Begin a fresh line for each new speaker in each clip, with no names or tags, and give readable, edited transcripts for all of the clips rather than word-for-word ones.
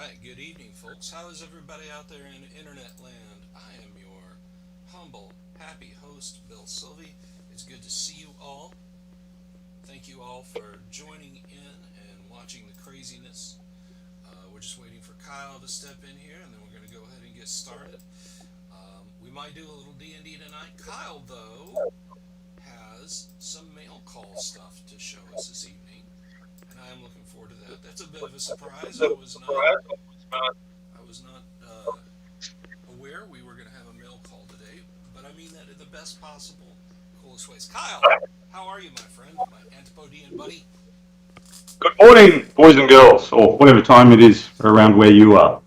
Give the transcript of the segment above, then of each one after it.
right, good evening, folks. How is everybody out there in internet land? I am your humble, happy host, Bill Sylvie. It's good to see you all. Thank you all for joining in and watching the craziness. We're just waiting for Kyle to step in here, and then we're going to go ahead and get started. We might do a little D&D tonight. Kyle, though, has some mail call stuff to show us this evening, and I am looking forward to that. That's a bit of a surprise. I was not aware we were going to have a mail call today, but I mean that in the best possible, coolest ways. Kyle, how are you, my friend, my Antipodean buddy?
Good morning, boys and girls, or whatever time it is around where you are.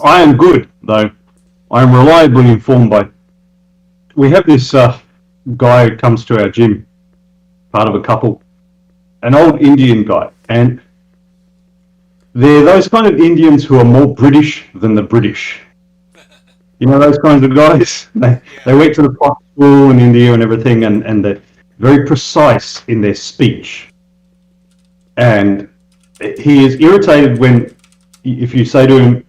I am good, though. I am reliably informed by. We have this guy who comes to our gym, part of a couple, an old Indian guy, and they're those kind of Indians who are more British than the British. You know those kinds of guys? They
Yeah.
went to the private school in India and everything, and they're very precise in their speech. And he is irritated when, if you say to him,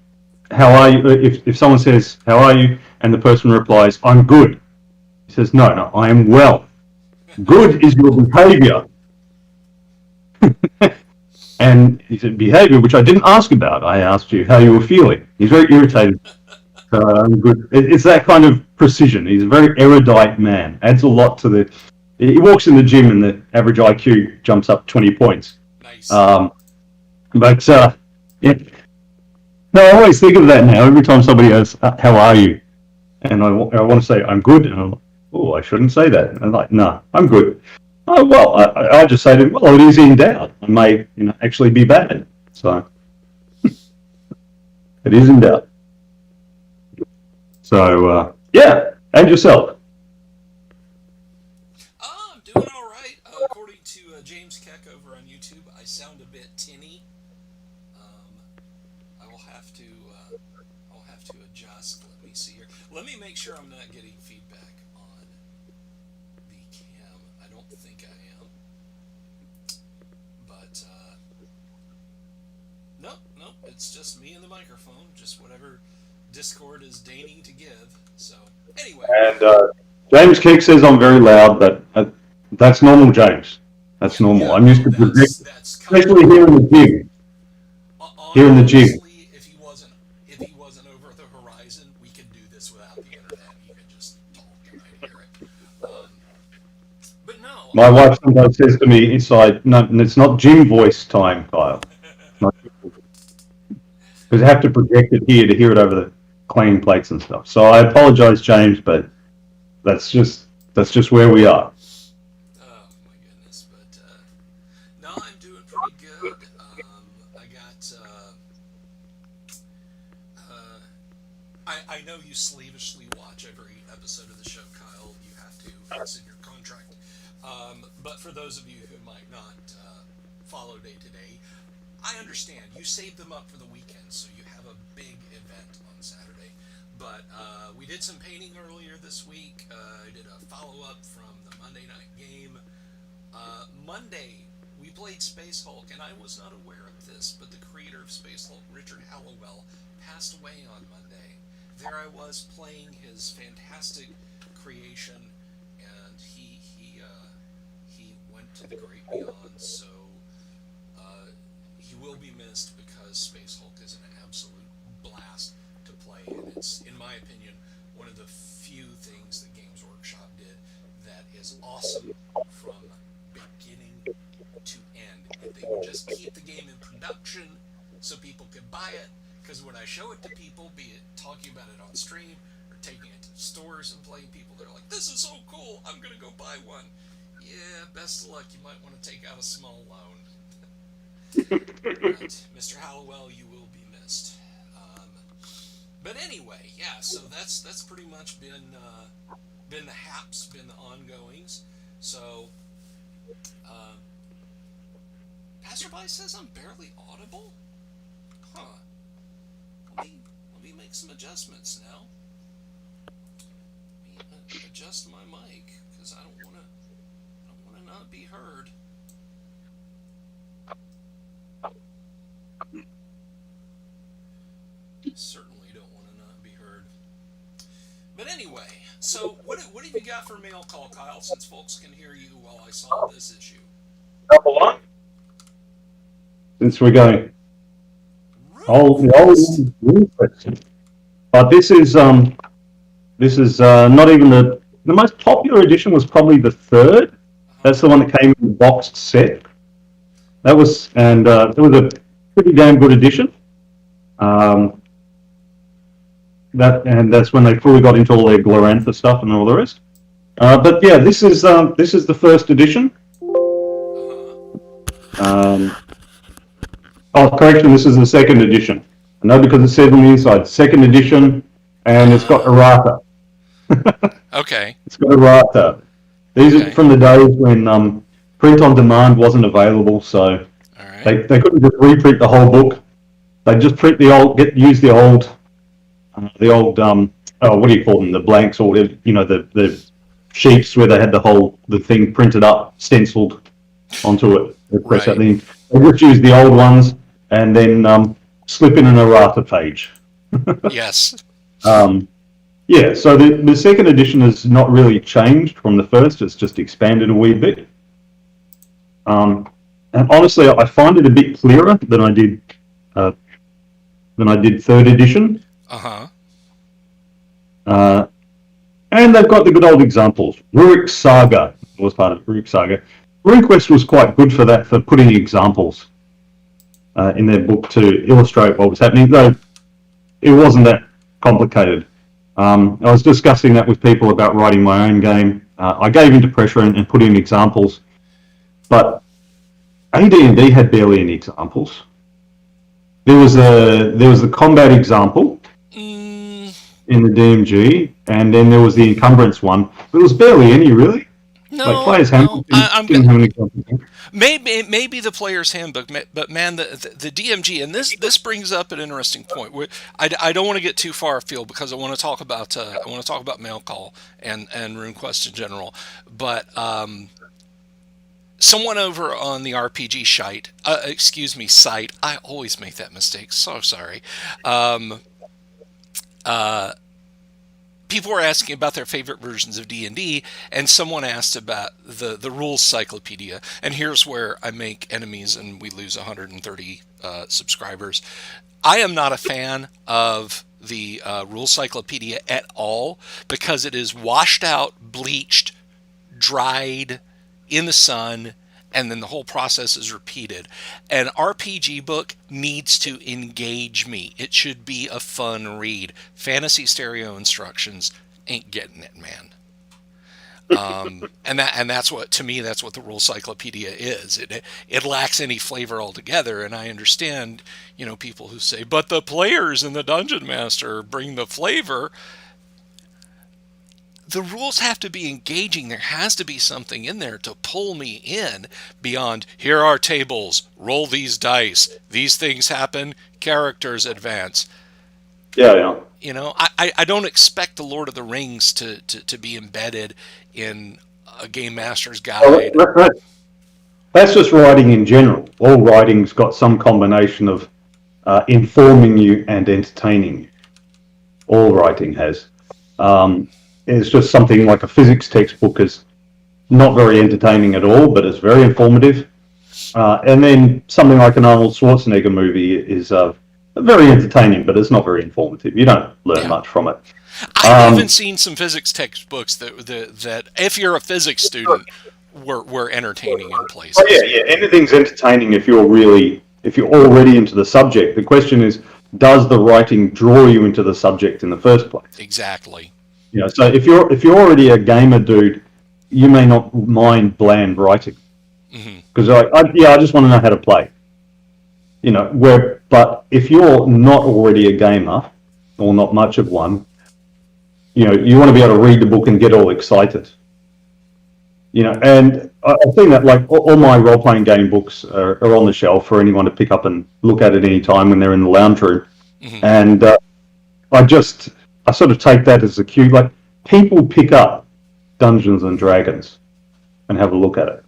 "How are you?" If someone says, "How are you?" and the person replies, "I'm good," he says, "No, no, I am well. Good is your behaviour." And he said, "Behaviour, which I didn't ask about. I asked you how you were feeling." He's very irritated. I'm good. It's that kind of precision. He's a very erudite man. Adds a lot to the. He walks in the gym and the average IQ jumps up 20 points.
Nice.
Um, but yeah, no, I always think of that now. Every time somebody asks, "How are you?" and I want to say, "I'm good," and I'm like, "Oh, I shouldn't say that." And I'm like, "No, I'm good." Oh well, I just say to them, "Well, it is in doubt. I may, actually be bad." So it is in doubt. So yeah, and yourself.
I'm doing all right. According to James Keck over on YouTube, I sound a bit tinny. Um, I will have to. I'll have to adjust. Let me see here. Let me make sure I'm not getting feedback on the cam. I don't think I am, but nope, nope. It's just me and the microphone. Just whatever Discord is deigning to give. So anyway,
And James Keek says I'm very loud, but that's normal, James.
yeah,
That's normal.
yeah.
I'm used
No,
to project,
that's kind of
especially here in the
normal.
gym. Here in the gym.
Honestly, if he wasn't over the horizon, we could do this without the internet. He could just talk and I'd hear it. But no,
My wife sometimes says to me inside, "No, it's not gym voice time, Kyle. Because I have to project it here to hear it over the cleaning plates and stuff." So I apologise, James, but that's just that's just where we are.
oh my goodness. But no, I'm doing pretty good. I got. Uh, I know you slavishly watch every episode of the show, Kyle. You have to. It's in your contract. But for those of you who might not follow day to day, I understand you save them up for the weekend, so you have a big event on Saturday. But we did some painting earlier this week. I did a follow up from the Monday night game. Monday, we played Space Hulk, and I was not aware of this, but the creator of Space Hulk, Richard Hallowell, passed away on Monday. There I was playing his fantastic creation, and he went to the great beyond. So he will be missed because Space Hulk is an absolute blast to play, and it's, in my opinion, one of the few things that Games Workshop did that is awesome from beginning to end. If they would just keep the game in production so people could buy it, because when I show it to people, be it talking about it on stream or taking it to stores and playing people, they're like, "This is so cool, I'm gonna go buy one." Yeah, best of luck. You might want to take out a small loan. But Mr. Hallowell, you will be missed. Um, but anyway, yeah. So that's pretty much been the haps, been the ongoings. So uh, passerby says I'm barely audible. Huh. Let me make some adjustments now. Let me adjust my mic because I don't want to not be heard. Certainly don't want to not be heard. But anyway, so what have you got for mail call, Kyle? Since folks can hear you while I solve this issue.
Number one, since we're going
Rune
the
Quest.
old rule question. But this is not even the most popular edition was probably the third. That's the one that came in the boxed set. That was it was a pretty damn good edition. That's when they fully got into all their Glorantha stuff and all the rest. But yeah, this is the first edition. Correction, this is the second edition. I know because it said on the inside, second edition, and it's got errata.
Okay.
It's got errata. These are from the days when print on demand wasn't available, so they couldn't just reprint the whole book. They just print use the old what do you call them? The blanks or whatever, the sheets where they had the thing printed up, stenciled onto it. They just use the old ones and then slip in an errata page.
Yes.
Yeah, so the second edition has not really changed from the first. It's just expanded a wee bit. And honestly, I find it a bit clearer than I did third edition. And they've got the good old examples. Rurik Saga was part of Rurik Saga. RuneQuest was quite good for that, for putting examples in their book to illustrate what was happening, though it wasn't that complicated. I was discussing that with people about writing my own game. I gave into pressure and put in examples, but AD&D had barely any examples. There was the combat example in the DMG, and then there was the encumbrance one. There was barely any, really.
No,
Player's Handbook didn't have any examples.
Maybe the Player's Handbook, but man, the DMG, and this brings up an interesting point. I don't want to get too far afield because I want to talk about mail call and RuneQuest in general, but someone over on the RPG site, I always make that mistake. So sorry. People were asking about their favorite versions of D&D, and someone asked about the rules cyclopedia. And here's where I make enemies and we lose 130 subscribers. I am not a fan of the rules cyclopedia at all because it is washed out, bleached, dried in the sun, and then the whole process is repeated. An RPG book needs to engage me. It should be a fun read. Fantasy stereo instructions ain't getting it, man. And that's what, to me, that's what the rule cyclopedia is. It lacks any flavor altogether. And I understand, people who say, but the players and the dungeon master bring the flavor. The rules have to be engaging. There has to be something in there to pull me in beyond, here are tables, roll these dice, these things happen, characters advance.
Yeah.
I don't expect the Lord of the Rings to be embedded in a game master's guide.
That's just writing in general. All writing's got some combination of informing you and entertaining you. All writing has. It's just something like a physics textbook is not very entertaining at all, but it's very informative. And then something like an Arnold Schwarzenegger movie is very entertaining, but it's not very informative. You don't learn much from it.
I've even seen some physics textbooks that if you're a physics student, were entertaining in places.
Oh, yeah. Anything's entertaining if you're already into the subject. The question is, does the writing draw you into the subject in the first place?
Exactly.
So if you're already a gamer dude, you may not mind bland writing because I just want to know how to play. But if you're not already a gamer or not much of one, you want to be able to read the book and get all excited. And I've seen that, like all my role-playing game books are on the shelf for anyone to pick up and look at any time when they're in the lounge room, and I sort of take that as a cue. Like, people pick up Dungeons and Dragons and have a look at it.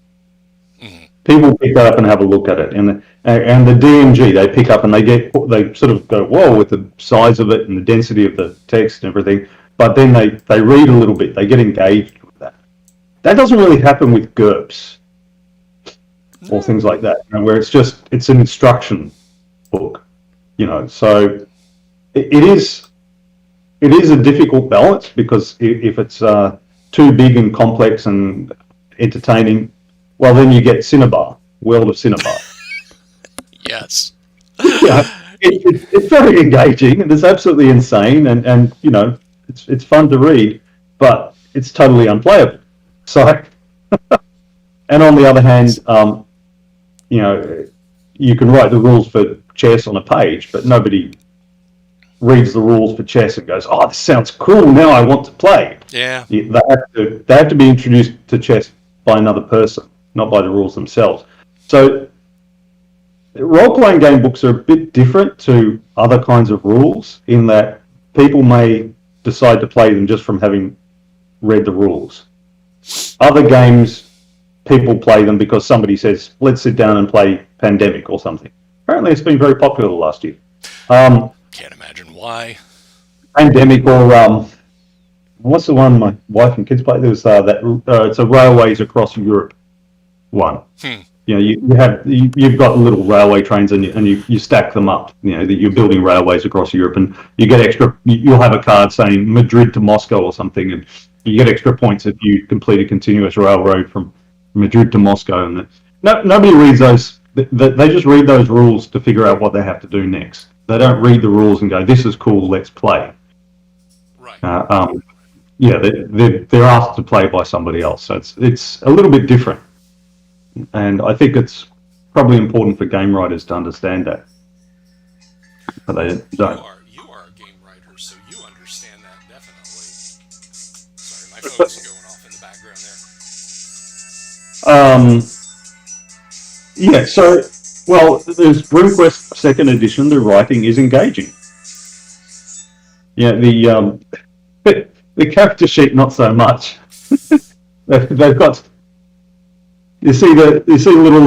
people pick that up and have a look at it, and the DMG they pick up and they sort of go, whoa, with the size of it and the density of the text and everything. But then they read a little bit, they get engaged with that. That doesn't really happen with GURPS or things like that, where it's an instruction book, So it is a difficult balance, because if it's too big and complex and entertaining, well, then you get Cinnabar, World of Cinnabar.
Yes.
It's very engaging and it's absolutely insane, and it's fun to read, but it's totally unplayable. So, and on the other hand, you can write the rules for chess on a page, but nobody reads the rules for chess and goes, "Oh, this sounds cool. Now I want to play."
Yeah.
They have to be introduced to chess by another person, not by the rules themselves. So role-playing game books are a bit different to other kinds of rules in that people may decide to play them just from having read the rules. Other games, people play them because somebody says, let's sit down and play Pandemic or something. Apparently it's been very popular last year.
Can't imagine why.
Pandemic, or what's the one my wife and kids play? There's it's a Railways Across Europe one. You've got little railway trains and you stack them up. That you're building railways across Europe, and you get extra. You'll have a card saying Madrid to Moscow or something, and you get extra points if you complete a continuous railroad from Madrid to Moscow. And nobody reads those. They just read those rules to figure out what they have to do next. They don't read the rules and go, "This is cool, let's play."
Right.
They're asked to play by somebody else, so it's a little bit different. And I think it's probably important for game writers to understand that, but they don't.
You are a game writer, so you understand that definitely. Sorry, my phone's going off in the background there.
So, well, there's RuneQuest 2nd edition. The writing is engaging. Yeah, the character sheet not so much. They've got. You see the little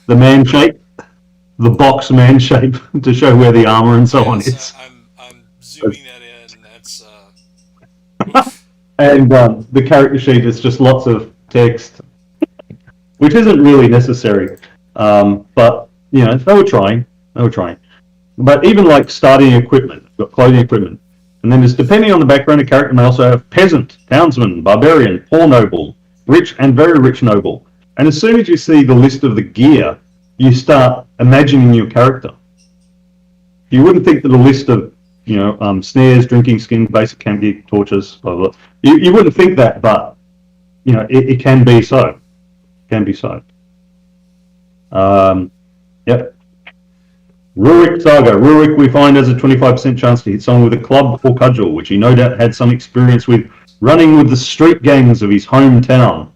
the man shape, the box man shape to show where the armor and so on is.
I'm zooming that in. That's
and the character sheet is just lots of text, which isn't really necessary. But they were trying. But even like starting equipment, got clothing equipment, and then there's, depending on the background of character, may also have peasant, townsman, barbarian, poor noble, rich and very rich noble. And as soon as you see the list of the gear, you start imagining your character. You wouldn't think that a list of, snares, drinking skins, basic camp gear, torches, blah, blah, blah. You wouldn't think that, but, it can be so. It can be so. Yep. Rurik Saga. Rurik we find has a 25% chance to hit someone with a club or cudgel, which he no doubt had some experience with running with the street gangs of his hometown.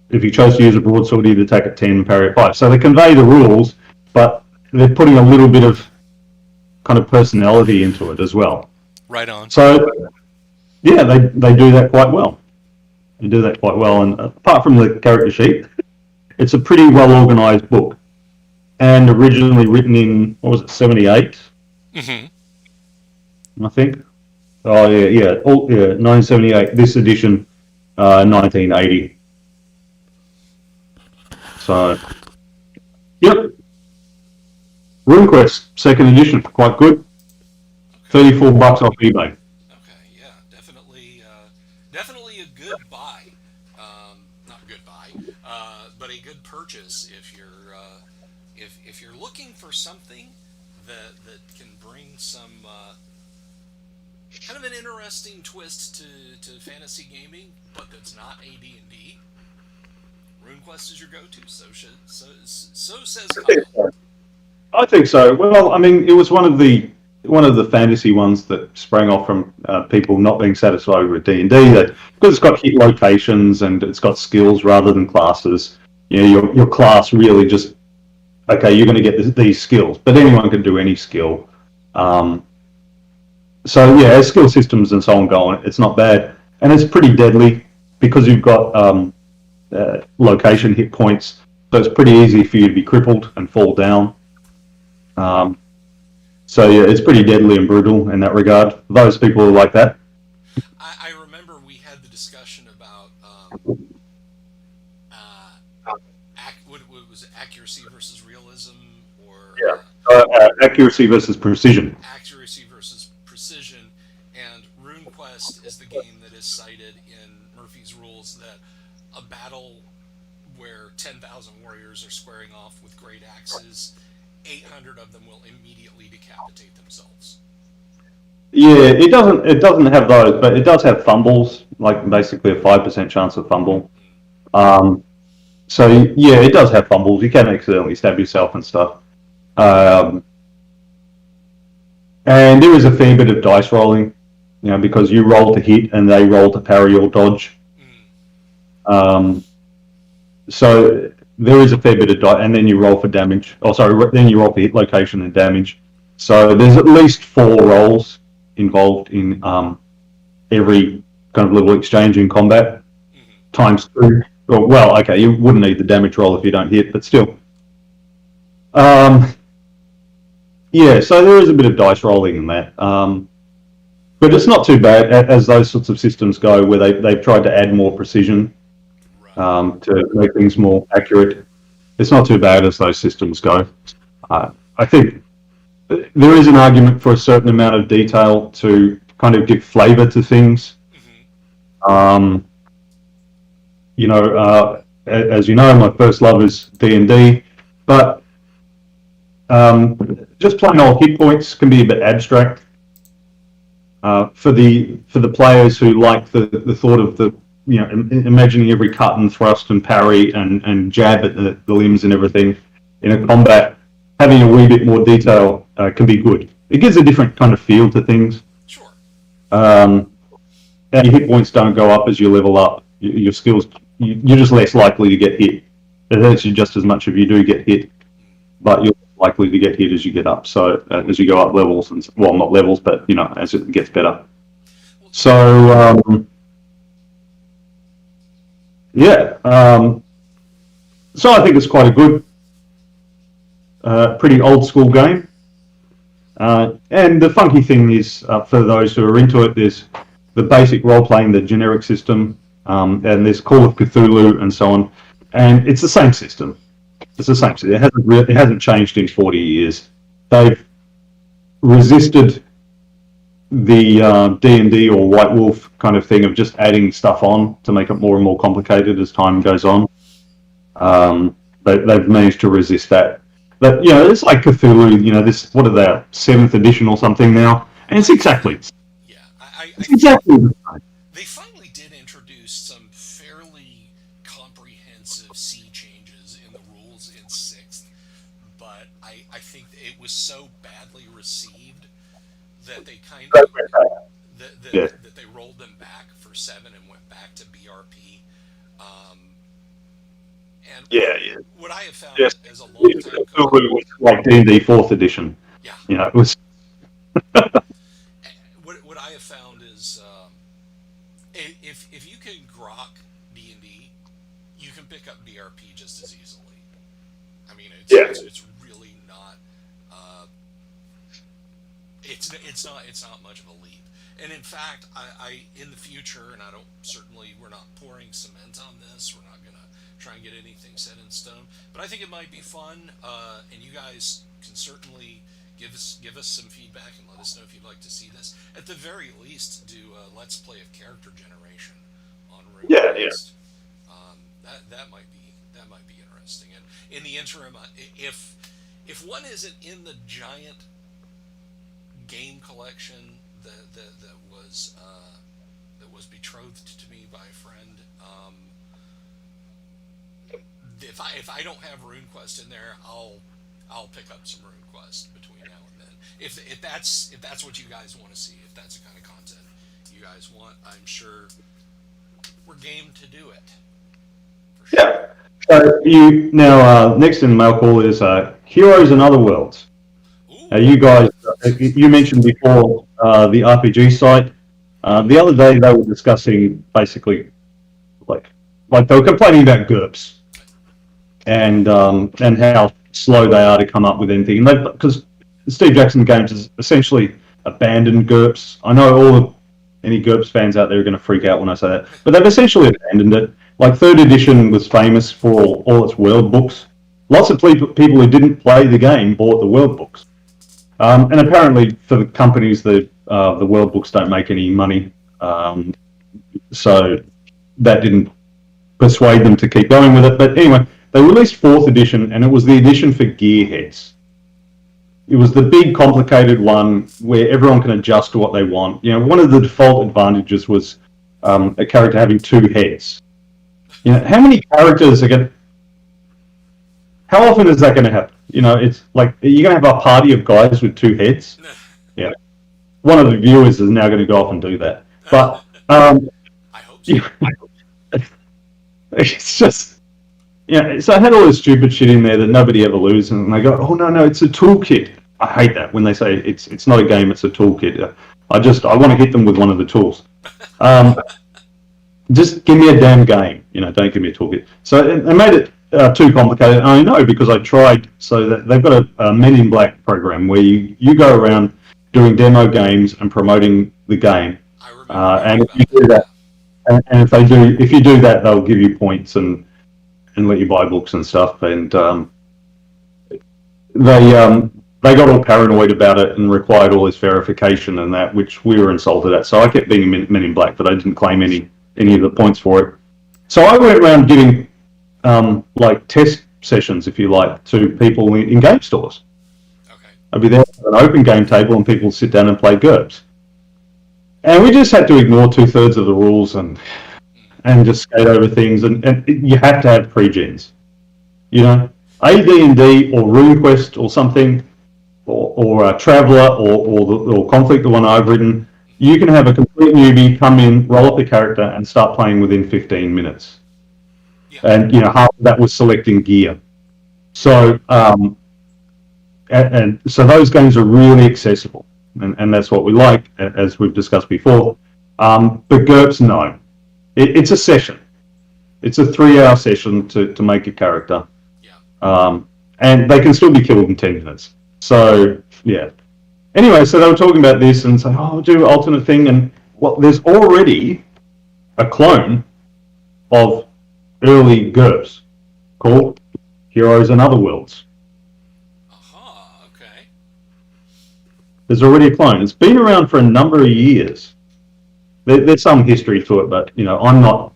If he chose to use a broadsword, he'd attack at 10, parry at 5. So they convey the rules, but they're putting a little bit of kind of personality into it as well.
Right on.
So, yeah, they do that quite well. They do that quite well, and apart from the character sheet, it's a pretty well-organised book. And originally written in, 78?
Mm-hmm.
I think. Oh, yeah, 1978. This edition, 1980. So, yep. RuneQuest 2nd edition, quite good. $34 off eBay.
okay. Yeah, definitely a good buy. Not good buy, but a good purchase if you're if you're looking for something that can bring some kind of an interesting twist to fantasy gaming, but that's not AD&D. RuneQuest is your go-to. So says Kyle.
I think so. Well, I mean, it was one of the fantasy ones that sprang off from people not being satisfied with D&D. Because it's got hit locations and it's got skills rather than classes. Your class really just, okay, you're going to get these skills, but anyone can do any skill. So yeah, as skill systems and so on go on, it's not bad, and it's pretty deadly because you've got location hit points, so it's pretty easy for you to be crippled and fall down. So yeah, it's pretty deadly and brutal in that regard. Those people who like that.
I remember we had the discussion about what was it, accuracy versus realism, or
Accuracy versus precision.
accuracy versus precision. And RuneQuest is the game that is cited in Murphy's Rules that a battle where 10,000 warriors are squaring off with great axes, 800 of them will immediately decapitate themselves.
Yeah, it doesn't have those, but it does have fumbles, like basically a 5% chance of fumble. So yeah, it does have fumbles. You can accidentally stab yourself and stuff. And there is a fair bit of dice rolling, because you roll to hit and they roll to parry or dodge. So there is a fair bit of dice, and then you roll for damage. Then you roll for hit location and damage. So there's at least 4 rolls involved in every kind of little exchange in combat, times 2. Well, okay, you wouldn't need the damage roll if you don't hit, but still. Yeah, so there is a bit of dice rolling in that. But it's not too bad as those sorts of systems go, where they've tried to add more precision to make things more accurate. It's not too bad as those systems go. I think there is an argument for a certain amount of detail to kind of give flavour to things. As you know, my first love is D&D, but just plain old hit points can be a bit abstract for the players who like the thought of imagining every cut and thrust and parry and jab at the limbs and everything in a combat. Having a wee bit more detail can be good. It gives a different kind of feel to things.
Sure.
And your hit points don't go up as you level up. Your skills, you're just less likely to get hit. It hurts you just as much if you do get hit, but you're likely to get hit as you get up. So as you go up levels, not levels, but as it gets better. So so I think it's quite a good, pretty old school game. And the funky thing is, for those who are into it, there's the basic role playing, the generic system, and there's Call of Cthulhu and so on, and it's the same system. It's the same system. It hasn't changed in 40 years. They've resisted the D&D or White Wolf kind of thing of just adding stuff on to make it more and more complicated as time goes on. They've managed to resist that. But it's like Cthulhu. This, what are they, 7th edition or something now, and it's exactly.
Yeah,
it's exactly the same.
They finally did introduce some fairly comprehensive sea changes in the rules in 6th, but I think it was so badly received that they kind of that they rolled them back for 7 and went back to BRP. And what I have found as a long time
Cthulhu was like D&D 4th edition.
Yeah.
It was.
What I have found is if you can grok D&D, you can pick up BRP just as easily. I mean, it's really not. It's not much of a leap. And in fact, I in the future, and we're not pouring cement on this. We're not gonna try and get anything set in stone. But I think it might be fun, and you guys can certainly give us some feedback and let us know if you'd like to see this. At the very least, do a let's play of character generation on RuneQuest. That might be interesting. And in the interim, if one isn't in the giant game collection that was betrothed to me by a friend, if I don't have RuneQuest in there, I'll pick up some RuneQuest between now and then. If that's what you guys want to see, if that's the kind of content you guys want, I'm sure we're game to do it. For sure.
Yeah. So you now next in the mail call is Heroes and Other Worlds. You guys, you mentioned before the RPG site. The other day they were discussing basically like like they were complaining about GURPS and how slow they are to come up with anything. And because Steve Jackson Games has essentially abandoned GURPS. I know any GURPS fans out there are going to freak out when I say that, but they've essentially abandoned it. Like third edition was famous for all its world books. Lots of people who didn't play the game bought the world books, and apparently for the companies, the world books don't make any money, so that didn't persuade them to keep going with it. But anyway, they released fourth edition, and it was the edition for gearheads. It was the big, complicated one where everyone can adjust to what they want. You know, one of the default advantages was a character having two heads. You know, how many characters are going? How often is that going to happen? You know, it's like you're going to have a party of guys with two heads. Yeah, one of the viewers is now going to go off and do that. But
I hope so.
It's just, yeah. So I had all this stupid shit in there that nobody ever loses, and they go, "Oh no, it's a toolkit." I hate that when they say it's not a game, it's a toolkit. I want to hit them with one of the tools. Just give me a damn game, you know. Don't give me a toolkit. So they made it too complicated. I know because I tried. So that they've got a Men in Black program where you go around doing demo games and promoting the game.
I remember.
And if you do that, and if you do that, they'll give you points and let you buy books and stuff. And they got all paranoid about it and required all this verification and that, which we were insulted at. So I kept being Men in Black, but I didn't claim any of the points for it. So I went around giving like test sessions, if you like, to people in game stores.
Okay.
I'd be there at an open game table and people sit down and play GURPS. And we just had to ignore 2/3 of the rules and just skate over things. And you have to have pre-gens. You know, AD&D or RuneQuest or something, or Traveller or Conflict, the one I've written, you can have a complete newbie come in, roll up a character, and start playing within 15 minutes.
Yeah.
And, you know, half of that was selecting gear. So, and so those games are really accessible. And that's what we like, as we've discussed before. But GURPS, no. It's a session. It's a 3-hour session to make a character.
Yeah.
And they can still be killed in 10 minutes. So, yeah. Anyway, so they were talking about this and saying, oh, do an alternate thing. And well, there's already a clone of early GURPS called Heroes and Other Worlds.
Okay.
There's already a clone. It's been around for a number of years. There's some history to it, but you know, I'm not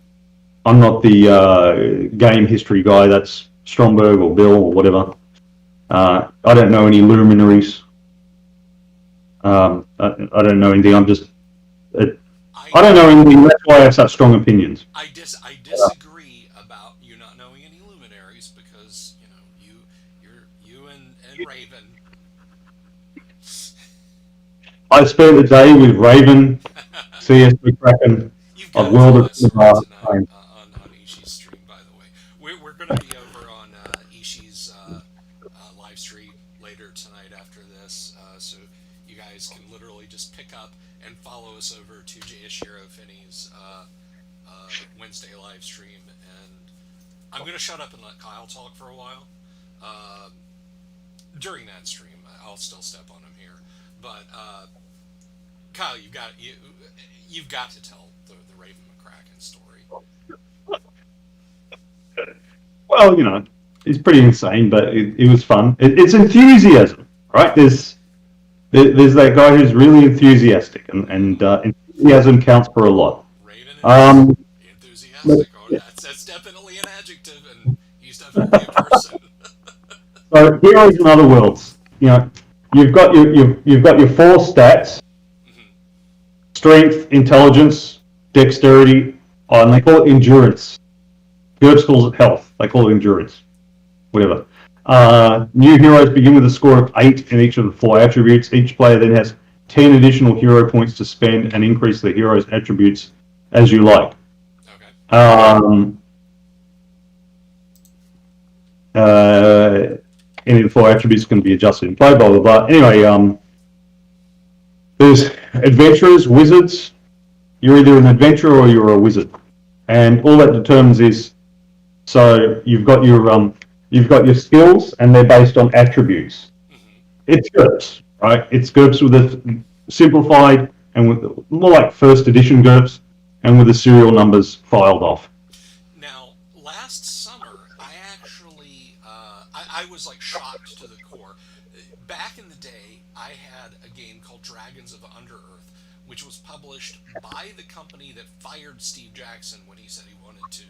the game history guy. That's Stromberg or Bill or whatever. I don't know any luminaries. I don't know anything. I don't know anything. That's why I have such strong opinions.
I disagree about you not knowing any luminaries because you and Raven.
I spent the day with Raven, CS McCracken,
You've
of
got
World
to
of
us
Cinema.
tonight on Ishii's stream, by the way. We're going to be over on Ishii's live stream later tonight after this, so you guys can literally just pick up and follow us over to Jayashiro Finney's Wednesday live stream, and I'm going to shut up and let Kyle talk for a while. During that stream, I'll still step on him here, but Kyle, you've got to tell the Raven McCracken story.
Well, you know, it's pretty insane, but it was fun. It's enthusiasm, right? There's that guy who's really enthusiastic, and enthusiasm counts for a lot.
Raven is enthusiastic. That's definitely an adjective, and he's definitely a person.
So Heroes and Other Worlds, you know, you've got your 4 stats: strength, intelligence, dexterity, and they call it endurance. GURPS calls it health. They call it endurance. Whatever. New heroes begin with a score of 8 in each of the 4 attributes. Each player then has 10 additional hero points to spend and increase the hero's attributes as you like.
Okay.
Any of the 4 attributes can be adjusted in play, blah, blah, blah. Anyway, there's adventurers, wizards. You're either an adventurer or you're a wizard. and all that determines is, so you've got your skills, and they're based on attributes. It's GURPS, right? It's GURPS with a simplified and with more like first edition GURPS, and with the serial numbers filed off.
Now, last summer, I actually, I was like shocked to the core. Back in the day, I had a game called Dragons of Under-Earth, which was published by the company that fired Steve Jackson when he said he wanted to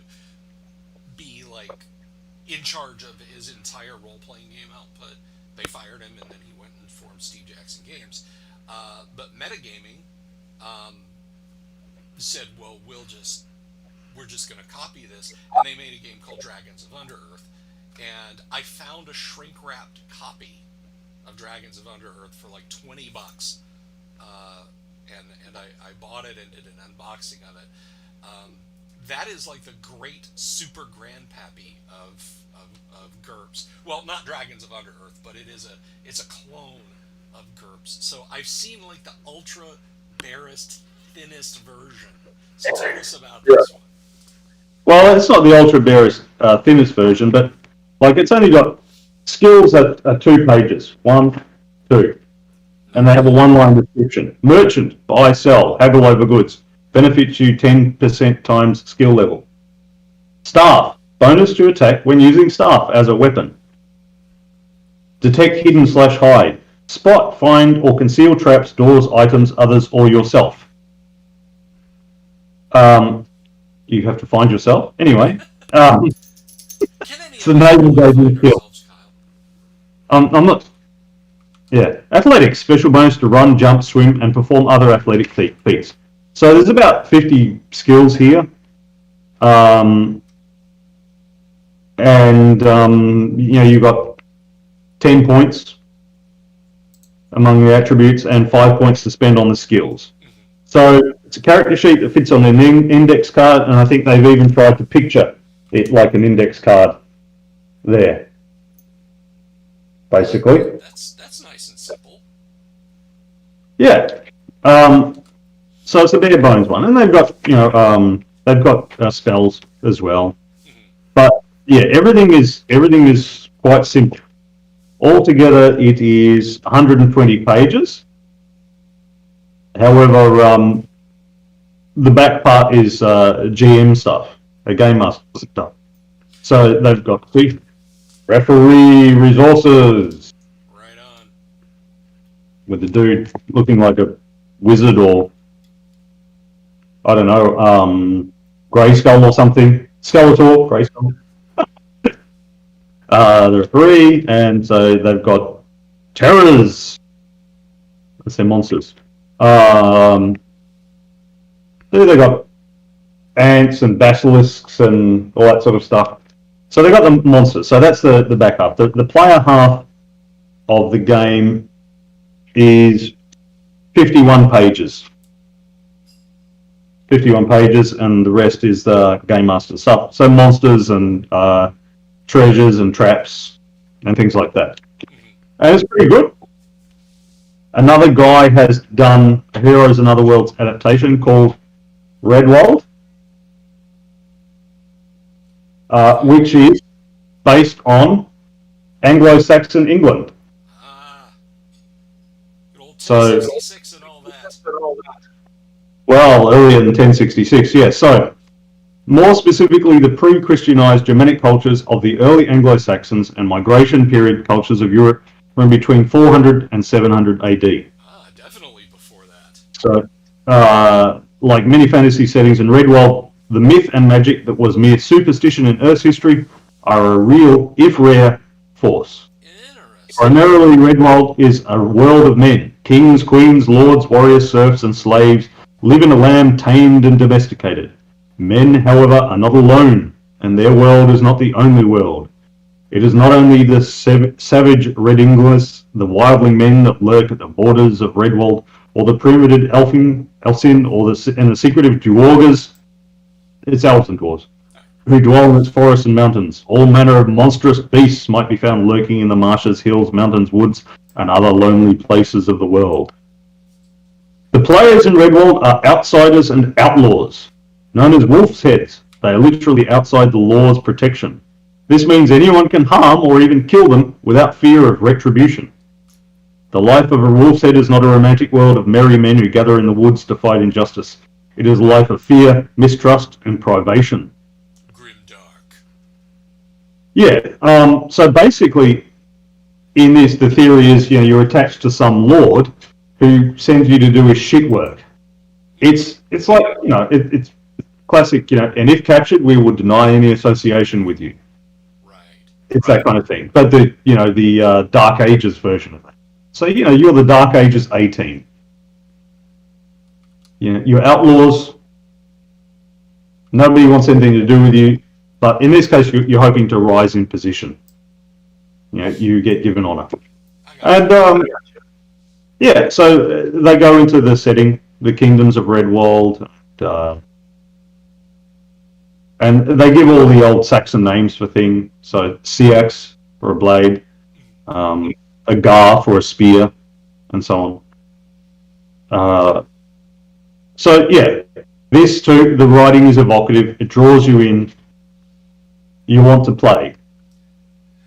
be like in charge of his entire role-playing game output. They fired him, and then he went and formed Steve Jackson Games. But Metagaming said, "Well, we're just going to copy this," and they made a game called Dragons of Under-Earth. And I found a shrink-wrapped copy of Dragons of Under-Earth for like $20, and I bought it and did an unboxing of it. That is like the great super grandpappy of GURPS. Well, not Dragons of Under-Earth, but it's a clone of GURPS. So I've seen like the ultra barest, thinnest version. So tell us about this one.
Well, it's not the ultra barest, thinnest version, but like it's only got skills that are 2 pages, 1, 2, and they have a 1-line description. Merchant, buy, sell, haggle over goods. Benefits you 10% times skill level. Staff, bonus to attack when using staff as a weapon. Detect hidden/hide. Spot, find, or conceal traps, doors, items, others, or yourself. You have to find yourself. Anyway. It's the name of the skill. I'm not... Yeah. Athletics, special bonus to run, jump, swim, and perform other athletic feats. So there's about 50 skills here. You've got 10 points among the attributes and 5 points to spend on the skills. So it's a character sheet that fits on an index card, and I think they've even tried to picture it like an index card there, basically.
That's nice and simple.
Yeah. So it's a bare bones one, and they've got spells as well. But yeah, everything is quite simple. Altogether, it is 120 pages. However, the back part is GM stuff, Game Master stuff. So they've got referee resources.
Right on.
With the dude looking like a wizard or, I don't know, Grayskull or something. Skeletor, Grayskull. There are 3, and so they've got terrors. Let's say monsters. They've got ants and basilisks and all that sort of stuff. So they've got the monsters. So that's the backup. The player half of the game is 51 pages. 51 pages, and the rest is the Game Master stuff. So monsters and treasures and traps and things like that. And it's pretty good. Another guy has done a Heroes and Other Worlds adaptation called Redwold, which is based on Anglo-Saxon England.
Good old 1066 and all that.
Well, earlier than 1066, yes. So, more specifically, the pre-Christianized Germanic cultures of the early Anglo-Saxons and migration period cultures of Europe from between 400 and 700 AD.
Definitely before that.
So, like many fantasy settings in Redwold, the myth and magic that was mere superstition in Earth's history are a real, if rare, force.
Interesting.
Primarily, Redwold is a world of men. Kings, queens, lords, warriors, serfs, and slaves live in a land tamed and domesticated. Men, however, are not alone, and their world is not the only world. It is not only the savage Red English, the wildling men that lurk at the borders of Redwold, or the primitive Elfin, or the secretive Duergars, it's elves and dwarves, who dwell in its forests and mountains. All manner of monstrous beasts might be found lurking in the marshes, hills, mountains, woods, and other lonely places of the world. The players in Redwold are outsiders and outlaws, known as wolf's heads, They are literally outside the law's protection. This means anyone can harm or even kill them without fear of retribution. The life of a wolf's head is not a romantic world of merry men who gather in the woods to fight injustice. It is a life of fear, mistrust, and privation.
Grimdark.
Yeah. So basically, in this, the theory is, you're attached to some lord who sends you to do his shit work. It's like, it's classic, and if captured, we will deny any association with you.
Right.
It's that kind of thing. But the Dark Ages version of that. So, you're the Dark Ages 18. You're outlaws. Nobody wants anything to do with you. But in this case, you're hoping to rise in position. You get given honor. And, so they go into the setting, the kingdoms of Redwald, and they give all the old Saxon names for things. So Seax for a blade, a gar for a spear, and so on. This too, the writing is evocative. It draws you in. You want to play.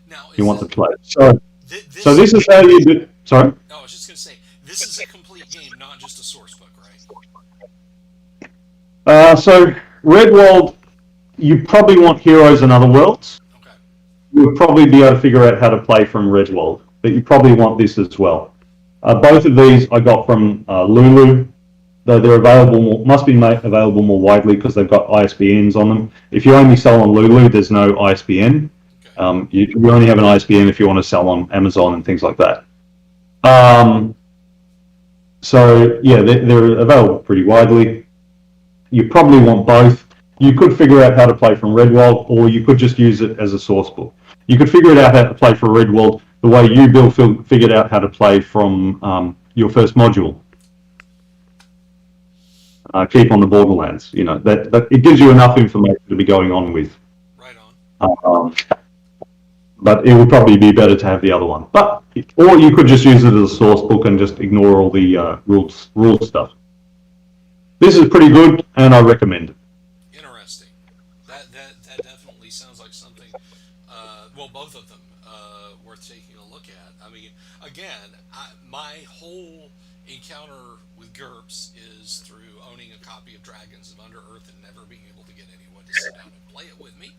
Now,
you want to play. So
this
is how you do. Sorry.
No, I was just going to say, this is a complete game, not just a source book, right?
So Redwald, you probably want Heroes and Other Worlds.
Okay.
You'll probably be able to figure out how to play from Redwald, but you probably want this as well. Both of these I got from Lulu, though they're available, must be available more widely because they've got ISBNs on them. If you only sell on Lulu, there's no ISBN. Okay. You only have an ISBN if you want to sell on Amazon and things like that. They're available pretty widely. You probably want both. You could figure out how to play from Redwald, or you could just use it as a source book. You could figure it out how to play for Redwald the way you, Bill, figured out how to play from your first module. Keep on the Borderlands. That it gives you enough information to be going on with.
Right on.
But it would probably be better to have the other one. Or you could just use it as a source book and just ignore all the rules stuff. This is pretty good, and I recommend it.
Interesting. That definitely sounds like something. Both of them worth taking a look at. I mean, again, my whole encounter with GURPS is through owning a copy of Dragons of Under-Earth and never being able to get anyone to sit down and play it with me.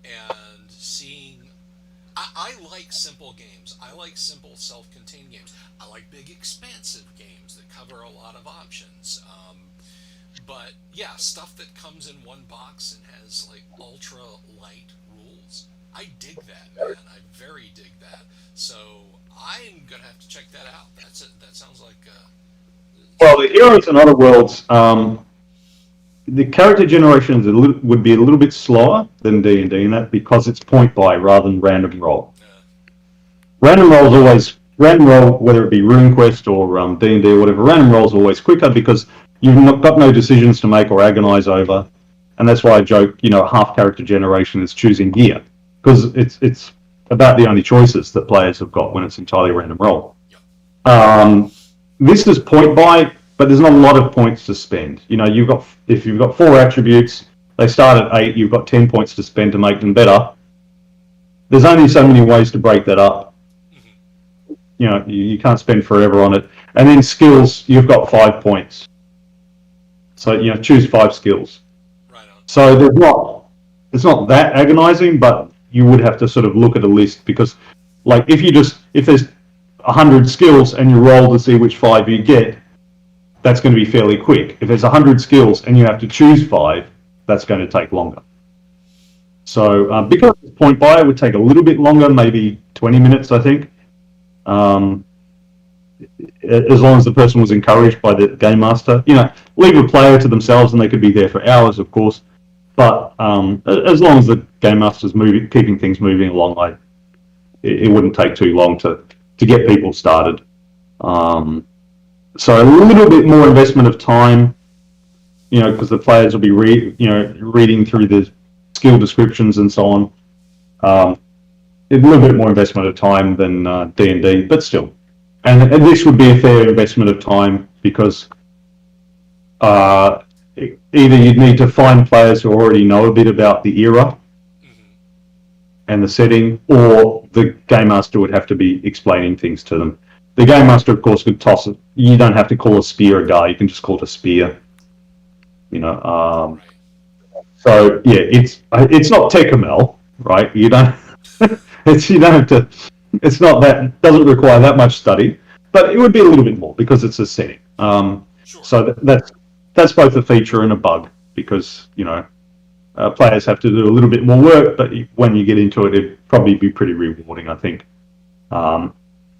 And seeing... I like simple games. I like simple, self-contained games. I like big, expansive games that cover a lot of options. But, yeah, stuff that comes in one box and has, ultra-light rules. I dig that, man. I very dig that. So, I'm going to have to check that out. That sounds like...
Well, the Heroes and Other Worlds... the character generation would be a little bit slower than D&D in that because it's point buy rather than random roll. Random roll, whether it be RuneQuest or D&D or whatever, random roll is always quicker because you've got no decisions to make or agonize over, and that's why I joke, half character generation is choosing gear because it's about the only choices that players have got when it's entirely random roll. This is point buy. But there's not a lot of points to spend. If you've got 4 attributes, they start at 8. You've got 10 points to spend to make them better. There's only so many ways to break that up. You can't spend forever on it. And then skills, you've got 5 points. So choose 5 skills.
Right on.
So it's not that agonizing, but you would have to sort of look at a list because, if there's 100 skills and you roll to see which 5 you get. That's going to be fairly quick. If there's 100 skills and you have to choose 5, that's going to take longer. So because it's point buy, it would take a little bit longer, maybe 20 minutes, I think. As long as the person was encouraged by the game master. Leave a player to themselves and they could be there for hours, of course. But as long as the game master's keeping things moving along, it wouldn't take too long to get people started. So a little bit more investment of time, because the players will be reading through the skill descriptions and so on. A little bit more investment of time than D&D, but still. And this would be a fair investment of time because either you'd need to find players who already know a bit about the era and the setting, or the game master would have to be explaining things to them. The game master, of course, could toss it. You don't have to call a spear a guy. You can just call it a spear.
Right.
So yeah, it's not Tecamel, right? You don't have to. It's not that, doesn't require that much study, but it would be a little bit more because it's a setting.
Sure.
So that's both a feature and a bug, because players have to do a little bit more work, but when you get into it, it'd probably be pretty rewarding, I think. I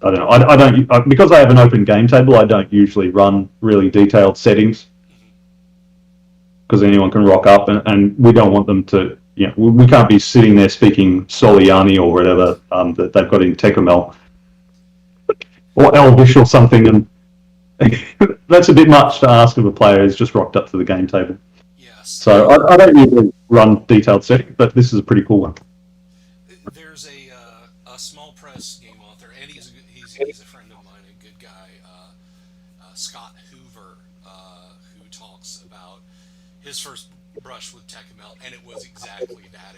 don't know. I don't, because I have an open game table. I don't usually run really detailed settings, because anyone can rock up, and we don't want them to. We can't be sitting there speaking Soliani or whatever that they've got in Tecamel or Elvish or something, and that's a bit much to ask of a player who's just rocked up to the game table.
Yes.
So I don't usually run detailed settings, but this is a pretty cool one.
There's a small press game author, and he's a friend of mine, a good guy, Scott Hoover, who talks about his first brush with Tecamel, and it was exactly that.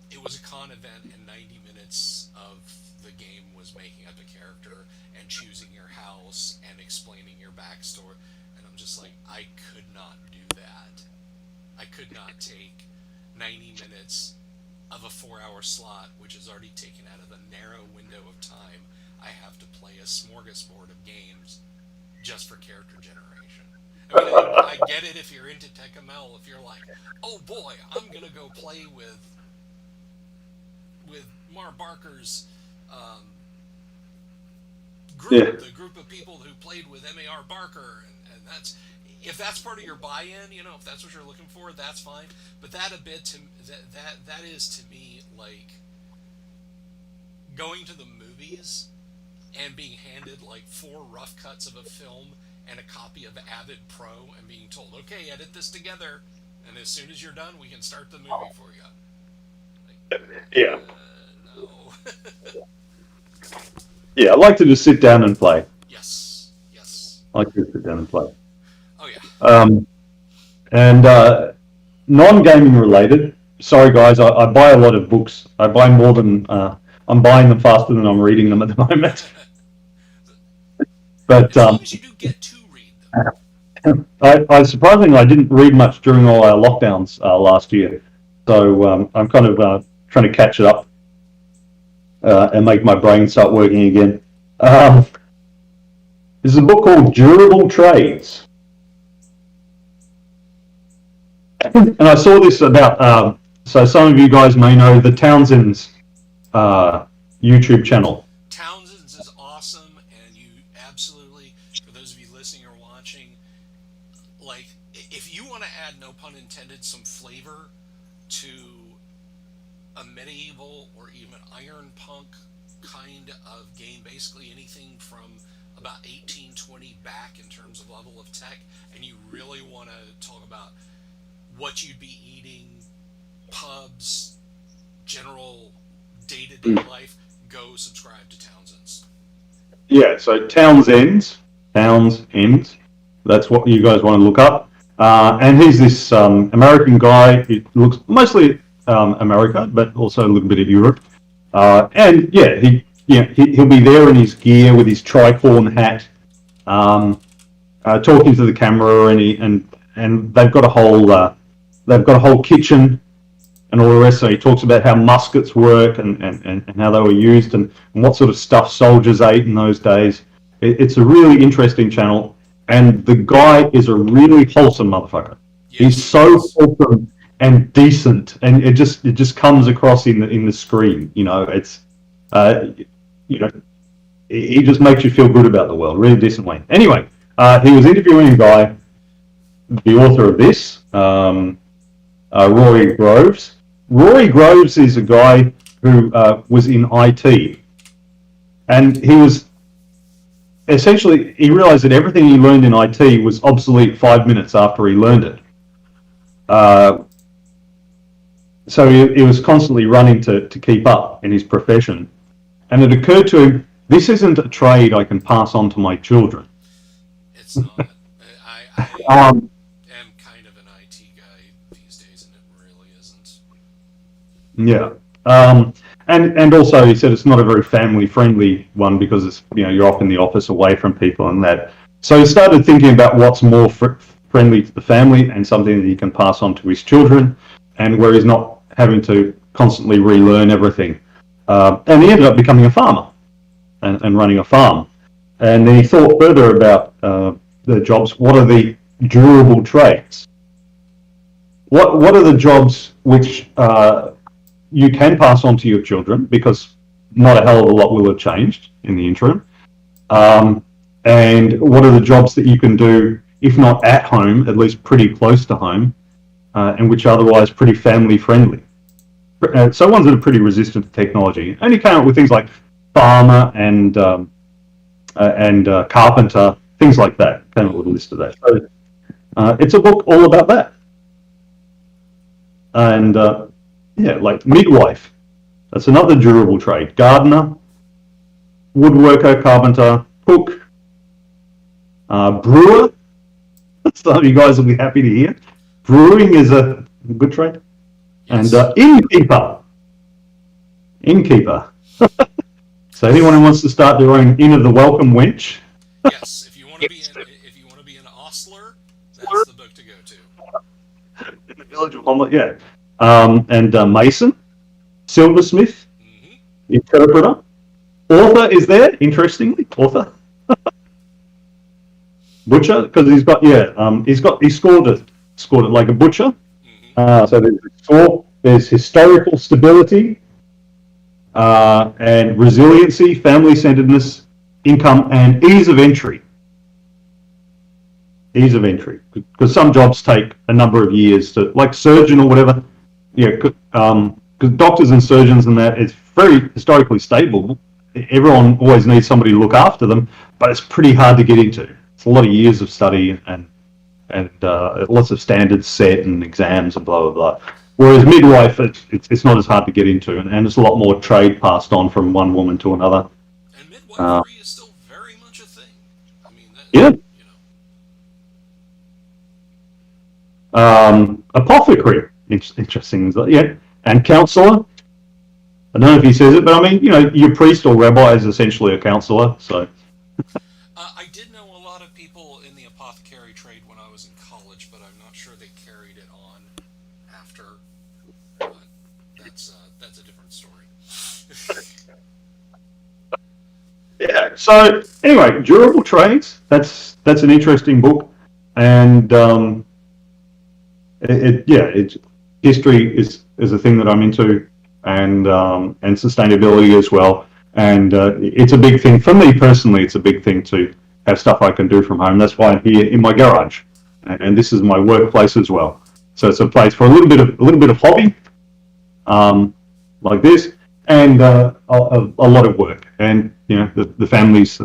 It was a con event, and 90 minutes of the game was making up a character and choosing your house and explaining your backstory. And I'm just like, I could not do that. I could not take 90 minutes of a 4-hour slot, which is already taken out of the narrow window of time I have to play a smorgasbord of games just for character generation. I mean, I get it if you're into Tecamel, if you're like, oh boy, I'm gonna go play with Mar Barker's group, the group of people who played with M.A.R. Barker, and that's, if that's part of your buy-in, if that's what you're looking for, that's fine. But that is to me like going to the movies and being handed like 4 rough cuts of a film and a copy of Avid Pro and being told, okay, edit this together, and as soon as you're done, we can start the movie for you. Like,
Yeah.
No.
Yeah, I like to just sit down and play.
Yes.
I like to sit down and play.
Oh yeah.
And non-gaming related. Sorry, guys, I buy a lot of books. I buy more than I'm buying them faster than I'm reading them at the moment. But
as long as you do get to read them.
I surprisingly I didn't read much during all our lockdowns last year, so I'm kind of trying to catch it up and make my brain start working again. There's a book called Durable Trades. And I saw this about, so some of you guys may know the Townsend's YouTube channel.
Townsend's is awesome, and you absolutely, for those of you listening or watching, like, if you want to add, no pun intended, some flavor to a medieval or even iron punk kind of game, basically anything from about 1820 back in terms of level of tech, and you really want to talk about what you'd be eating, pubs, general day-to-day life, go subscribe to Townsend's.
Yeah, so Townsend, that's what you guys want to look up. And he's this American guy. He looks mostly America, but also a little bit of Europe. And yeah, he'll be there in his gear with his tricorn hat, talking to the camera, and they've got a whole kitchen and all the rest. So he talks about how muskets work and how they were used and what sort of stuff soldiers ate in those days. It's a really interesting channel, and the guy is a really wholesome motherfucker. Yes. He's so wholesome and decent, and it just comes across in the screen. It's he just makes you feel good about the world, really decent way. Anyway, he was interviewing a guy, the author of this, Rory Groves. Rory Groves is a guy who was in IT, and he was essentially, he realized that everything he learned in IT was obsolete 5 minutes after he learned it. So he was constantly running to keep up in his profession, and it occurred to him, this isn't a trade I can pass on to my children.
It's not. I am
Yeah. And also he said it's not a very family friendly one because it's, you're off in the office away from people and that. So he started thinking about what's more friendly to the family and something that he can pass on to his children, and where he's not having to constantly relearn everything. And he ended up becoming a farmer and running a farm. And then he thought further about the jobs. What are the durable trades? What are the jobs which you can pass on to your children, because not a hell of a lot will have changed in the interim. And what are the jobs that you can do, if not at home, at least pretty close to home, and which are otherwise pretty family friendly? So ones that are pretty resistant to technology. And you came up with things like farmer and carpenter, things like that. Came up with a list of that. So it's a book all about that. And like midwife. That's another durable trade. Gardener, woodworker, carpenter, cook, brewer. Some of you guys will be happy to hear. Brewing is a good trade.
Yes.
And innkeeper. Innkeeper. So anyone who wants to start their own Inn of the Welcome Wench.
Yes, if you want to be an ostler, that's the book to go to.
In the village of Homelet, yeah. And mason, silversmith, interpreter, author is there. Interestingly, author, butcher, because he scored it like a butcher. So there's score. There's historical stability, and resiliency, family centeredness, income, and ease of entry. Ease of entry, because some jobs take a number of years to, like surgeon or whatever. Yeah, because doctors and surgeons and that, it's very historically stable. Everyone always needs somebody to look after them, but it's pretty hard to get into. It's a lot of years of study and lots of standards set and exams and blah blah blah. Whereas midwife, it's not as hard to get into, and it's a lot more trade passed on from one woman to another.
And midwifery is still very much a thing. I mean,
Yeah. Apothecary, interesting, yeah, and counsellor. I don't know if he says it, but I mean, your priest or rabbi is essentially a counsellor. So
I did know a lot of people in the apothecary trade when I was in college, but I'm not sure they carried it on after. But that's a different story.
yeah. So anyway, durable trades. That's an interesting book, and it's history is a thing that I'm into, and sustainability as well. And it's a big thing for me personally. It's a big thing to have stuff I can do from home. That's why I'm here in my garage, and this is my workplace as well. So it's a place for a little bit of hobby, like this, and a lot of work. And the family's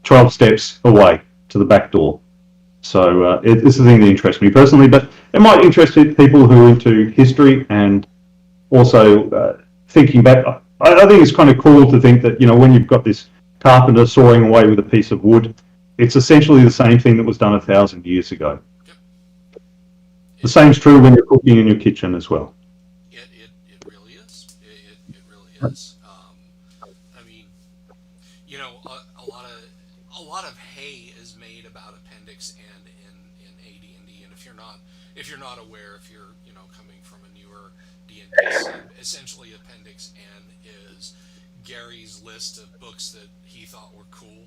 12 steps away to the back door. So it's the thing that interests me personally, but it might interest people who are into history and also thinking back. I think it's kind of cool to think that, when you've got this carpenter sawing away with a piece of wood, it's essentially the same thing that was done 1,000 years ago.
Yep.
The same's true when you're cooking in your kitchen as well.
It really is. It really is. I mean, a lot of hay is made about appendix N in AD&D, and if you're not aware, if you're coming from a newer D&D scene, essentially appendix N is Gary's list of books that he thought were cool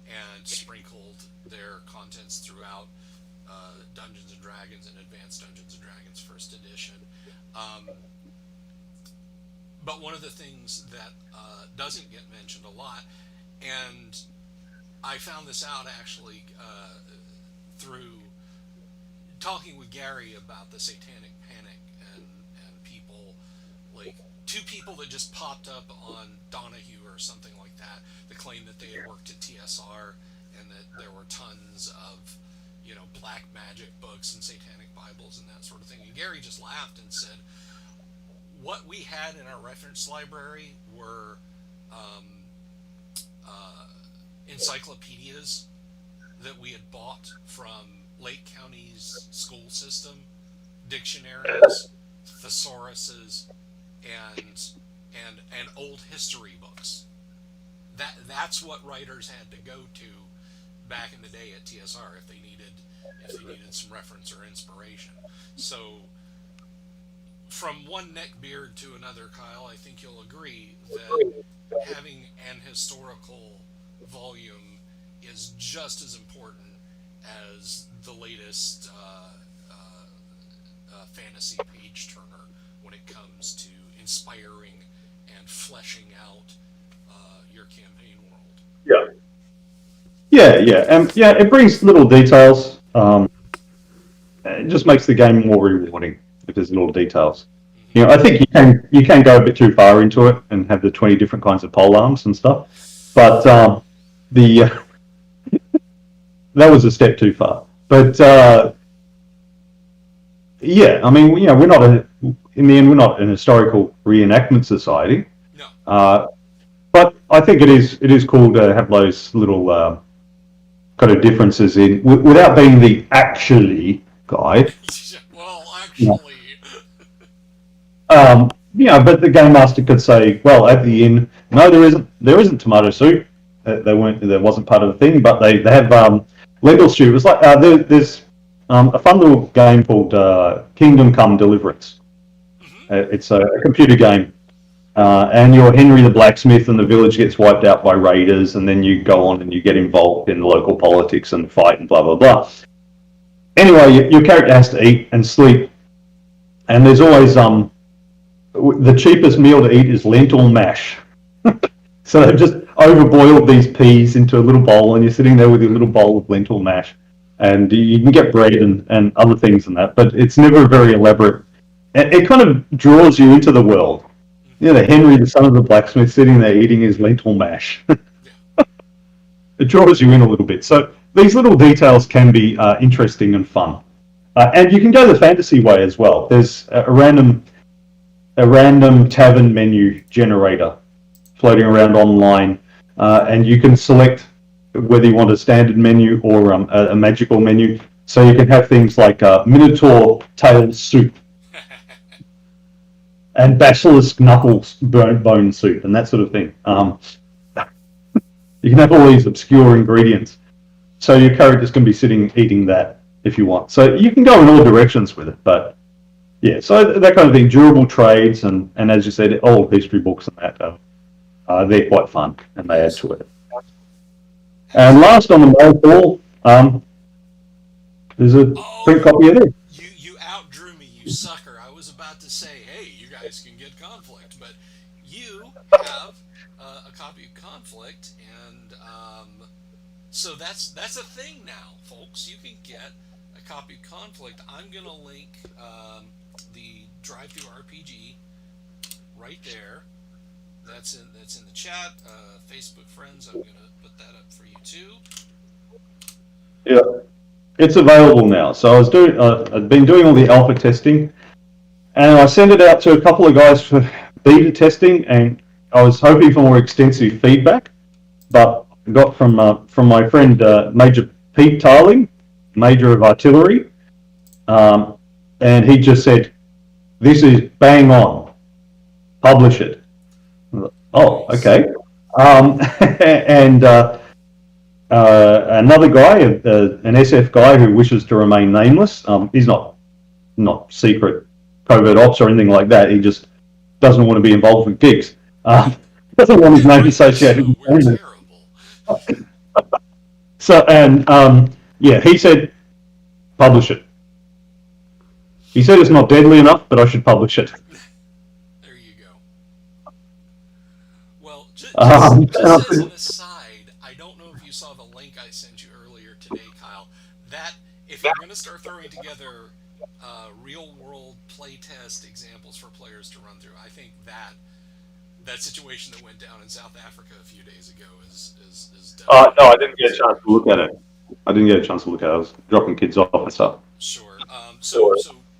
and sprinkled their contents throughout Dungeons and Dragons and Advanced Dungeons and Dragons First Edition. But one of the things that doesn't get mentioned a lot, and I found this out actually through talking with Gary about the Satanic Panic and people, like two people that just popped up on Donahue or something like that claimed that they had worked at TSR and that there were tons of black magic books and satanic Bibles and that sort of thing. And Gary just laughed and said, what we had in our reference library were encyclopedias that we had bought from Lake County's school system, dictionaries, thesauruses, and and old history books. That's what writers had to go to back in the day at TSR if they needed some reference or inspiration. So from one neckbeard to another, Kyle, I think you'll agree that having an historical volume is just as important as the latest fantasy page turner when it comes to inspiring and fleshing out your campaign world.
Yeah. Yeah, and yeah, it brings little details. It just makes the game more rewarding if there's little details.
Mm-hmm.
You know, I think you can go a bit too far into it and have the 20 different kinds of pole arms and stuff, but the that was a step too far. But yeah, I mean, you know, in the end, we're not an historical reenactment society.
No.
But I think it is cool to have those little kind of differences in without being the actually guide.
Well, actually.
You know, but the game master could say, well, at the end, no, there isn't tomato soup. There wasn't part of the thing, but they have lentil stew. It was like there's a fun little game called Kingdom Come Deliverance.
Mm-hmm.
It's a computer game. And you're Henry the blacksmith, and the village gets wiped out by raiders, and then you go on and you get involved in local politics and fight and blah blah blah. Anyway, your character has to eat and sleep, and there's always the cheapest meal to eat is lentil mash. So they've just overboiled these peas into a little bowl, and you're sitting there with your little bowl of lentil mash, and you can get bread and other things and that, but it's never very elaborate. It kind of draws you into the world. You know, Henry, the son of the blacksmith, sitting there eating his lentil mash. It draws you in a little bit. So these little details can be interesting and fun. And you can go the fantasy way as well. There's a random tavern menu generator floating around online, and you can select whether you want a standard menu or a magical menu. So you can have things like Minotaur tail soup, and basilisk knuckles bone soup, and that sort of thing. You can have all these obscure ingredients, so your characters can be sitting eating that if you want. So you can go in all directions with it, but yeah, so that kind of thing. Durable trades, and as you said, old history books and that, they're quite fun, and they add to it. And last on the roll call, there's a print copy of it.
You outdrew me, you sucker. I was about to say, hey, you guys can get Conflict, but you have a copy of Conflict, and so that's a thing now, folks. You can get a copy of Conflict. I'm gonna link the Drive-Thru RPG right there. That's in the chat. Facebook friends, I'm gonna put that up for you too.
Yeah, it's available now. So I've been doing all the alpha testing, and I sent it out to a couple of guys for beta testing, and I was hoping for more extensive feedback, but I got from my friend Major Pete Tarling, Major of Artillery, and he just said, "This is bang on. Publish it." Oh, okay. And another guy, an SF guy who wishes to remain nameless. He's not secret covert ops or anything like that. He just doesn't want to be involved with gigs. Doesn't want his name associated with it. So, and yeah, he said, publish it. He said it's not deadly enough, but I should publish it.
There you go. Well, just as an aside, I don't know if you saw the link I sent you earlier today, Kyle. That if you're going to start throwing together real-world playtest examples for players to run through, I think that situation that went down in South Africa a few days ago is definitely.
No, I didn't get a chance to look at it. I was dropping kids off and stuff.
Sure. So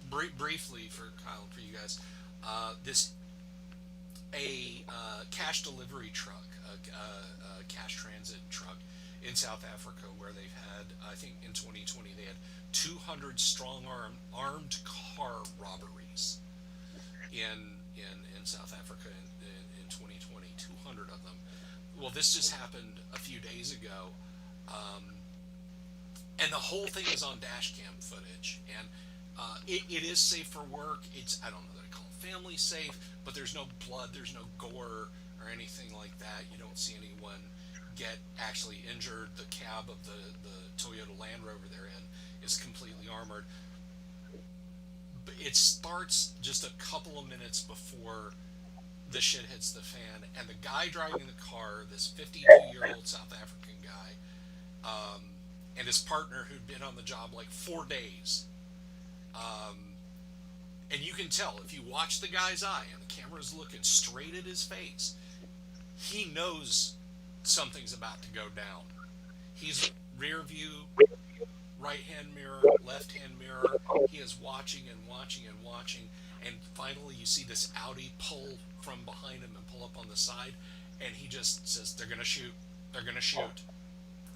briefly for Kyle and for you guys, a cash delivery truck, a cash transit truck in South Africa, where they've had, I think in 2020 they had 200 strong armed car robberies in in South Africa in 2020, 200 of them. Well, this just happened a few days ago, and the whole thing is on dash cam footage. And it is safe for work. It's, I don't know that I call it family safe, but there's no blood, there's no gore or anything like that. You don't see anyone get actually injured. The cab of the Toyota Land Rover they're in is completely armored. But it starts just a couple of minutes before the shit hits the fan, and the guy driving the car, this 52-year-old South African guy, and his partner who'd been on the job like 4 days. And you can tell if you watch the guy's eye and the camera's looking straight at his face, he knows something's about to go down. He's rear view, right hand mirror, left hand mirror. He is watching and watching and watching, and finally you see this Audi pull from behind him and pull up on the side, and he just says, "They're gonna shoot. They're gonna shoot."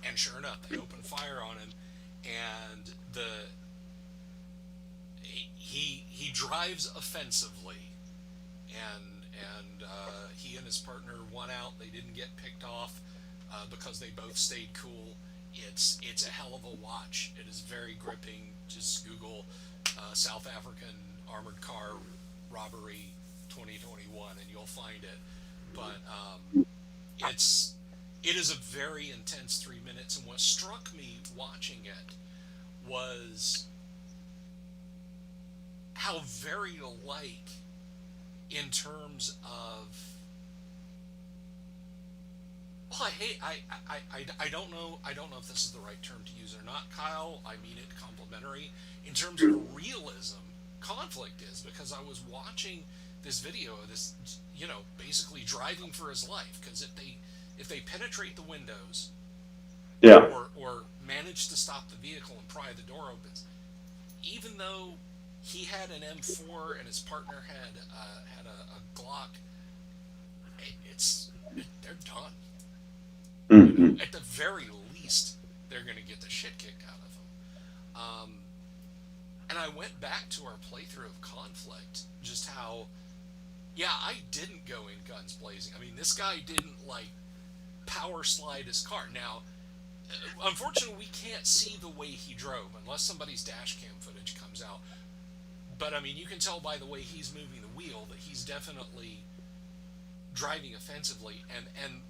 And sure enough, they open fire on him, and he drives offensively, and he and his partner won out. They didn't get picked off because they both stayed cool. It's a hell of a watch. It is very gripping. Just Google South African armored car robbery 2021 and you'll find it. But it is a very intense 3 minutes, and what struck me watching it was how very alike in terms of, well, I don't know if this is the right term to use or not, Kyle. I mean it complimentary. In terms of realism, conflict is, because I was watching this video of this, basically driving for his life, because if they penetrate the windows,
Yeah.
or manage to stop the vehicle and pry the door open, even though he had an M4 and his partner had a Glock, they're done.
Mm-hmm.
At the very least, they're going to get the shit kicked out of them. And I went back to our playthrough of Conflict, just how, I didn't go in guns blazing. I mean, this guy didn't, power slide his car. Now, unfortunately, we can't see the way he drove, unless somebody's dash cam footage comes out. But, I mean, you can tell by the way he's moving the wheel that he's definitely driving offensively. And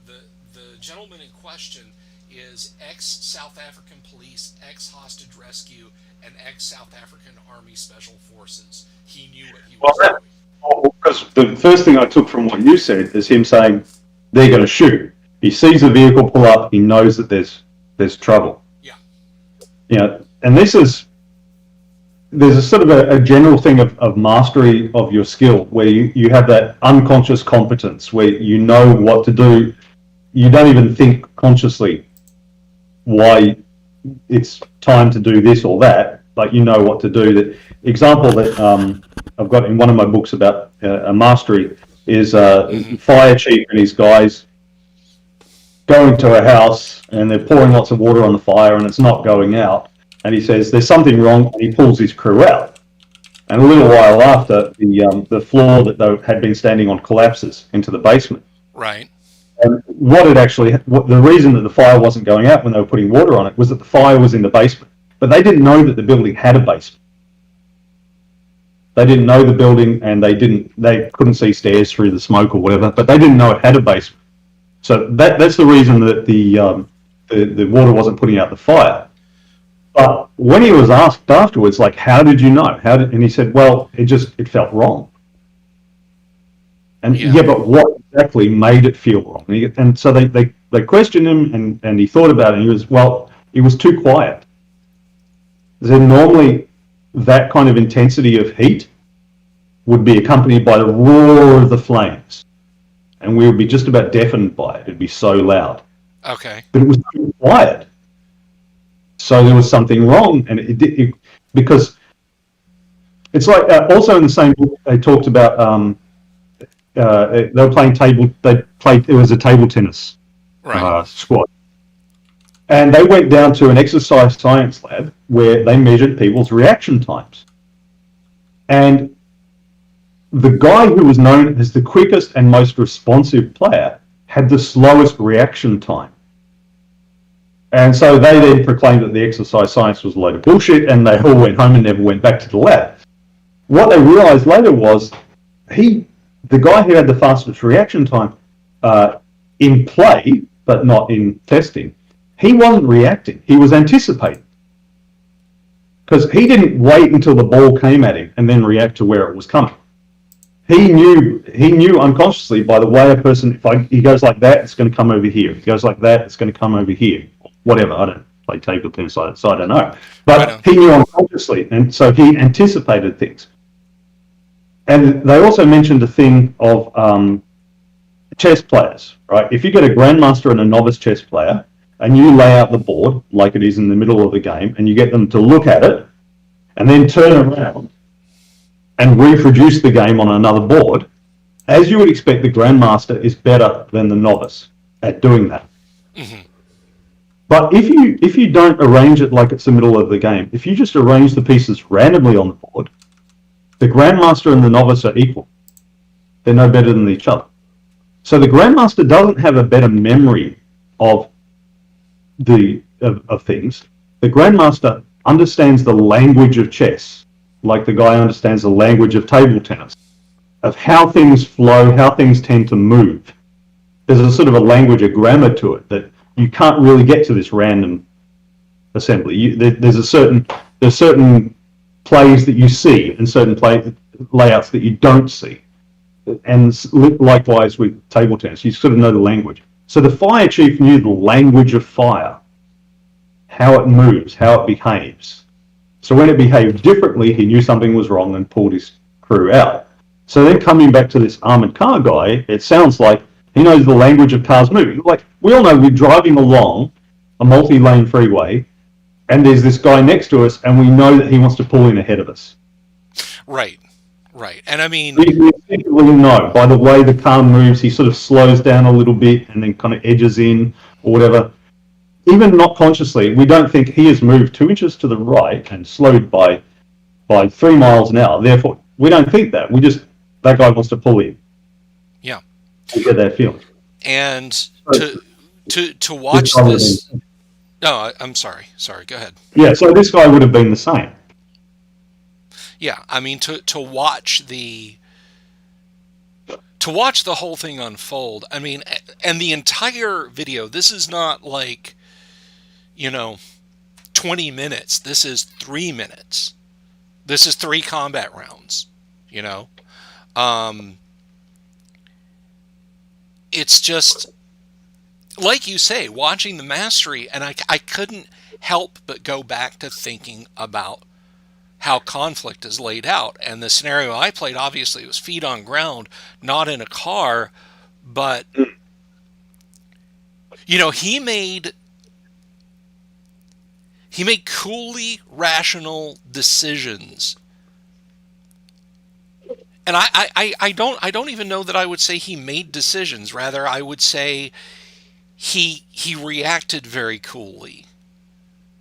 the gentleman in question is ex-South African police, ex-hostage rescue, and ex-South African Army Special Forces. He knew what he was doing.
Because the first thing I took from what you said is him saying they're going to shoot. He sees the vehicle pull up. He knows that there's trouble.
Yeah.
And there's a sort of a general thing of mastery of your skill, where you have that unconscious competence, where you know what to do. You don't even think consciously why it's time to do this or that. Like, you know what to do. The example that I've got in one of my books about a mastery is fire chief and his guys going to a house and they're pouring lots of water on the fire and it's not going out. And he says, there's something wrong, and he pulls his crew out. And a little while after, the floor that they had been standing on collapses into the basement.
Right.
And the reason that the fire wasn't going out when they were putting water on it was that the fire was in the basement. But they didn't know that the building had a basement. They didn't know the building, and they couldn't see stairs through the smoke or whatever, but they didn't know it had a basement. So that's the reason that the water wasn't putting out the fire. But when he was asked afterwards, how did you know? And he said, well, it felt wrong. And but what exactly made it feel wrong? And so they questioned him, and he thought about it, and it was too quiet. Then normally that kind of intensity of heat would be accompanied by the roar of the flames, and we would be just about deafened by it. It'd be so loud.
Okay.
But it was too quiet. So there was something wrong, and it because it's like also in the same book they talked about they were playing it was a table tennis squad, and they went down to an exercise science lab where they measured people's reaction times, and the guy who was known as the quickest and most responsive player had the slowest reaction time. And so they then proclaimed that the exercise science was a load of bullshit, and they all went home and never went back to the lab. What they realized later was the guy who had the fastest reaction time in play, but not in testing, he wasn't reacting. He was anticipating. Because he didn't wait until the ball came at him and then react to where it was coming. He knew unconsciously by the way a person, he goes like that, it's going to come over here. If he goes like that, it's going to come over here. Whatever, I don't play table tennis, so I don't know. But he knew unconsciously, and so he anticipated things. And they also mentioned a thing of chess players, right? If you get a grandmaster and a novice chess player, and you lay out the board like it is in the middle of the game, and you get them to look at it, and then turn around and reproduce the game on another board, as you would expect, the grandmaster is better than the novice at doing that. Mm-hmm. But if you don't arrange it like it's the middle of the game, if you just arrange the pieces randomly on the board, the grandmaster and the novice are equal. They're no better than each other. So the grandmaster doesn't have a better memory of things. The grandmaster understands the language of chess, like the guy understands the language of table tennis, of how things flow, how things tend to move. There's a sort of a language, a grammar to it that you can't really get to this random assembly. There's certain plays that you see and certain layouts that you don't see. And likewise with table tennis, you sort of know the language. So the fire chief knew the language of fire, how it moves, how it behaves. So when it behaved differently, he knew something was wrong and pulled his crew out. So then coming back to this armored car guy, it sounds like he knows the language of cars moving. Like, we all know we're driving along a multi-lane freeway, and there's this guy next to us, and we know that he wants to pull in ahead of us.
Right. And I mean,
we instinctively know by the way the car moves, he sort of slows down a little bit and then kind of edges in or whatever. Even not consciously, we don't think he has moved 2 inches to the right and slowed by 3 miles an hour. Therefore, we don't think that. That guy wants to pull in.
Yeah.
We get that feeling.
And to watch this. No, I'm sorry. Sorry, go ahead.
Yeah, so this guy would have been the same.
Yeah, I mean to watch the whole thing unfold. I mean, and the entire video. This is not like 20 minutes. This is 3 minutes. This is 3 combat rounds. It's just like you say, watching the mastery, and I couldn't help but go back to thinking about how conflict is laid out. And the scenario I played, obviously, was feet on ground, not in a car, but he made coolly rational decisions. And I don't even know that I would say he made decisions. Rather, I would say he reacted very coolly.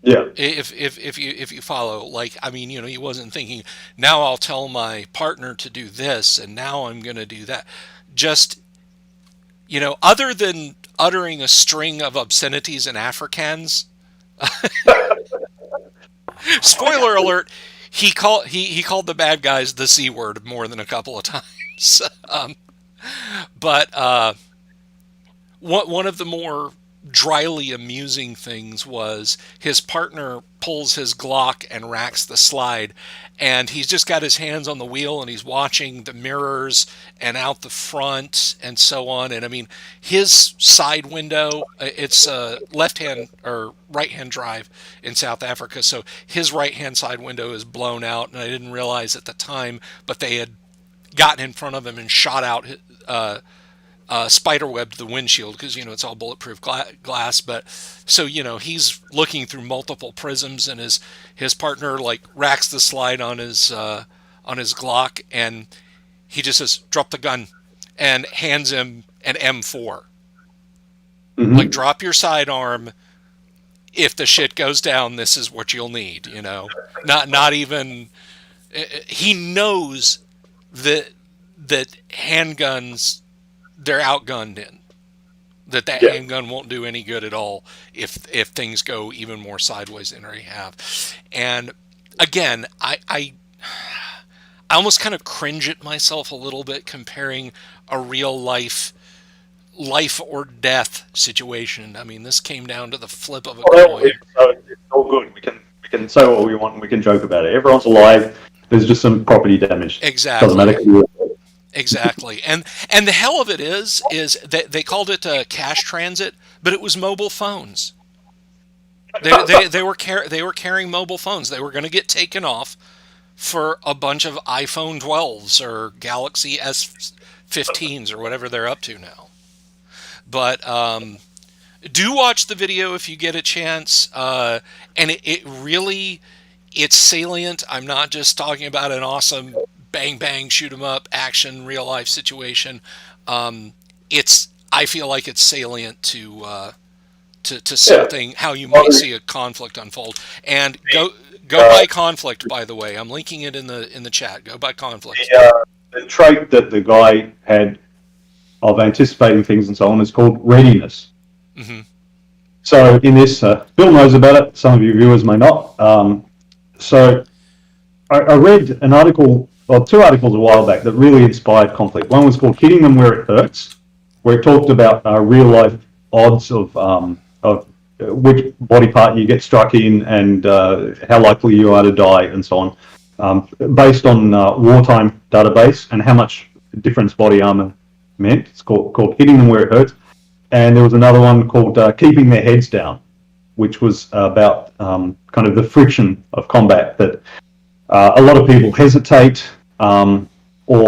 Yeah.
If you follow, like, I mean, he wasn't thinking, now I'll tell my partner to do this and now I'm going to do that. Just, other than uttering a string of obscenities in Afrikaans, spoiler alert, he called the bad guys the C word more than a couple of times. But one of the more dryly amusing things was his partner pulls his Glock and racks the slide, and he's just got his hands on the wheel and he's watching the mirrors and out the front and so on. And I mean, his side window, it's a left-hand or right-hand drive in South Africa, so his right-hand side window is blown out, and I didn't realize at the time, but they had gotten in front of him and shot out spiderwebbed the windshield because it's all bulletproof glass. But so he's looking through multiple prisms, and his partner like racks the slide on his Glock, and he just says, "Drop the gun," and hands him an M4. Mm-hmm. Like, drop your sidearm. If the shit goes down, this is what you'll need. Not even. He knows that that handguns, they're outgunned in. That
Yeah.
handgun won't do any good at all if things go even more sideways than they already have. And again, I almost kind of cringe at myself a little bit comparing a real life or death situation. I mean, this came down to the flip of a coin.
So it's all good. We can say what we want and we can joke about it. Everyone's alive. There's just some property damage. Doesn't matter.
Exactly. And the hell of it is that they called it cash transit, but it was mobile phones. They were carrying mobile phones. They were going to get taken off for a bunch of iPhone 12s or Galaxy S15s or whatever they're up to now. But do watch the video if you get a chance. And it really, it's salient. I'm not just talking about an awesome bang bang shoot 'em up action real life situation. I feel like it's salient to something, how you might see a conflict unfold. And go by conflict, by the way. I'm linking it in the chat. Go by conflict.
The trait that the guy had of anticipating things and so on is called readiness.
Mm-hmm.
So in this, Bill knows about it. Some of you viewers may not. So I read an article, or two articles a while back that really inspired conflict. One was called "Hitting Them Where It Hurts," where it talked about real life odds of which body part you get struck in and how likely you are to die and so on, based on wartime database and how much difference body armor meant. It's called "Hitting Them Where It Hurts." And there was another one called "Keeping Their Heads Down," which was about kind of the friction of combat, that a lot of people hesitate, or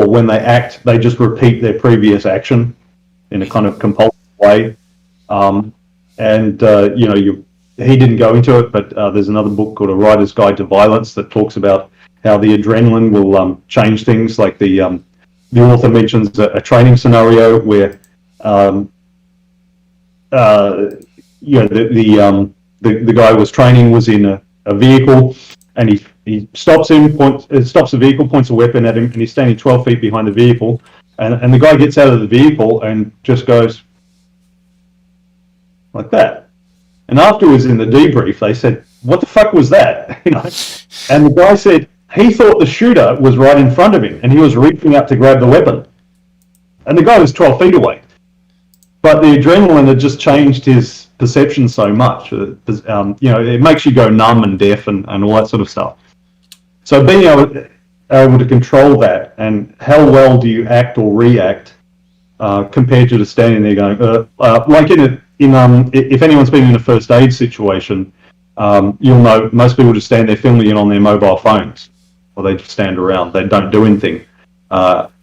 when they act, they just repeat their previous action in a kind of compulsive way. He didn't go into it, but there's another book called "A Writer's Guide to Violence" that talks about how the adrenaline will change things. Like the author mentions a training scenario where the guy was training was in a vehicle, and he stops the vehicle, points a weapon at him, and he's standing 12 feet behind the vehicle, and the guy gets out of the vehicle and just goes like that. And afterwards in the debrief, they said, "What the fuck was that?" And the guy said he thought the shooter was right in front of him, and he was reaching out to grab the weapon, and the guy was 12 feet away. But the adrenaline had just changed his perception so much. It makes you go numb and deaf and all that sort of stuff. So being able to control that, and how well do you act or react compared to just standing there going, like if anyone's been in a first aid situation, you'll know most people just stand there filming it on their mobile phones, or they just stand around. They don't do anything.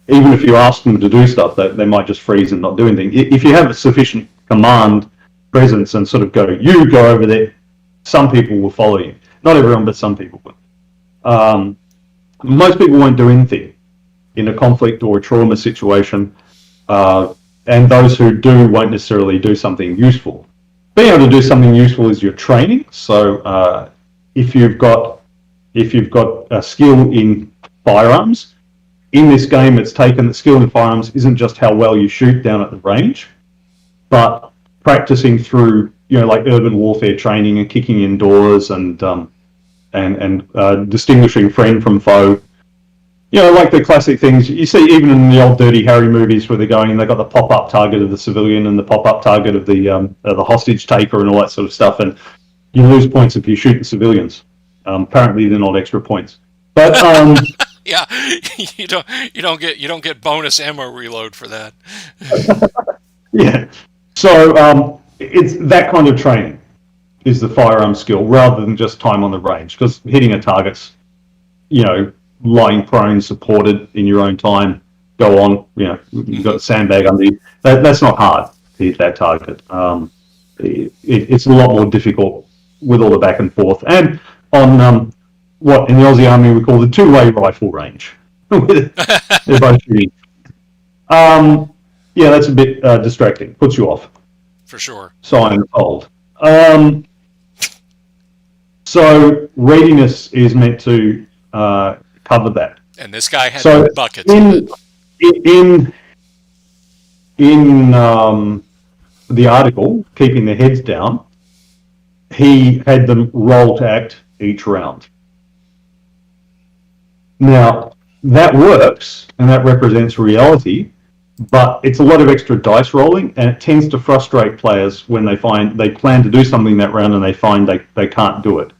Even if you ask them to do stuff, they might just freeze and not do anything. If you have a sufficient command presence and sort of you go over there, some people will follow you. Not everyone, but some people will. Most people won't do anything in a conflict or a trauma situation, and those who do won't necessarily do something useful. Being able to do something useful is your training. So if you've got a skill in firearms, in this game, it's taken that skill in firearms isn't just how well you shoot down at the range, but practicing through, like urban warfare training and kicking indoors and distinguishing friend from foe. Like the classic things you see even in the old Dirty Harry movies, where they're going and they've got the pop-up target of the civilian and the pop-up target of the hostage taker and all that sort of stuff, and you lose points if you shoot the civilians. Apparently, they're not extra points, but.
Yeah, you don't get bonus ammo reload for that.
Yeah, so it's that kind of training is the firearm skill, rather than just time on the range. Because hitting a target's, lying prone, supported in your own time. Go on, you've got a sandbag under you. That's not hard to hit that target. It's a lot more difficult with all the back and forth, and on what in the Aussie Army we call the two-way rifle range. They're both shooting. That's a bit distracting. Puts you off.
For sure.
So I'm told. So readiness is meant to cover that.
And this guy had
So
buckets.
in in the article, keeping their heads down, he had them roll to act each round. Now, that works, and that represents reality, but it's a lot of extra dice rolling, and it tends to frustrate players when they find they plan to do something that round and they find they can't do it.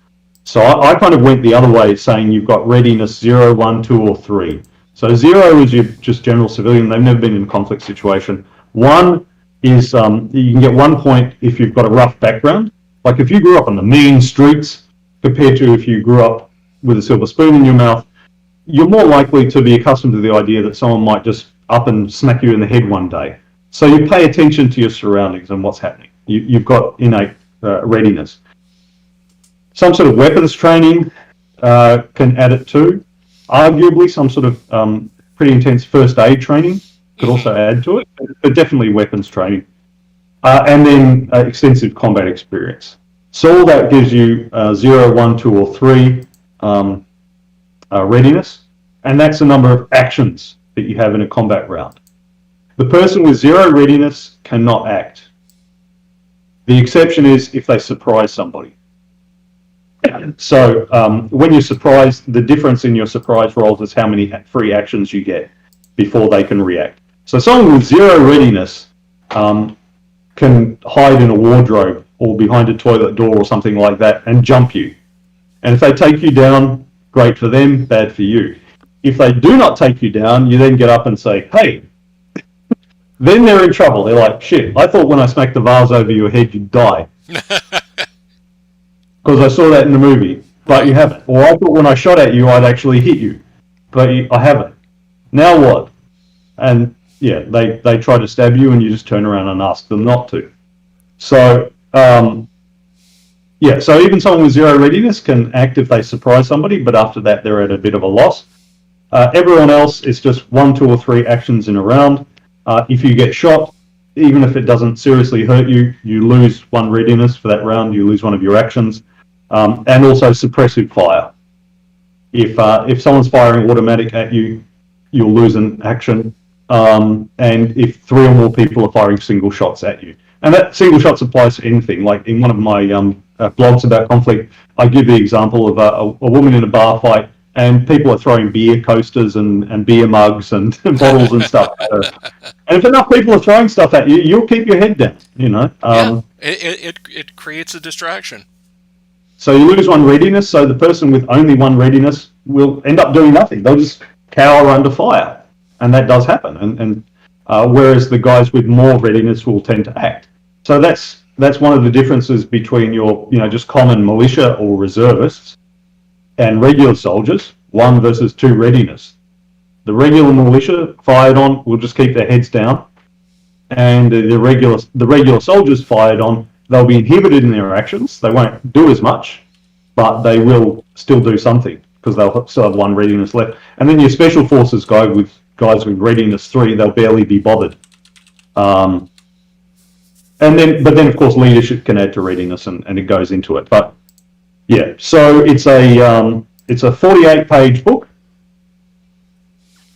So I kind of went the other way, saying you've got readiness 0, 1, 2, or 3. So 0 is your just general civilian. They've never been in a conflict situation. 1 is you can get 1 point if you've got a rough background. Like if you grew up on the mean streets compared to if you grew up with a silver spoon in your mouth, you're more likely to be accustomed to the idea that someone might just up and smack you in the head one day. So you pay attention to your surroundings and what's happening. You've got innate readiness. Some sort of weapons training can add it too. Arguably, some sort of pretty intense first aid training could also add to it, but definitely weapons training. And then extensive combat experience. So all that gives you 0, 1, 2, or 3 readiness, and that's the number of actions that you have in a combat round. The person with 0 readiness cannot act. The exception is if they surprise somebody. So when you're surprised, the difference in your surprise rolls is how many free actions you get before they can react. So someone with 0 readiness can hide in a wardrobe or behind a toilet door or something like that and jump you. And if they take you down, great for them, bad for you. If they do not take you down, you then get up and say, hey, then they're in trouble. They're like, shit, I thought when I smacked the vase over your head, you'd die. Because I saw that in the movie, but you haven't. Or I thought when I shot at you, I'd actually hit you, but I haven't. Now what? And yeah, they try to stab you and you just turn around and ask them not to. So, yeah, so even someone with 0 readiness can act if they surprise somebody, but after that, they're at a bit of a loss. Everyone else is just 1, 2, or 3 actions in a round. If you get shot, even if it doesn't seriously hurt you, you lose 1 readiness for that round, you lose 1 of your actions. And also suppressive fire. If someone's firing automatic at you, you'll lose an action. And if 3 or more people are firing single shots at you. And that single shots applies to anything. Like in one of my blogs about conflict, I give the example of a woman in a bar fight, and people are throwing beer coasters and beer mugs and bottles and stuff at her. And if enough people are throwing stuff at you, you'll keep your head down, you know.
It creates a distraction.
So you lose 1 readiness, so the person with only 1 readiness will end up doing nothing. They'll just cower under fire. And that does happen. And whereas the guys with more readiness will tend to act. So that's one of the differences between your, just common militia or reservists and regular soldiers, 1 versus 2 readiness. The regular militia fired on will just keep their heads down, and the regular soldiers fired on, they'll be inhibited in their actions. They won't do as much, but they will still do something because they'll still have 1 readiness left. And then your special forces guys with readiness 3, they'll barely be bothered. But then of course leadership can add to readiness and it goes into it. But yeah, so it's a 48-page book,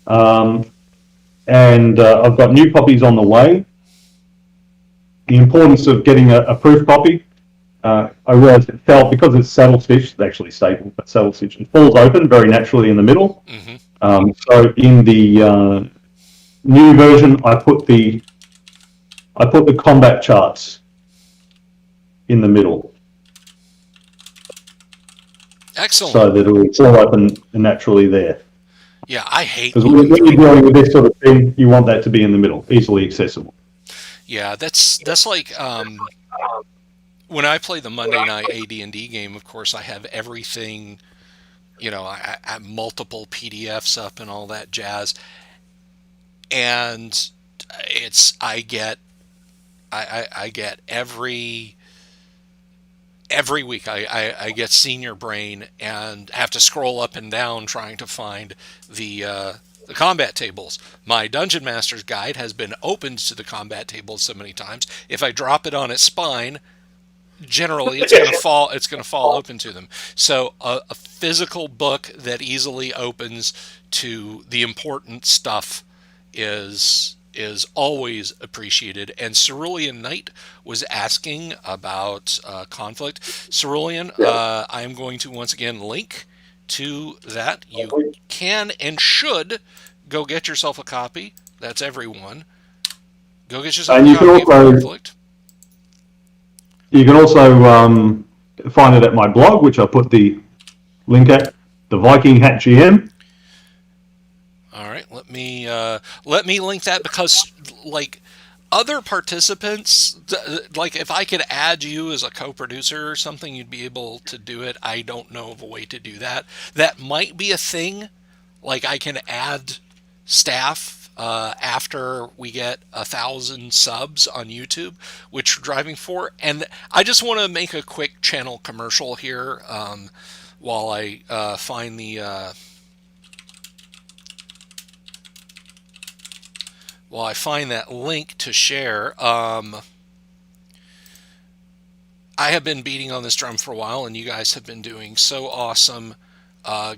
and I've got new copies on the way. The importance of getting a proof copy. I realised it fell because it's saddle stitched. It's actually stapled, but saddle stitched. It falls open very naturally in the middle. Mm-hmm. So in the new version, I put the combat charts in the middle.
Excellent.
So that it's all open naturally there.
Yeah, I hate.
Because when you're dealing with this sort of thing, you want that to be in the middle, easily accessible.
Yeah, that's like when I play the Monday night AD&D game. Of course, I have everything. I have multiple PDFs up and all that jazz, and I get every week I get senior brain and have to scroll up and down trying to find the combat tables. My Dungeon Master's Guide has been opened to the combat tables so many times. If I drop it on its spine, generally it's going to fall open to them. So a physical book that easily opens to the important stuff is always appreciated. And Cerulean Knight was asking about Conflict. Cerulean, I am going to once again link to that. You can and should go get yourself a copy. That's everyone. Go get yourself
And
a
you can
copy of
also
Conflict.
find it at my blog, which I put the link at, the Viking Hat GM.
All right, let me link that, because like other participants, like if I could add you as a co-producer or something, you'd be able to do it. I don't know of a way to do that. That might be a thing. Like I can add staff after we get 1,000 subs on YouTube, which we're driving for. And I just want to make a quick channel commercial here while I find the. While I find that link to share, I have been beating on this drum for a while, and you guys have been doing so awesome,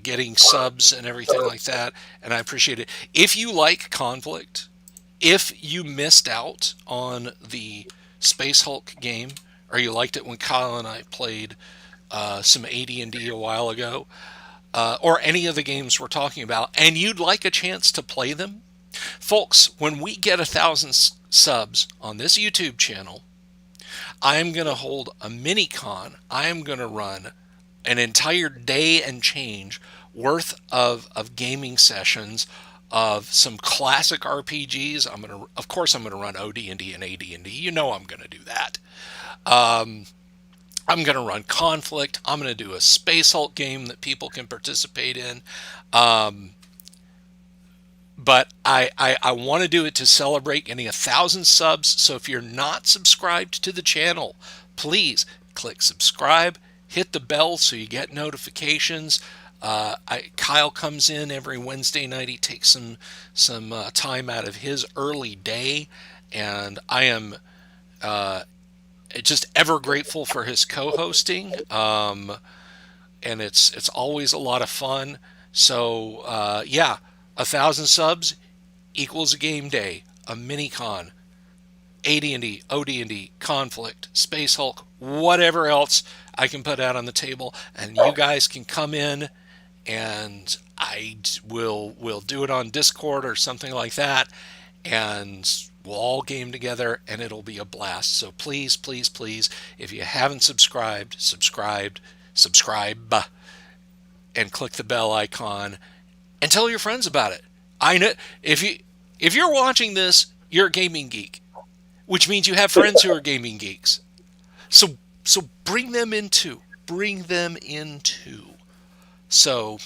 getting subs and everything like that, and I appreciate it. If you like Conflict, if you missed out on the Space Hulk game, or you liked it when Kyle and I played some AD&D a while ago, or any of the games we're talking about, and you'd like a chance to play them, folks, when we get 1,000 subs on this YouTube channel, I am going to hold a mini con. I am going to run an entire day and change worth of gaming sessions of some classic RPGs. Of course, I'm going to run OD&D and AD&D. You know I'm going to do that. I'm going to run Conflict. I'm going to do a Space Hulk game that people can participate in. But I want to do it to celebrate getting 1,000 subs. So if you're not subscribed to the channel, please click subscribe, hit the bell so you get notifications. Kyle comes in every Wednesday night. He takes some time out of his early day, and I am just ever grateful for his co-hosting. And it's always a lot of fun. So yeah. 1,000 subs equals a game day, a mini-con, AD&D, OD&D, Conflict, Space Hulk, whatever else I can put out on the table, and you guys can come in, and I will do it on Discord or something like that, and we'll all game together, and it'll be a blast. So please, please, please, if you haven't subscribe, and click the bell icon. And tell your friends about it. I know if you're watching this, you're a gaming geek, which means you have friends who are gaming geeks. So bring them into. So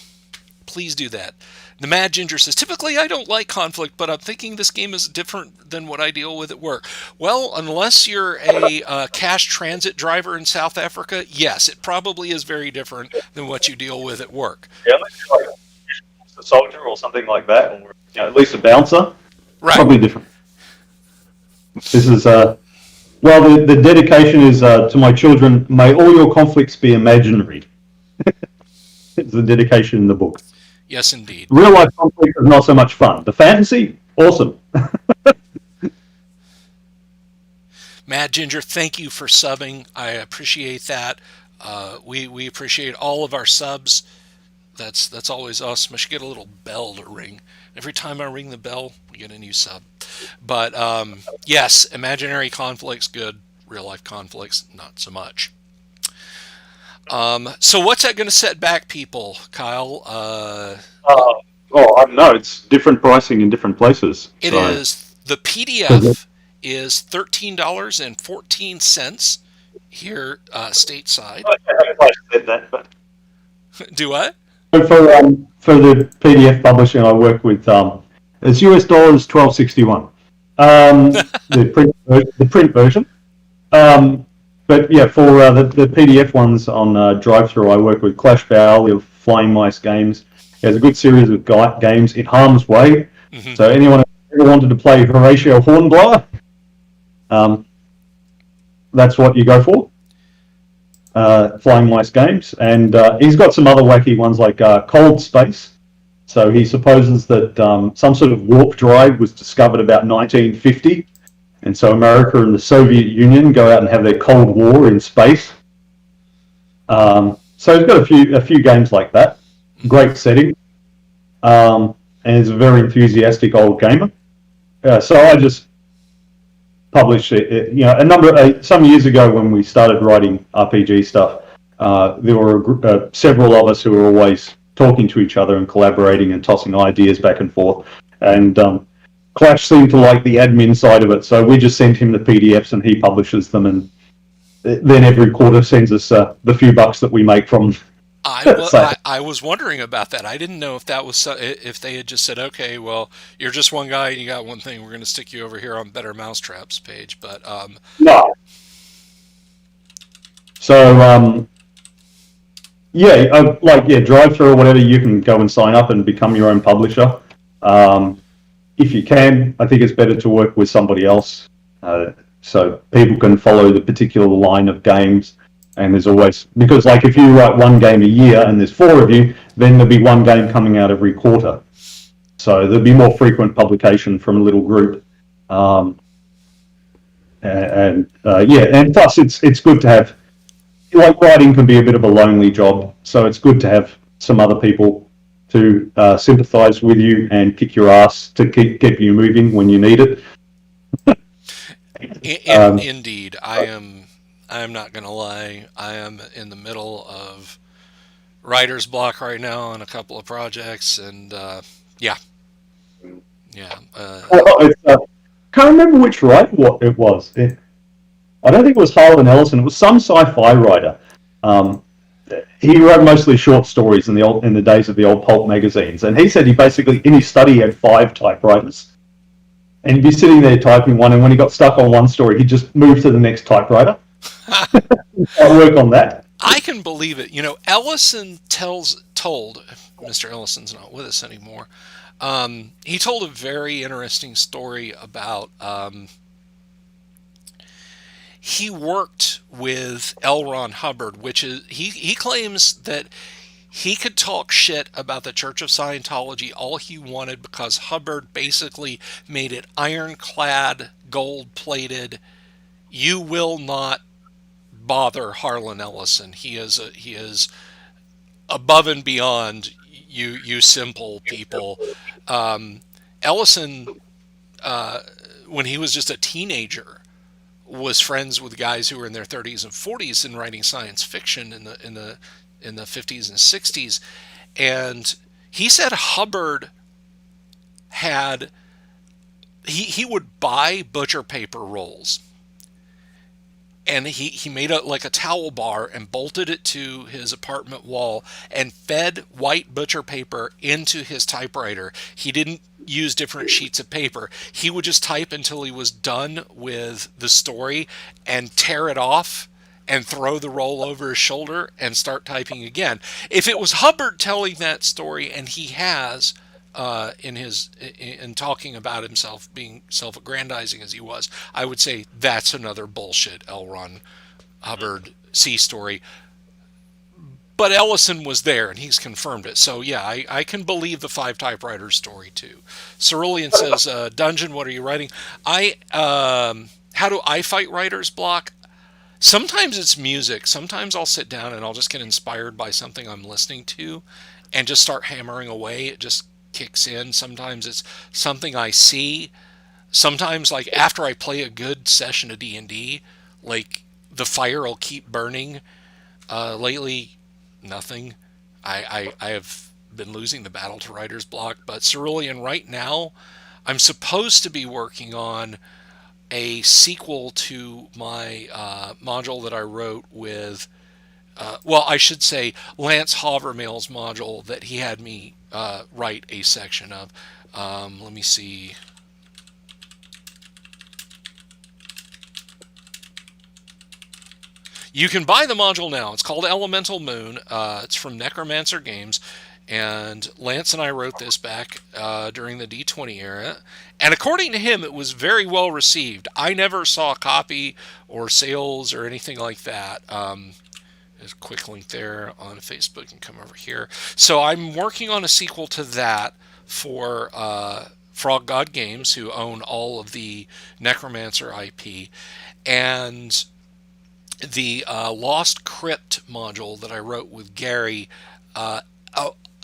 please do that. The Mad Ginger says, typically I don't like Conflict, but I'm thinking this game is different than what I deal with at work. Well, unless you're a cash transit driver in South Africa, yes, it probably is very different than what you deal with at work.
Yeah, like a soldier or something like that, or at least a bouncer.
Right.
Probably different. This is the dedication is to my children. May all your conflicts be imaginary. It's the dedication in the book.
Yes, indeed.
Real life conflict is not so much fun. The fantasy, awesome.
Mad Ginger, thank you for subbing. I appreciate that. We appreciate all of our subs. That's always awesome. I should get a little bell to ring. Every time I ring the bell, we get a new sub. But yes, imaginary conflicts, good. Real life conflicts, not so much. So what's that going to set back people, Kyle?
I don't know. It's different pricing in different places.
It is. The PDF is $13.14 here stateside.
I haven't quite said that, but
Do what?
For the PDF publishing, I work with it's US dollars $12.61. The print version. But yeah, for the PDF ones on drive-through, I work with Clash Bowl of Flying Mice Games. There's a good series of games in harm's way. Mm-hmm. So anyone who ever wanted to play Horatio Hornblower, that's what you go for. Flying Mice Games, and he's got some other wacky ones like Cold Space. So he supposes that some sort of warp drive was discovered about 1950, and so America and the Soviet Union go out and have their Cold War in space. So he's got a few games like that. Great setting, and he's a very enthusiastic old gamer. So I just published it, some years ago when we started writing RPG stuff. There were several of us who were always talking to each other and collaborating and tossing ideas back and forth. And Clash seemed to like the admin side of it, so we just sent him the PDFs and he publishes them, and then every quarter sends us the few bucks that we make from.
I was wondering about that. I didn't know if that was if they had just said, okay, well, you're just one guy and you got one thing. We're going to stick you over here on Better Mousetraps page, but
no. So drive through or whatever. You can go and sign up and become your own publisher. If you can, I think it's better to work with somebody else, so people can follow the particular line of games. And there's always, because like if you write one game a year and there's 4 of you, then there'll be one game coming out every quarter. So there'll be more frequent publication from a little group. And plus it's good to have, like writing can be a bit of a lonely job. So it's good to have some other people to sympathize with you and kick your ass to keep you moving when you need it.
Indeed, I'm not going to lie. I am in the middle of writer's block right now on a couple of projects, and yeah.
Can't remember which writer it was. I don't think it was Harlan Ellison. It was some sci-fi writer. He wrote mostly short stories in the days of the old pulp magazines, and he said he basically in his study had 5 typewriters, and he'd be sitting there typing one, and when he got stuck on one story, he'd just move to the next typewriter. I'll work on that.
I can believe it. Ellison told Mr. Ellison's not with us anymore. He told a very interesting story about he worked with L. Ron Hubbard, which is he claims that he could talk shit about the Church of Scientology all he wanted because Hubbard basically made it ironclad, gold-plated. You will not bother Harlan Ellison. He is above and beyond you simple people. Ellison, when he was just a teenager, was friends with guys who were in their 30s and 40s and writing science fiction in the 50s and 60s, and he said Hubbard had he would buy butcher paper rolls. And he made a towel bar and bolted it to his apartment wall and fed white butcher paper into his typewriter. He didn't use different sheets of paper. He would just type until he was done with the story and tear it off and throw the roll over his shoulder and start typing again. If it was Hubbard telling that story, and he has in talking about himself being self-aggrandizing as he was, I would say that's another bullshit L. Ron Hubbard C story. But Ellison was there and he's confirmed it. So yeah, I can believe the 5 typewriters story too. Cerulean says, Dungeon, what are you writing? How do I fight writer's block? Sometimes it's music. Sometimes I'll sit down and I'll just get inspired by something I'm listening to and just start hammering away. It just kicks in. Sometimes it's something I see. Sometimes, like after I play a good session of D&D, like the fire will keep burning. Lately, nothing. I have been losing the battle to writer's block. But Cerulean, right now, I'm supposed to be working on a sequel to my module that I wrote with, I should say Lance Havermail's module that he had me write a section of. Let me see. You can buy the module now. It's called Elemental Moon. It's from Necromancer Games. And Lance and I wrote this back during the D20 era. And according to him, it was very well received. I never saw a copy or sales or anything like that.
There's a quick link there on Facebook and come over here. So I'm working on a sequel to that for Frog God Games, who own all of the Necromancer IP, and the Lost Crypt module that I wrote with Gary, an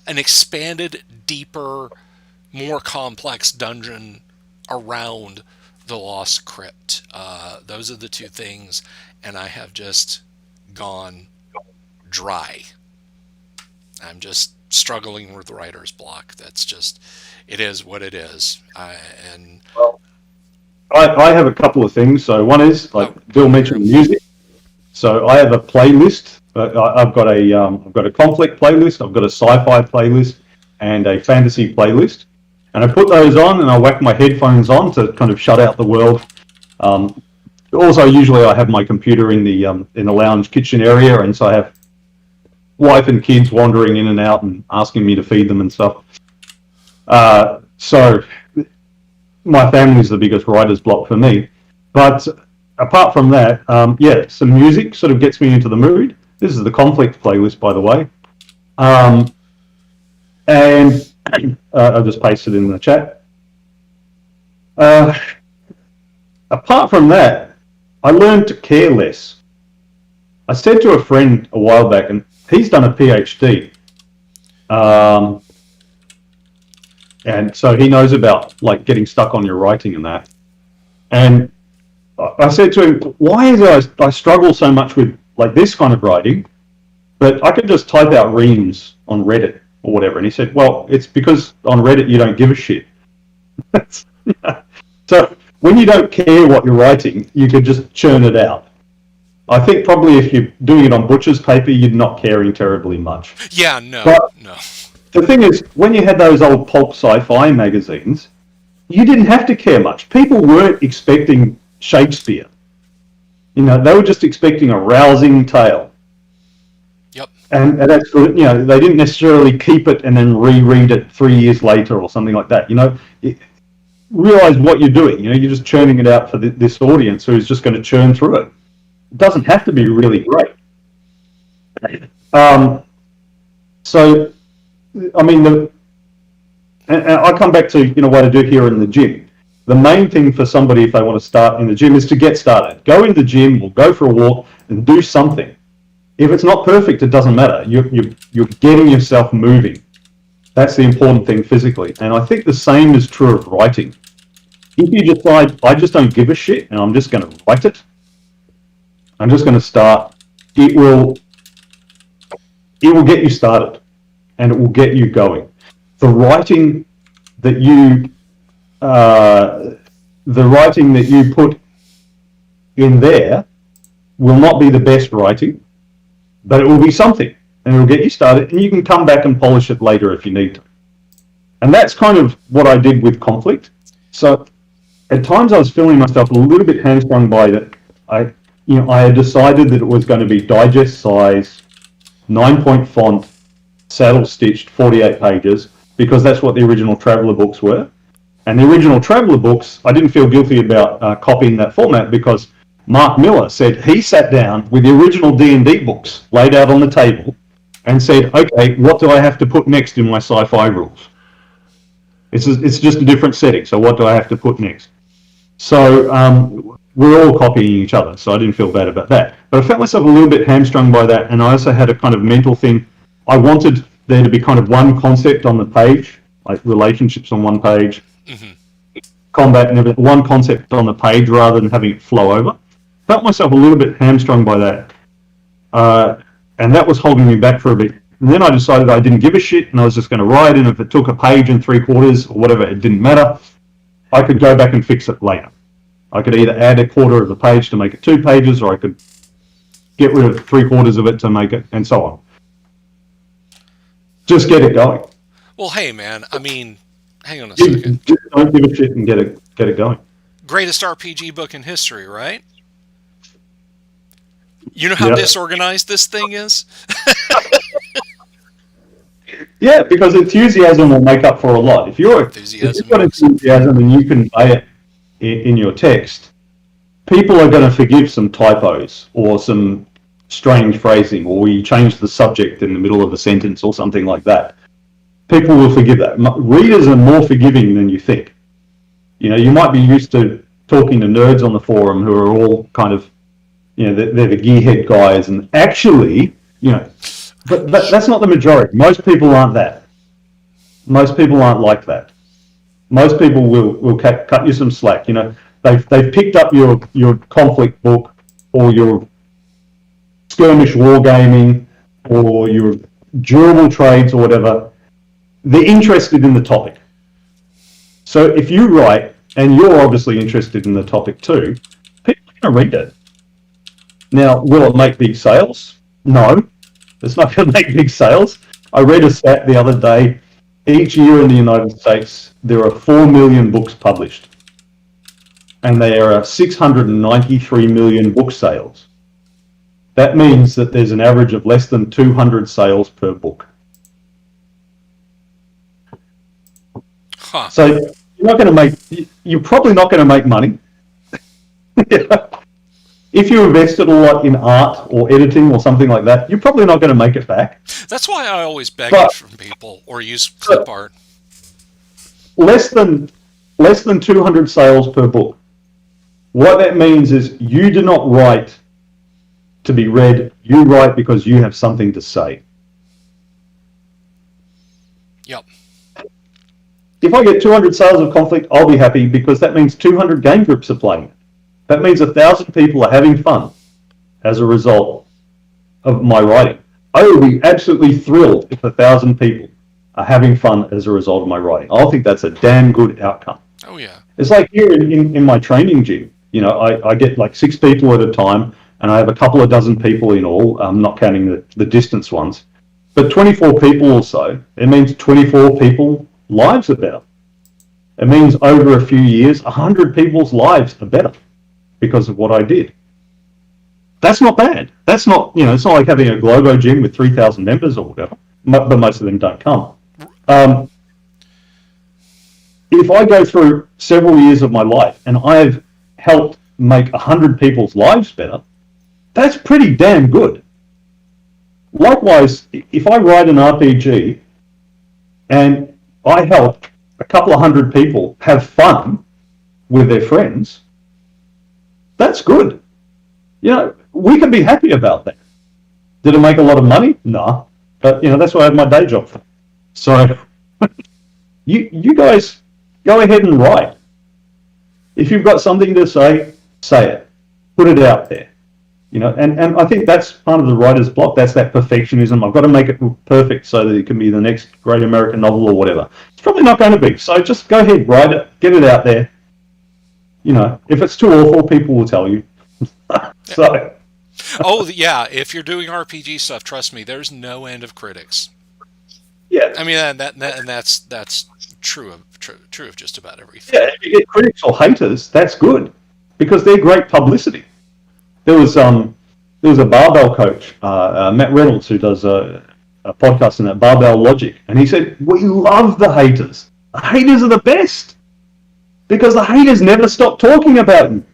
expanded, deeper, more complex dungeon around the Lost Crypt. Those are the two things, and I have just gone dry. I'm just struggling with writer's block. That's just, it is what it is.
Well, I have a couple of things. So one is, like Bill mentioned, music. So I have a playlist. I've got a conflict playlist. I've got a sci-fi playlist and a fantasy playlist. And I put those on, and I whack my headphones on to kind of shut out the world. Also, usually I have my computer in the lounge kitchen area, and so I have wife and kids wandering in and out and asking me to feed them and stuff. So my family's the biggest writer's block for me. But apart from that, some music sort of gets me into the mood. This is the conflict playlist, by the way. And I'll just paste it in the chat. Apart from that, I learned to care less. I said to a friend a while back, and he's done a PhD, and so he knows about like getting stuck on your writing and that. And I said to him, "Why is it I struggle so much with like this kind of writing, but I could just type out reams on Reddit or whatever?" And he said, "Well, it's because on Reddit you don't give a shit." So when you don't care what you're writing, you could just churn it out. I think probably if you're doing it on butcher's paper, you're not caring terribly much.
Yeah, no.
The thing is, when you had those old pulp sci-fi magazines, you didn't have to care much. People weren't expecting Shakespeare. You know, they were just expecting a rousing tale.
Yep.
And that's, you know, they didn't necessarily keep it and then reread it 3 years later or something like that. You know, realize what you're doing. You know, you're just churning it out for this audience who's just going to churn through it. It doesn't have to be really great. So, I mean, and I come back to, you know, what I do here in the gym. The main thing for somebody, if they want to start in the gym, is to get started. Go in the gym or go for a walk and do something. If it's not perfect, it doesn't matter. You're getting yourself moving. That's the important thing physically. And I think the same is true of writing. If you decide, I just don't give a shit and I'm just going to write it, I'm just going to start, it will get you started and it will get you going. The writing that you put in there will not be the best writing, but it will be something and it will get you started, and you can come back and polish it later if you need to. And that's kind of what I did with conflict. So at times I was feeling myself a little bit hamstrung by that. I had decided that it was going to be digest size, 9-point font, saddle stitched, 48 pages, because that's what the original Traveller books were. And the original Traveller books, I didn't feel guilty about copying that format because Mark Miller said he sat down with the original D&D books laid out on the table and said, okay, what do I have to put next in my sci-fi rules? It's just a different setting, so what do I have to put next? So we're all copying each other, so I didn't feel bad about that. But I felt myself a little bit hamstrung by that, and I also had a kind of mental thing. I wanted there to be kind of one concept on the page, like relationships on one page, combat and everything, one concept on the page rather than having it flow over. Felt myself a little bit hamstrung by that, and that was holding me back for a bit. And then I decided I didn't give a shit, and I was just going to write, and if it took a page and 3/4 or whatever, it didn't matter. I could go back and fix it later. I could either add 1/4 of the page to make it 2 pages, or I could get rid of 3/4 of it to make it, and so on. Just get it going.
Well, hey, man, I mean, hang on a second.
Just don't give a shit and get it going.
Greatest RPG book in history, right? You know how disorganized this thing is?
Yeah, because enthusiasm will make up for a lot. If you've got enthusiasm and you convey it in your text, people are going to forgive some typos or some strange phrasing, or you change the subject in the middle of a sentence or something like that, people will forgive that. Readers are more forgiving than you think. You know, you might be used to talking to nerds on the forum who are all kind of, you know, they're the gearhead guys, and actually, you know, but that's not the majority. Most people aren't that. Most people aren't like that. Most people will cut you some slack. You know, they've picked up your conflict book, or your skirmish wargaming, or your durable trades, or whatever. They're interested in the topic. So if you write, and you're obviously interested in the topic too, people are going to read it. Now, will it make big sales? No, it's not going to make big sales. I read a stat the other day. Each year in the United States, there are 4 million books published, and there are 693 million book sales. That means that there's an average of less than 200 sales per book.
Huh.
So you're probably not going to make money. If you invested a lot in art or editing or something like that, you're probably not going to make it back.
That's why I always beg it from people, or use clip art.
Less than 200 sales per book. What that means is you do not write to be read. You write because you have something to say.
Yep.
If I get 200 sales of Conflict, I'll be happy, because that means 200 game groups are playing it. That means 1,000 people are having fun as a result of my writing. I will be absolutely thrilled if 1,000 people are having fun as a result of my writing. I think that's a damn good outcome.
Oh, yeah.
It's like here in my training gym. You know, I get like 6 people at a time, and I have a couple of dozen people in all. I'm not counting the distance ones. But 24 people or so, it means 24 people's lives are better. It means over a few years, 100 people's lives are better because of what I did. That's not bad. That's not, you know, it's not like having a Globo gym with 3,000 members or whatever, but most of them don't come. If I go through several years of my life and I've helped make 100 people's lives better, that's pretty damn good. Likewise, if I write an RPG and I help a couple of hundred people have fun with their friends, that's good. You know, we can be happy about that. Did it make a lot of money? Nah. But, you know, that's what I have my day job for. So, you guys go ahead and write. If you've got something to say it. Put it out there. You know, and I think that's part of the writer's block. That's that perfectionism. I've got to make it perfect so that it can be the next great American novel or whatever. It's probably not going to be. So just go ahead, write it, get it out there. You know, if it's too awful, people will tell you. So.
Oh, yeah. If you're doing RPG stuff, trust me, there's no end of critics.
Yeah.
I mean, and that's true of just about everything.
Yeah, if you get critics or haters, that's good, because they're great publicity. There was a barbell coach, Matt Reynolds, who does a podcast in that, Barbell Logic, and he said, we love the haters. The haters are the best, because the haters never stop talking about you.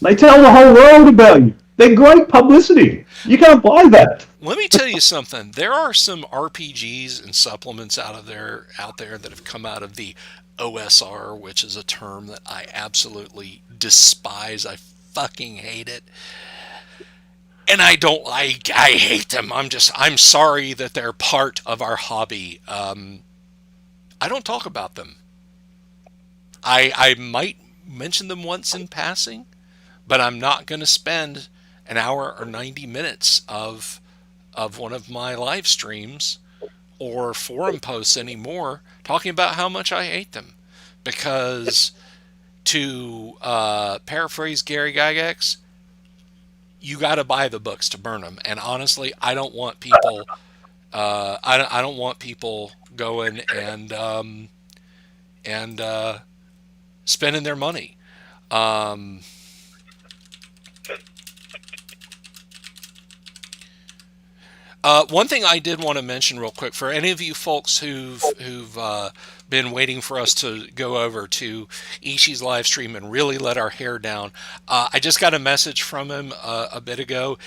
They tell the whole world about you. They're great publicity. You can't buy that.
Let me tell you something. There are some RPGs and supplements out there that have come out of the OSR, which is a term that I absolutely despise. I fucking hate it. And I hate them. I'm sorry that they're part of our hobby. I don't talk about them. I might mention them once in passing, but I'm not going to spend an hour or 90 minutes of one of my live streams or forum posts anymore talking about how much I hate them. Because, to paraphrase Gary Gygax, you got to buy the books to burn them. And honestly, I don't want people. I don't want people going and spending their money. One thing I did want to mention real quick, for any of you folks who've been waiting for us to go over to Ishii's live stream and really let our hair down, I just got a message from him a bit ago.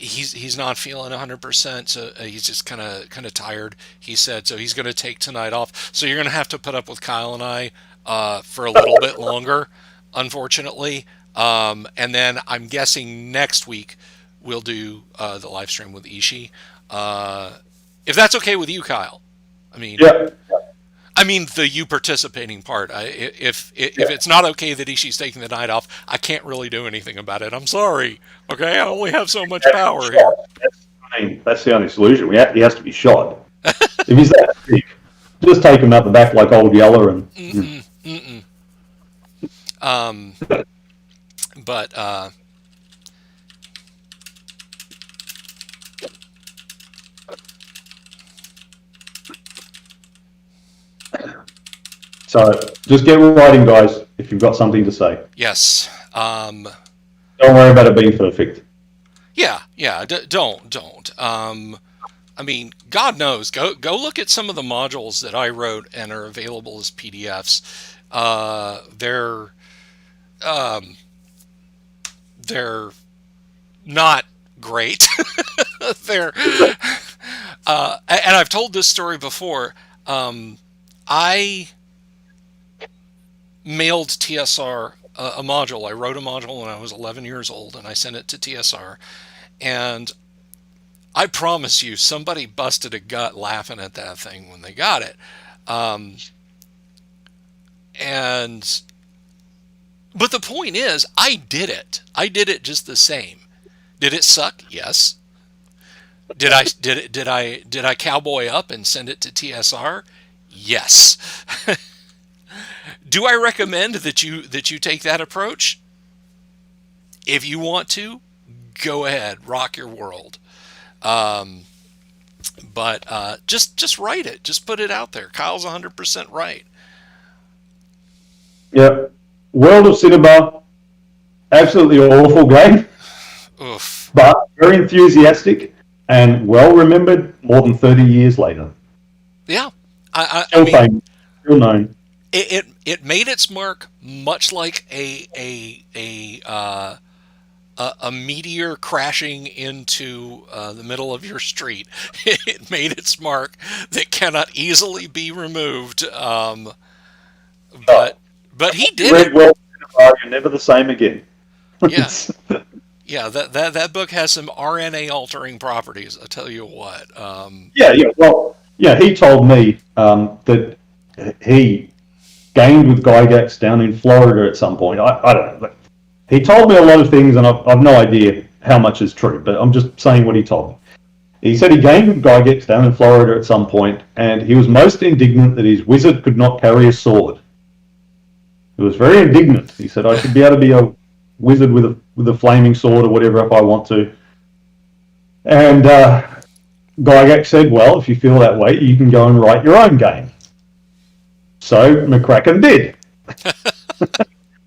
he's not feeling 100%, so he's just kind of tired. He said so he's going to take tonight off. So you're going to have to put up with Kyle and I for a little bit longer, unfortunately. And then I'm guessing next week we'll do the live stream with Ishii. If that's okay with you, Kyle. I mean,
Yeah.
I mean the you participating part. If it's not okay that Ishii's taking the night off, I can't really do anything about it. I'm sorry. Okay, I only have so much power here.
That's the only solution. He has to be shot. If he's that big, just take him out the back like old Yeller and.
But
So just get writing, guys, if you've got something to say.
yes,
Don't worry about it being perfect.
yeah. Don't. I mean, God knows. Go look at some of the modules that I wrote and are available as PDFs. They're not great. They're and I've told this story before. I mailed TSR a module. I wrote a module when I was 11 years old, and I sent it to TSR. And I promise you, somebody busted a gut laughing at that thing when they got it. But the point is, I did it. I did it just the same. Did it suck? Yes. Did I cowboy up and send it to TSR? Yes. Do I recommend that you take that approach? If you want to, go ahead, rock your world. But just write it. Just put it out there. Kyle's 100% right.
Yeah. World of Cinema, absolutely awful game,
Oof.
but very enthusiastic and well remembered more than 30 years later.
Yeah. I
Still
mean,
famous, still known.
it made its mark much like a meteor crashing into the middle of your street. It made its mark that cannot easily be removed. But he did
Read
it.
World of Cinema, you're never the same again.
Yeah. Yeah, that book has some RNA altering properties. I tell you what.
Yeah. Well, yeah, he told me that he gamed with Gygax down in Florida at some point. I don't know. But he told me a lot of things, and I've no idea how much is true, but I'm just saying what he told me. He said he gamed with Gygax down in Florida at some point, and he was most indignant that his wizard could not carry a sword. He was very indignant. He said, I should be able to be a wizard with a flaming sword or whatever if I want to. And Gygax said, well, if you feel that way, you can go and write your own game. So McCracken did.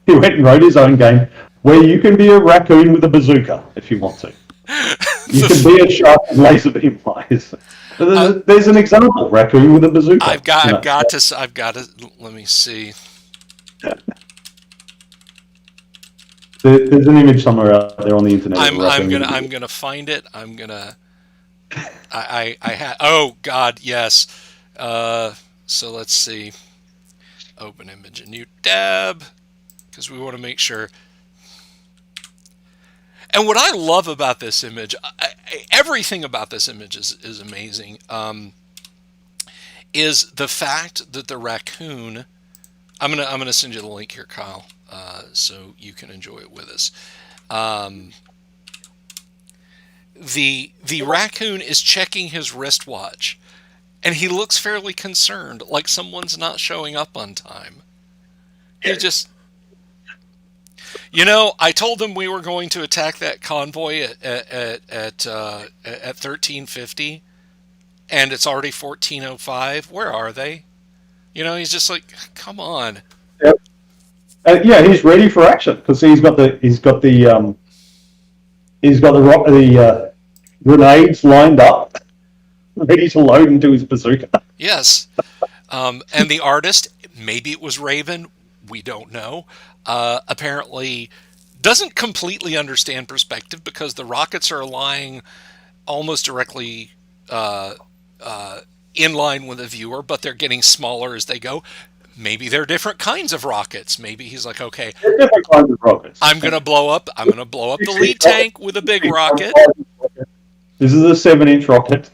He went and wrote his own game where you can be a raccoon with a bazooka if you want to. You can be a shark with laser beam eyes. There's an example, raccoon with a bazooka.
I've got to. Let me see.
There's an image somewhere out there on the internet.
I'm gonna find it. I had. Oh God, yes. So let's see. Open image, a new tab, because we want to make sure. And what I love about this image, everything about this image is amazing. Is the fact that the raccoon. I'm gonna send you the link here, Kyle, so you can enjoy it with us. The raccoon is checking his wristwatch, and he looks fairly concerned, like someone's not showing up on time. He just, I told them we were going to attack that convoy at 1350, and it's already 1405. Where are they? He's just like, come on.
Yep. Yeah, he's ready for action because he's got the grenades lined up, ready to load into his bazooka.
Yes, and the artist, maybe it was Raven, we don't know. Apparently doesn't completely understand perspective because the rockets are lying almost directly in line with the viewer, but they're getting smaller as they go. Maybe they're different kinds of rockets. Maybe he's like, okay,
They're different kinds of rockets.
I'm gonna blow up the lead tank with a big rocket.
This is a 7-inch rocket.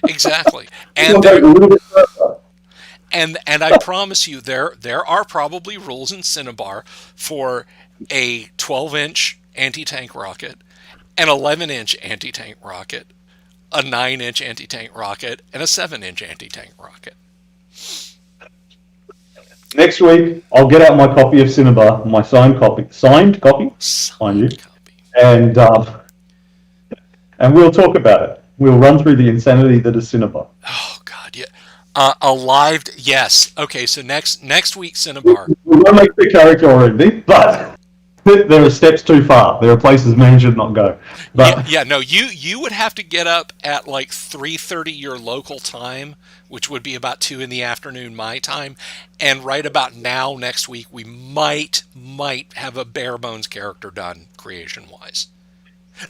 Exactly.
It'll
And
go a
there,
little bit further.
and I promise you there are probably rules in Cinnabar for a 12-inch anti-tank rocket, an 11-inch anti-tank rocket, a 9-inch anti-tank rocket, and a 7-inch anti-tank rocket.
Next week, I'll get out my copy of Cinnabar, my signed copy, mind you,
Copy.
and we'll talk about it. We'll run through the insanity that is Cinnabar.
Oh God, yeah. Yes. Okay, so next week Cinnabar.
We won't make the character already, but there are steps too far. There are places man should not go. But
No, you would have to get up at like 3:30 your local time, which would be about 2 in the afternoon my time, and right about now next week we might have a bare bones character done creation wise.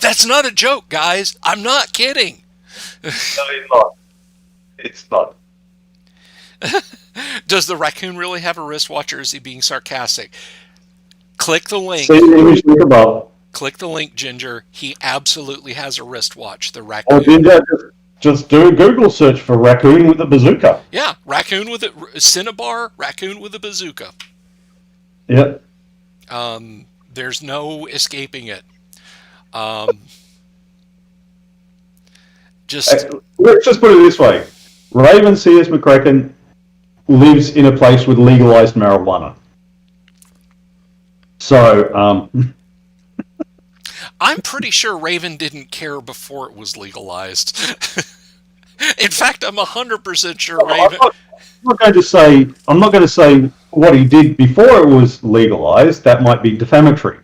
That's not a joke, guys. I'm not kidding.
no, it's not. It's not.
Does the raccoon really have a wristwatch, or is he being sarcastic? Click the link.
See the image link above.
Click the link, Ginger. He absolutely has a wristwatch. The
Or
raccoon.
Ginger, just do a Google search for raccoon with a bazooka.
Yeah, raccoon with a Cinnabar, raccoon with a bazooka.
Yep.
There's no escaping it.
Let's just put it this way. Raven C.S. McCracken lives in a place with legalized marijuana. So,
I'm pretty sure Raven didn't care before it was legalized. In fact, I'm 100% sure Raven.
I'm not going to say what he did before it was legalized. That might be defamatory.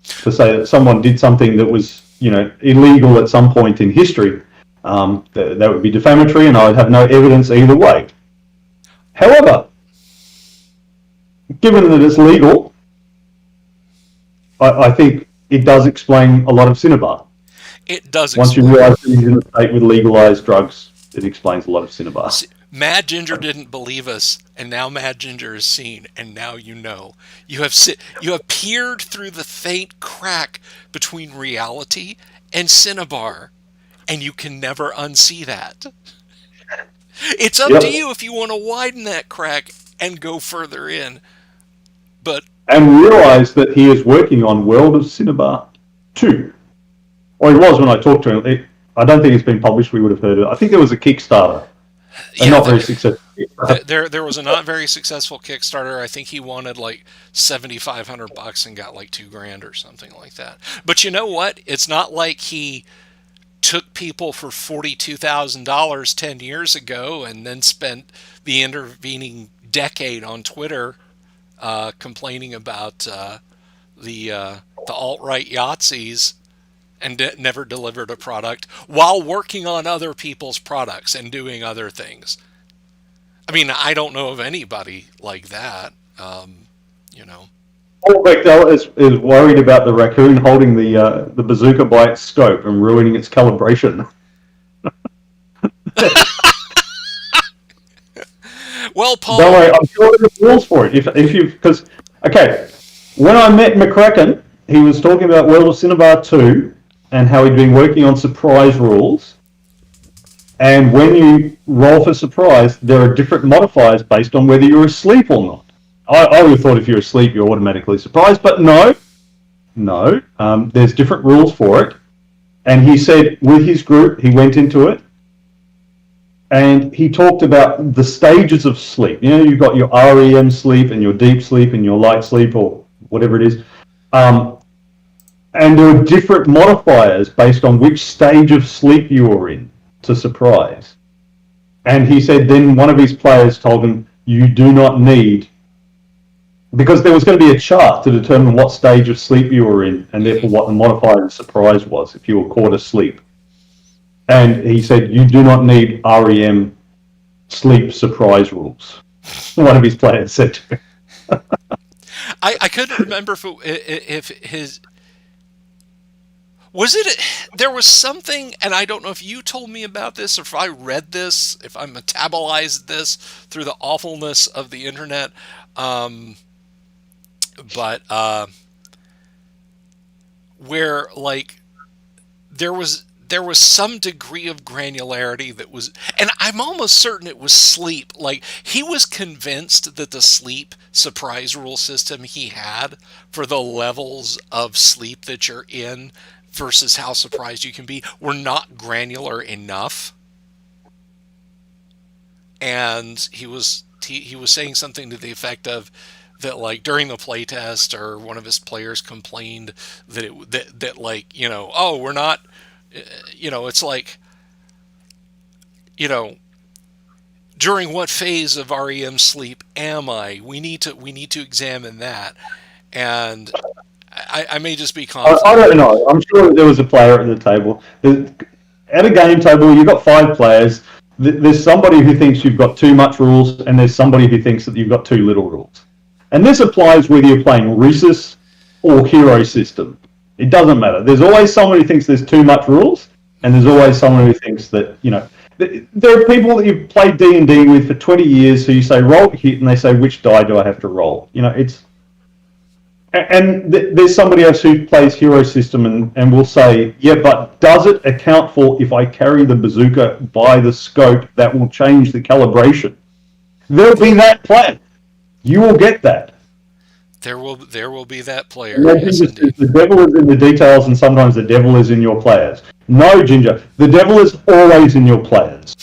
To say that someone did something that was, illegal at some point in history, that would be defamatory, and I would have no evidence either way. However, given that it's legal, I think it does explain a lot of Cinnabar.
It does.
Once you realise that he's in a state with legalised drugs, it explains a lot of Cinnabar.
Mad Ginger didn't believe us, and now Mad Ginger is seen, and now you know. You have peered through the faint crack between reality and Cinnabar, and you can never unsee that. It's up to you if you want to widen that crack and go further in.
And realise that he is working on World of Cinnabar 2. Or he was when I talked to him. I don't think it's been published. We would have heard it. I think there was a Kickstarter. Not very successful.
There was a not very successful Kickstarter. I think he wanted like $7,500 and got like $2,000 or something like that. But you know what? It's not like he took people for $42,000 10 years ago and then spent the intervening decade on Twitter complaining about the alt-right Yahtzees and never delivered a product while working on other people's products and doing other things. I mean, I don't know of anybody like that,
Paul Bechdel is worried about the raccoon holding the bazooka by its scope and ruining its calibration.
Well, Paul...
Don't worry, I'm sure there's rules for it. Because when I met McCracken, he was talking about World of Cinnabar 2 and how he'd been working on surprise rules. And when you roll for surprise, there are different modifiers based on whether you're asleep or not. I would have thought if you're asleep, you're automatically surprised, but no. There's different rules for it. And he said with his group, he went into it, and he talked about the stages of sleep. You've got your REM sleep and your deep sleep and your light sleep or whatever it is. And there are different modifiers based on which stage of sleep you were in to surprise. And he said then one of his players told him, you do not need... Because there was going to be a chart to determine what stage of sleep you were in, and therefore what the modifier of surprise was if you were caught asleep. And he said, you do not need REM sleep surprise rules. One of his players said to him.
I couldn't remember if his was it. There was something, and I don't know if you told me about this, or if I read this, if I metabolized this through the awfulness of the internet. Um, but where like there was some degree of granularity that was, and I'm almost certain it was sleep. Like he was convinced that the sleep surprise rule system he had for the levels of sleep that you're in versus how surprised you can be were not granular enough. And he was saying something to the effect of that, like during the playtest, or one of his players complained that that like, oh, we're not, it's like, you know during what phase of REM sleep am I? We need to examine that. And I may just be
I
confident.
don't know. I'm sure there was a player at the table. At a game table, you've got 5 players. There's somebody who thinks you've got too much rules, and there's somebody who thinks that you've got too little rules. And this applies whether you're playing Rhesus or Hero System. It doesn't matter. There's always someone who thinks there's too much rules, and there's always someone who thinks that, there are people that you've played D&D with for 20 years who you say, roll hit, and they say, which die do I have to roll? And there's somebody else who plays Hero System and will say, yeah, but does it account for if I carry the bazooka by the scope, that will change the calibration? There'll be that plan. You will get that.
There will be that player.
And then
Yes,
Ginger says
indeed.
the devil is in the details, and sometimes the devil is in your players. No, Ginger, the devil is always in your players.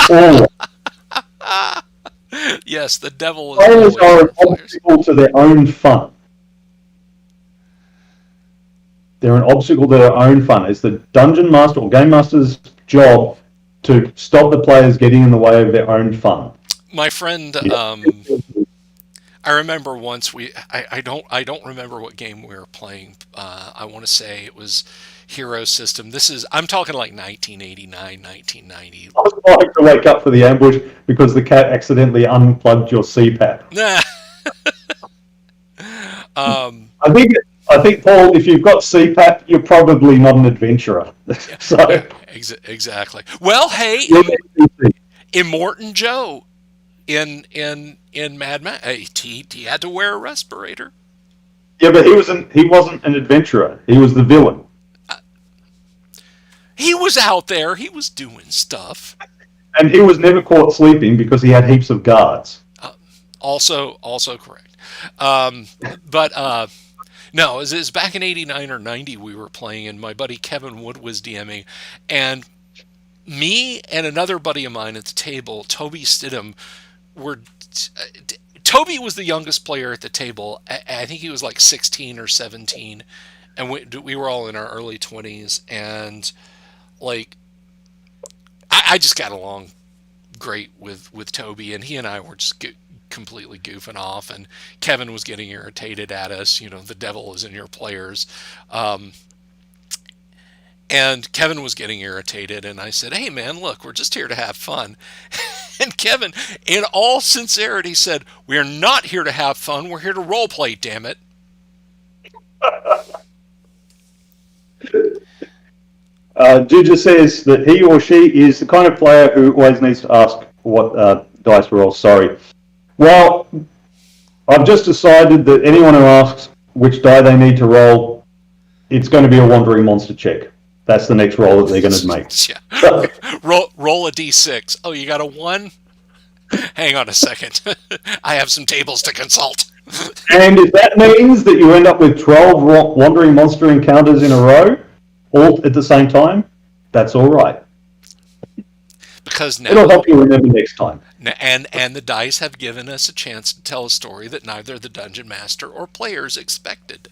Always.
Yes, the devil is
Players
always
are
in
an
the players.
obstacle to their own fun. They're an obstacle to their own fun. It's the dungeon master or game master's job to stop the players getting in the way of their own fun.
My friend,
Yeah.
I remember once I don't remember what game we were playing. I want to say it was Hero System. I'm talking like 1989, 1990.
I was trying to wake up for the ambush because the cat accidentally unplugged your CPAP.
Nah. um,
I think, Paul, if you've got CPAP, you're probably not an adventurer. So,
exactly. Well, hey,
yeah,
Immortan Joe in Mad Max, he had to wear a respirator.
but he wasn't an adventurer. He was the villain.
He was out there. He was doing stuff.
And he was never caught sleeping because he had heaps of guards.
Also correct. But no, it was back in '89 or '90 we were playing, and my buddy Kevin Wood was DMing, and me and another buddy of mine at the table, Toby Stidham, were. Toby was the youngest player at the table. I think he was like 16 or 17, and we were all in our early 20s, and like I just got along great with Toby, and he and I were just completely goofing off, and Kevin was getting irritated at us. The devil is in your players. And Kevin was getting irritated, and I said, hey man, look, we're just here to have fun. And Kevin, in all sincerity, said, we're not here to have fun, we're here to role play, damn it.
Ginger says that he or she is the kind of player who always needs to ask what dice roll. Sorry. Well, I've just decided that anyone who asks which die they need to roll, it's going to be a wandering monster check. That's the next roll that they're going to make.
Yeah. Roll a d6. Oh, you got a 1? Hang on a second. I have some tables to consult.
And if that means that you end up with 12 wandering monster encounters in a row, all at the same time, that's all right.
Because now,
it'll help you remember next time.
And the dice have given us a chance to tell a story that neither the dungeon master or players expected.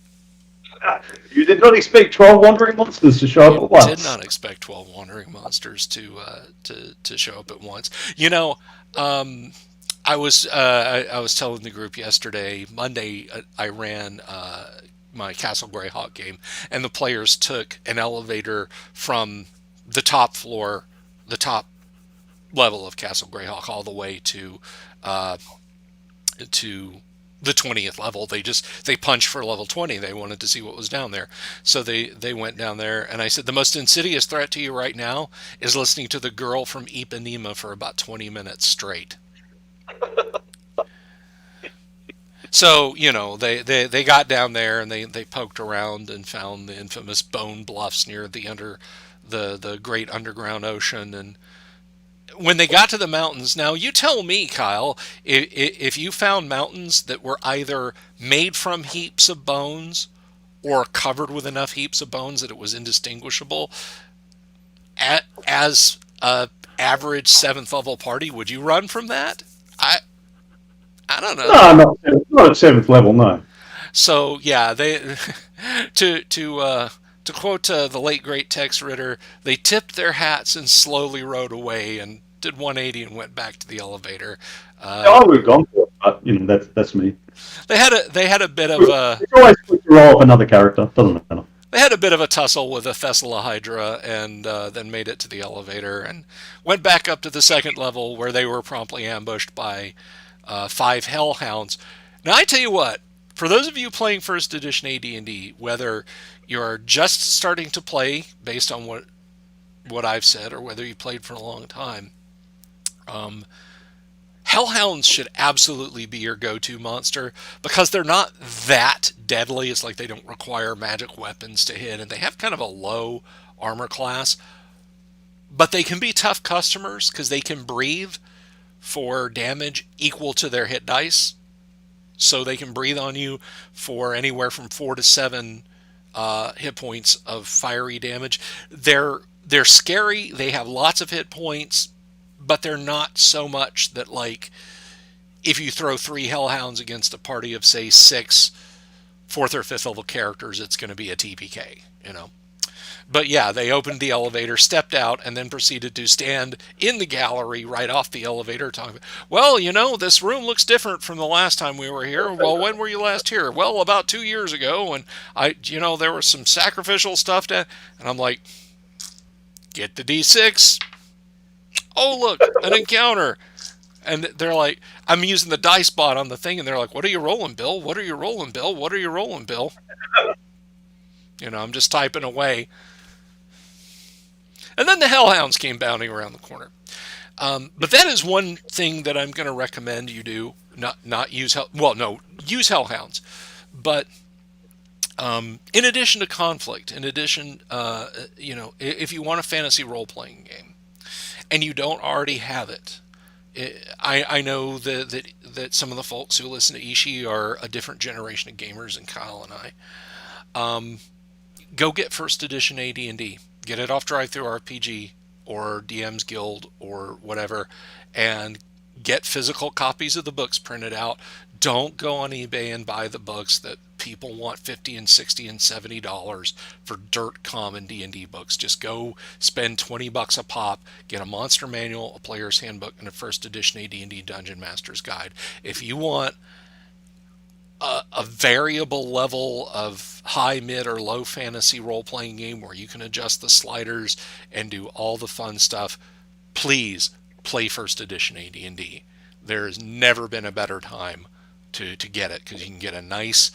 You did not expect 12 wandering monsters to show up at once.
Did not expect 12 wandering monsters to show up at once. I was telling the group yesterday, Monday, I ran my Castle Greyhawk game, and the players took an elevator from the top floor, the top level of Castle Greyhawk, all the way to the 20th level. They punched for level 20. They wanted to see what was down there. So they went down there, and I said, the most insidious threat to you right now is listening to the girl from Ipanema for about 20 minutes straight. So, they got down there and they poked around and found the infamous Bone Bluffs near the great underground ocean. And when they got to the mountains, now you tell me, Kyle, if you found mountains that were either made from heaps of bones or covered with enough heaps of bones that it was indistinguishable, as a average 7th level party, would you run from that? I don't know.
No, not at 7th level, no.
So yeah, they to quote the late great Tex Ritter, they tipped their hats and slowly rode away and did 180 and went back to the elevator.
I would have gone for it, but that's me.
They had a bit of a.
It's always quick to roll up another character. Doesn't matter.
They had a bit of a tussle with a Thessalahydra and then made it to the elevator and went back up to the 2nd level where they were promptly ambushed by 5 hellhounds. Now I tell you what, for those of you playing first edition AD&D, whether you're just starting to play based on what I've said or whether you played for a long time, hellhounds should absolutely be your go-to monster because they're not that deadly. It's like they don't require magic weapons to hit, and they have kind of a low armor class, but they can be tough customers because they can breathe for damage equal to their hit dice. So they can breathe on you for anywhere from 4 to 7 hit points of fiery damage. They're scary. They have lots of hit points, but they're not so much that, like, if you throw 3 hellhounds against a party of, say, 6 4th or 5th level characters, it's going to be a TPK, But yeah, they opened the elevator, stepped out, and then proceeded to stand in the gallery right off the elevator talking, well, this room looks different from the last time we were here. Well, when were you last here? Well, about 2 years ago, and there was some sacrificial stuff down. And I'm like, get the D6. Oh, look, an encounter. And they're like, I'm using the dice bot on the thing, and they're like, what are you rolling, Bill? What are you rolling, Bill? What are you rolling, Bill? I'm just typing away. And then the hellhounds came bounding around the corner. But that is one thing that I'm going to recommend you do. Not use use hellhounds. But in addition to conflict, if you want a fantasy role-playing game and you don't already have it, I know that some of the folks who listen to Ishii are a different generation of gamers than Kyle and I. Go get first edition AD&D. Get it off DriveThruRPG or DM's Guild or whatever, and get physical copies of the books printed out. Don't go on eBay and buy the books that people want $50 and $60 and $70 for dirt common D&D books. Just go spend $20 a pop, get a monster manual, a player's handbook, and a first edition AD&D Dungeon Master's Guide. If you want a variable level of high, mid, or low fantasy role-playing game where you can adjust the sliders and do all the fun stuff, please play first edition AD&D. There has never been a better time to get it, because you can get a nice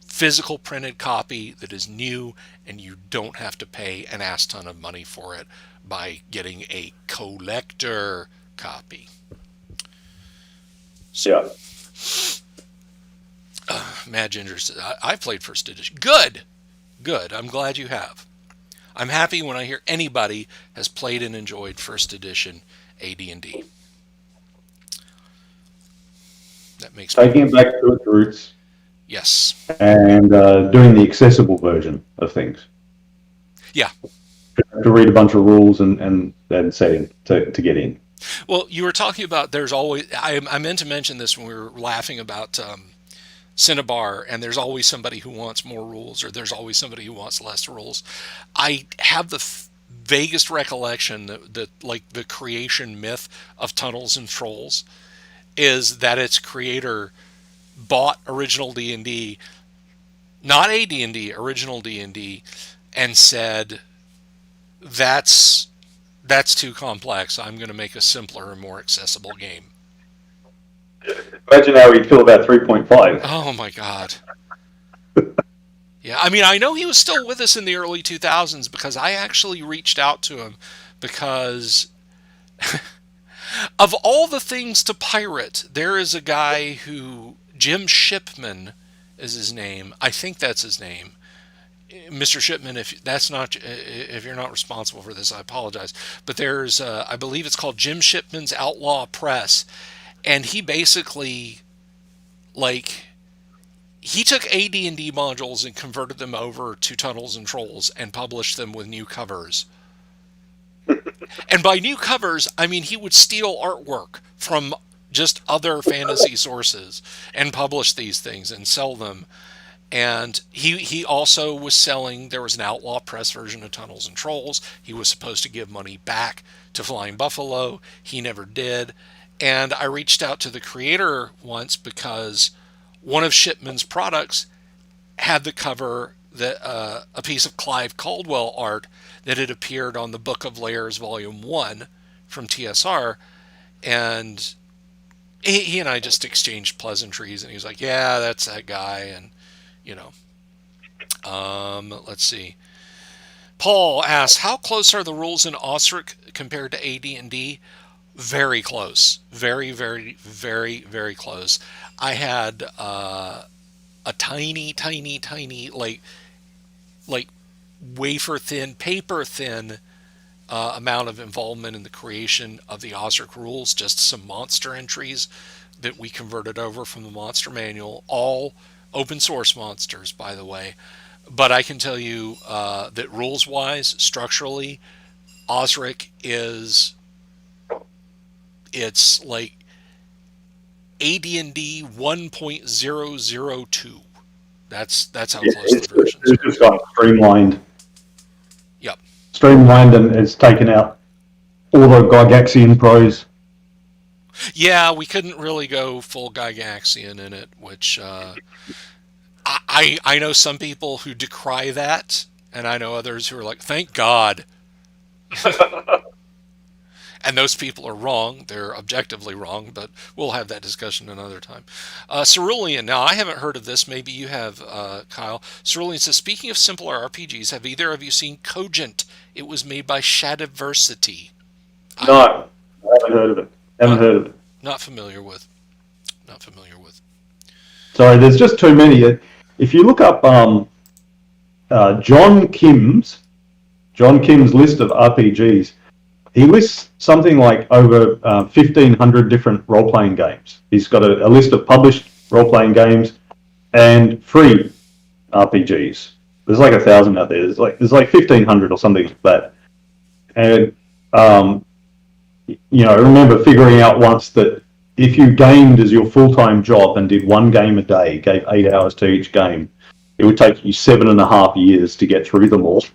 physical printed copy that is new, and you don't have to pay an ass ton of money for it by getting a collector copy.
Yeah.
Mad Ginger says, I played first edition. Good. I'm glad you have. I'm happy when I hear anybody has played and enjoyed first edition AD&D. That makes
taking it back to its roots.
Yes.
And doing the accessible version of things.
Yeah.
To read a bunch of rules and then setting to get in.
Well, you were talking about there's always... I meant to mention this when we were laughing about Cinnabar, and there's always somebody who wants more rules, or there's always somebody who wants less rules. I have the vaguest recollection that like the creation myth of Tunnels and Trolls is that its creator bought original D&D, not AD&D, original D&D, and said, that's too complex. I'm going to make a simpler and more accessible game.
Imagine how he'd feel about 3.5.
Oh my God. Yeah, I mean, I know he was still with us in the early 2000s because I actually reached out to him because of all the things to pirate, there is a guy who, Jim Shipman is his name. I think that's his name. Mr. Shipman, if that's not, if you're not responsible for this, I apologize. But there's, I believe it's called Jim Shipman's Outlaw Press, and he basically, like, he took AD&D modules and converted them over to Tunnels and Trolls and published them with new covers. And by new covers, I mean he would steal artwork from just other fantasy sources and publish these things and sell them. And he also was selling, there was an Outlaw Press version of Tunnels and Trolls. He was supposed to give money back to Flying Buffalo. He never did. And I reached out to the creator once because one of Shipman's products had the cover that a piece of Clive Caldwell art that had appeared on the Book of Layers Volume 1 from TSR. And he and I just exchanged pleasantries, and he was like, yeah, that's that guy. And, you know, let's see. Paul asks, how close are the rules in Osric compared to AD&D? Very close. Very, very, very, very close. I had a tiny, like wafer thin, paper thin amount of involvement in the creation of the Osric rules, just some monster entries that we converted over from the monster manual, all open source monsters, by the way. But I can tell you that rules wise, structurally, Osric it's like AD&D 1.002. That's how close the versions
It's
are.
just got streamlined.
Yep.
Streamlined, and it's taken out all the Gygaxian prose.
Yeah, we couldn't really go full Gygaxian in it, which I know some people who decry that, and I know others who are like, thank God. And those people are wrong. They're objectively wrong, but we'll have that discussion another time. Cerulean, now I haven't heard of this. Maybe you have, Kyle. Cerulean says, speaking of simpler RPGs, have either of you seen Cogent? It was made by Shadiversity.
No, I haven't heard of it.
Not familiar with. Not familiar with.
Sorry, there's just too many. If you look up John Kim's list of RPGs, he lists something like over 1,500 different role-playing games. He's got a list of published role-playing games and free RPGs. There's like 1,000 out there. There's like 1,500 or something like that. And I remember figuring out once that if you gamed as your full-time job and did one game a day, gave 8 hours to each game, it would take you 7.5 years to get through them all.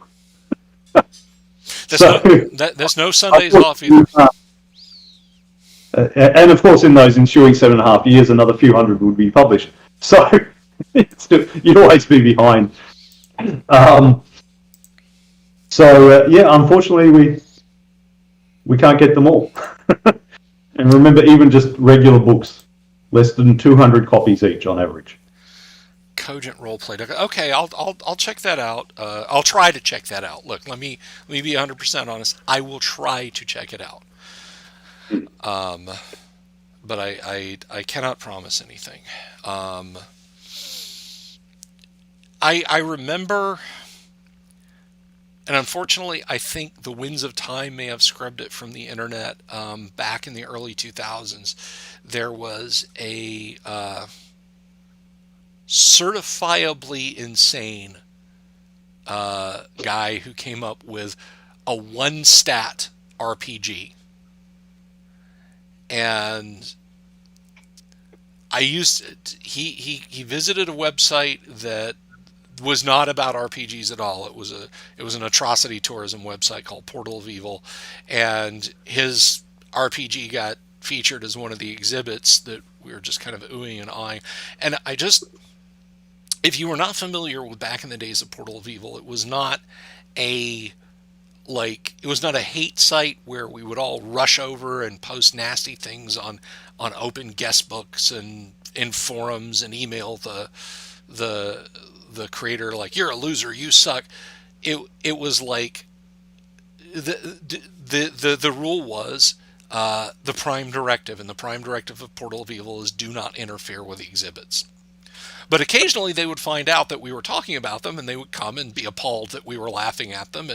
There's no Sundays off either.
And of course, in those ensuing 7.5 years, another few hundred would be published. So you'd always be behind. Unfortunately, we can't get them all. And remember, even just regular books, less than 200 copies each on average.
Cogent roleplay. Okay, I'll check that out. I'll try to check that out. Look, let me be 100% honest. I will try to check it out. But I cannot promise anything. I remember, and unfortunately, I think the Winds of Time may have scrubbed it from the internet. Back in the early 2000s, there was a certifiably insane guy who came up with a one stat RPG. And he visited a website that was not about RPGs at all. It was an atrocity tourism website called Portal of Evil, and his RPG got featured as one of the exhibits that we were just kind of oohing and eyeing. And if you were not familiar with back in the days of Portal of Evil, it was not a like it was not a hate site where we would all rush over and post nasty things on open guest books and in forums and email the the creator like you're a loser, you suck. It was like the rule was the prime directive, and the prime directive of Portal of Evil is do not interfere with the exhibits. But occasionally they would find out that we were talking about them, and they would come and be appalled that we were laughing at them,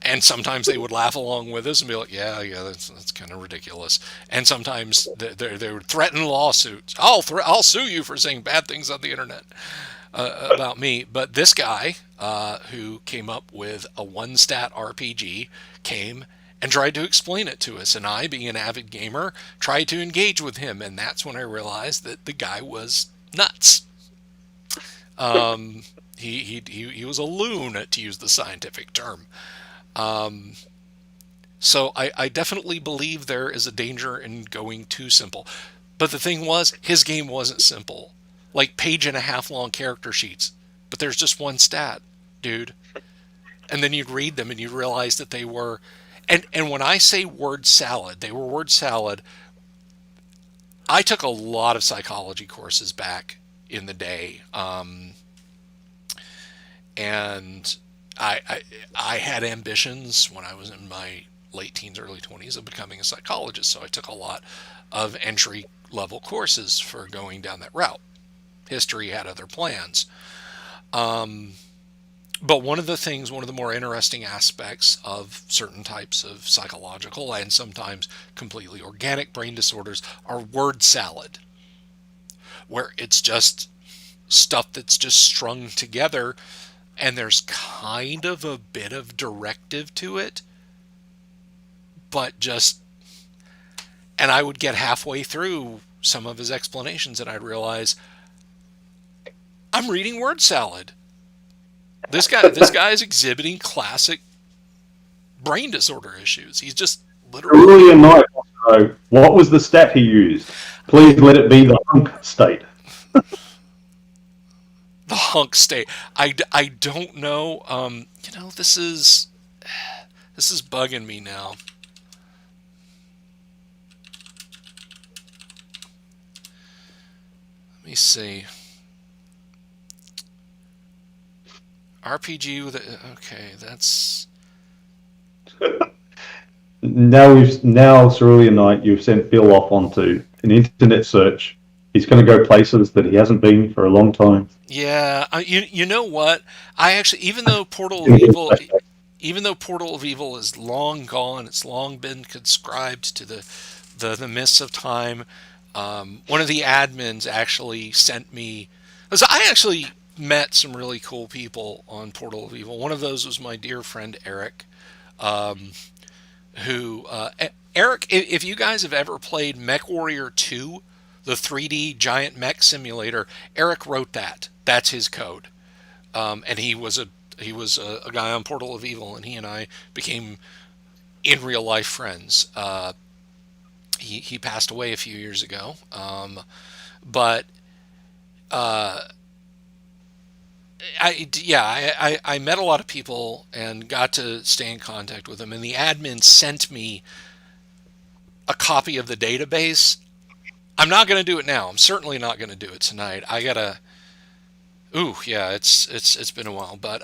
and sometimes they would laugh along with us and be like, yeah, that's kind of ridiculous. And sometimes they would threaten lawsuits. I'll sue you for saying bad things on the internet about me. But this guy, who came up with a one stat RPG, came and tried to explain it to us. And I, being an avid gamer, tried to engage with him. And that's when I realized that the guy was nuts. He was a loon, to use the scientific term. So I definitely believe there is a danger in going too simple. But the thing was, his game wasn't simple. Like page and a half long character sheets. But there's just one stat, dude. And then you'd read them and you'd realize that they were... And when I say word salad, they were word salad. I took a lot of psychology courses back in the day. And I had ambitions when I was in my late teens, early 20s of becoming a psychologist. So I took a lot of entry level courses for going down that route. History had other plans. But one of the more interesting aspects of certain types of psychological and sometimes completely organic brain disorders are word salad, where it's just stuff that's just strung together and there's kind of a bit of directive to it, but just... And I would get halfway through some of his explanations and I'd realize I'm reading word salad. This guy is exhibiting classic brain disorder issues. He's just literally...
Earlier night, what was the stat he used? Please let it be the hunk state.
The hunk state. I don't know. This is bugging me now. Let me see. RPG with okay, that's...
Now Cerulean Knight, you've sent Bill off onto an internet search. He's going to go places that he hasn't been for a long time.
Yeah, you know what? I actually, even though Portal of Evil is long gone, it's long been conscribed to the mists of time. One of the admins actually sent me... Because I actually met some really cool people on Portal of Evil. One of those was my dear friend Eric, Eric, if you guys have ever played MechWarrior 2, the 3D giant mech simulator, Eric wrote that. That's his code. And he was a guy on Portal of Evil, and he and I became in real life friends. He passed away a few years ago. But I met a lot of people and got to stay in contact with them, and the admin sent me a copy of the database. I'm not going to do it now. I'm certainly not going to do it tonight. I gotta... Ooh, yeah, it's been a while, but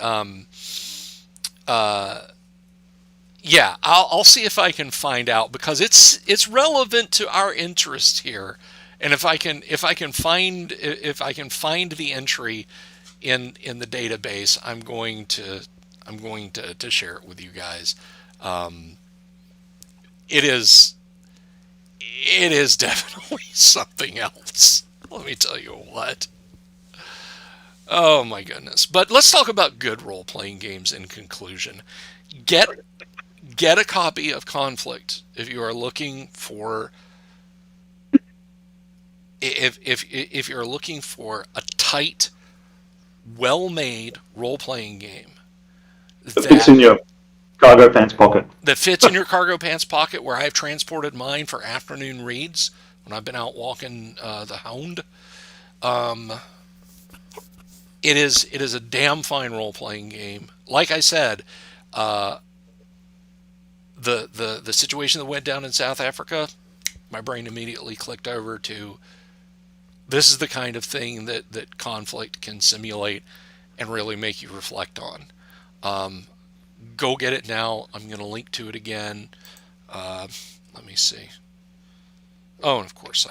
yeah, I'll see if I can find out, because it's relevant to our interest here, and if I can find the entry in the database, I'm going to share it with you guys. It is definitely something else. Let me tell you what. Oh my goodness. But let's talk about good role-playing games in conclusion. Get a copy of Conflict if you are looking for if you're looking for a tight, well-made role-playing game
that fits in your cargo pants pocket.
That fits in your cargo pants pocket, where I have transported mine for afternoon reads when I've been out walking the hound. It is a damn fine role-playing game. Like I said, the situation that went down in South Africa, my brain immediately clicked over to this is the kind of thing that conflict can simulate and really make you reflect on. Go get it now. I'm going to link to it again. Let me see. Oh, and of course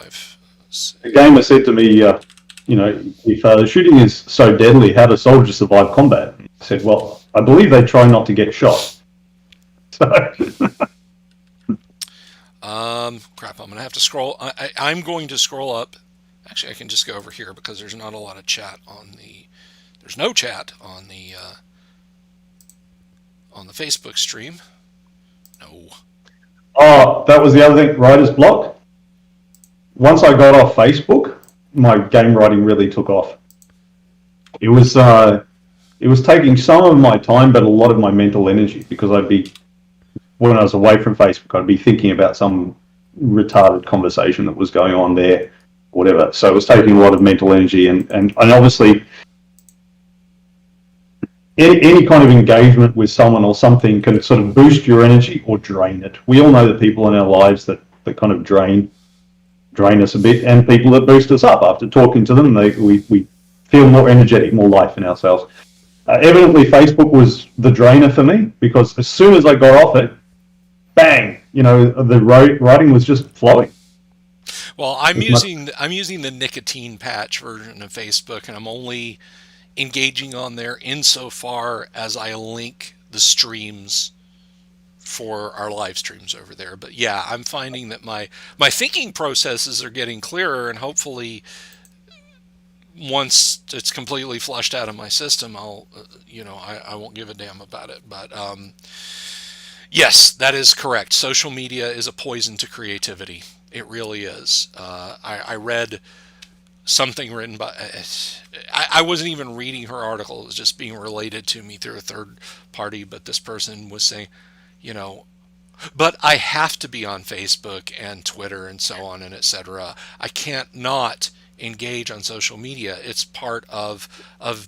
A gamer said to me, if the shooting is so deadly, how do soldiers survive combat? I said, well, I believe they try not to get shot. So,
crap, I'm going to have to scroll. I'm going to scroll up. Actually, I can just go over here because there's not a lot of chat on the. There's no chat on the Facebook stream. No.
oh, that was the other thing, writer's block. Once I got off Facebook, my game writing really took off. It was taking some of my time, but a lot of my mental energy, because when I was away from Facebook, I'd be thinking about some retarded conversation that was going on there, whatever. So it was taking a lot of mental energy, and obviously any kind of engagement with someone or something can sort of boost your energy or drain it. We all know the people in our lives that kind of drain us a bit, and people that boost us up. After talking to them, we feel more energetic, more life in ourselves. Evidently, Facebook was the drainer for me, because as soon as I got off it, bang, the writing was just flowing.
Well, I'm using the nicotine patch version of Facebook, and I'm only engaging on there insofar as I link the streams for our live streams over there. But yeah, I'm finding that my thinking processes are getting clearer, and hopefully once it's completely flushed out of my system, I'll I won't give a damn about it. But yes, that is correct. Social media is a poison to creativity. It really is. I read something written by. I wasn't even reading her article. It was just being related to me through a third party. But this person was saying, but I have to be on Facebook and Twitter and so on and etc. I can't not engage on social media. It's part of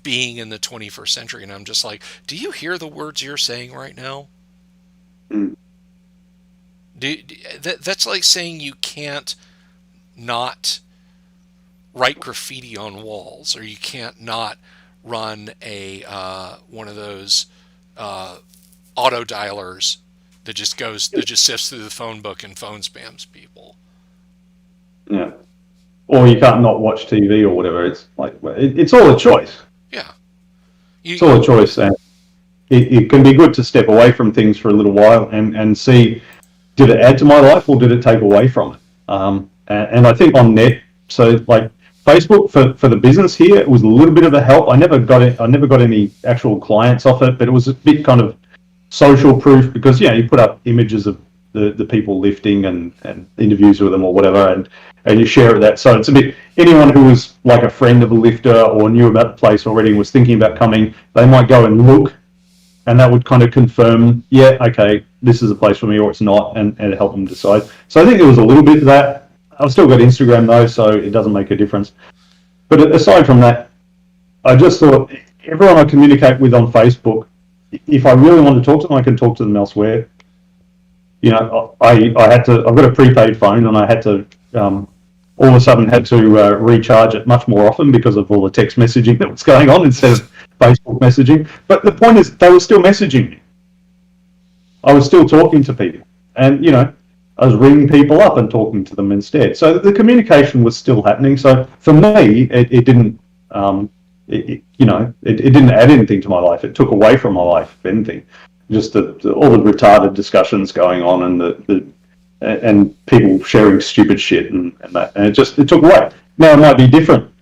being in the 21st century. And I'm just like, do you hear the words you're saying right now? That's like saying you can't not write graffiti on walls, or you can't not run a one of those auto dialers that just sifts through the phone book and phone spams people.
Yeah. Or you can't not watch TV or whatever. It's like it's all a choice.
Yeah.
It's all a choice, and it can be good to step away from things for a little while and see, did it add to my life or did it take away from it? And I think on net, so like Facebook for the business here, it was a little bit of a help. I never got any actual clients off it, but it was a bit kind of social proof, because you put up images of the people lifting and interviews with them or whatever, and you share that. So it's a bit, anyone who was like a friend of a lifter or knew about the place already and was thinking about coming, they might go and look, and that would kind of confirm, yeah, okay, this is a place for me or it's not, and help them decide. So I think there was a little bit of that. I've still got Instagram though, so it doesn't make a difference. But aside from that, I just thought everyone I communicate with on Facebook, if I really want to talk to them, I can talk to them elsewhere. I've got a prepaid phone, and I had to all of a sudden had to recharge it much more often because of all the text messaging that was going on instead of Facebook messaging. But the point is, they were still messaging me. I was still talking to people, and I was ringing people up and talking to them instead. So the communication was still happening. So for me, it didn't, it didn't add anything to my life. It took away from my life, if anything. Just all the retarded discussions going on, and and people sharing stupid shit and that, and it took away. Now it might be different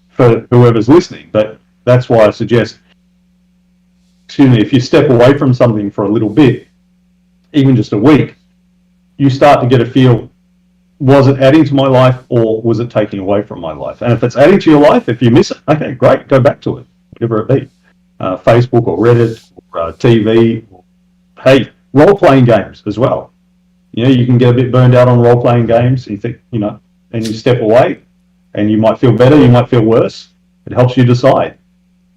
for whoever's listening, but that's why I suggest, if you step away from something for a little bit, even just a week, you start to get a feel, was it adding to my life or was it taking away from my life? And if it's adding to your life, if you miss it, okay, great, go back to it, whatever it be. Facebook or Reddit or TV. Hey, role-playing games as well. You can get a bit burned out on role-playing games. You think, and you step away, and you might feel better, you might feel worse. It helps you decide.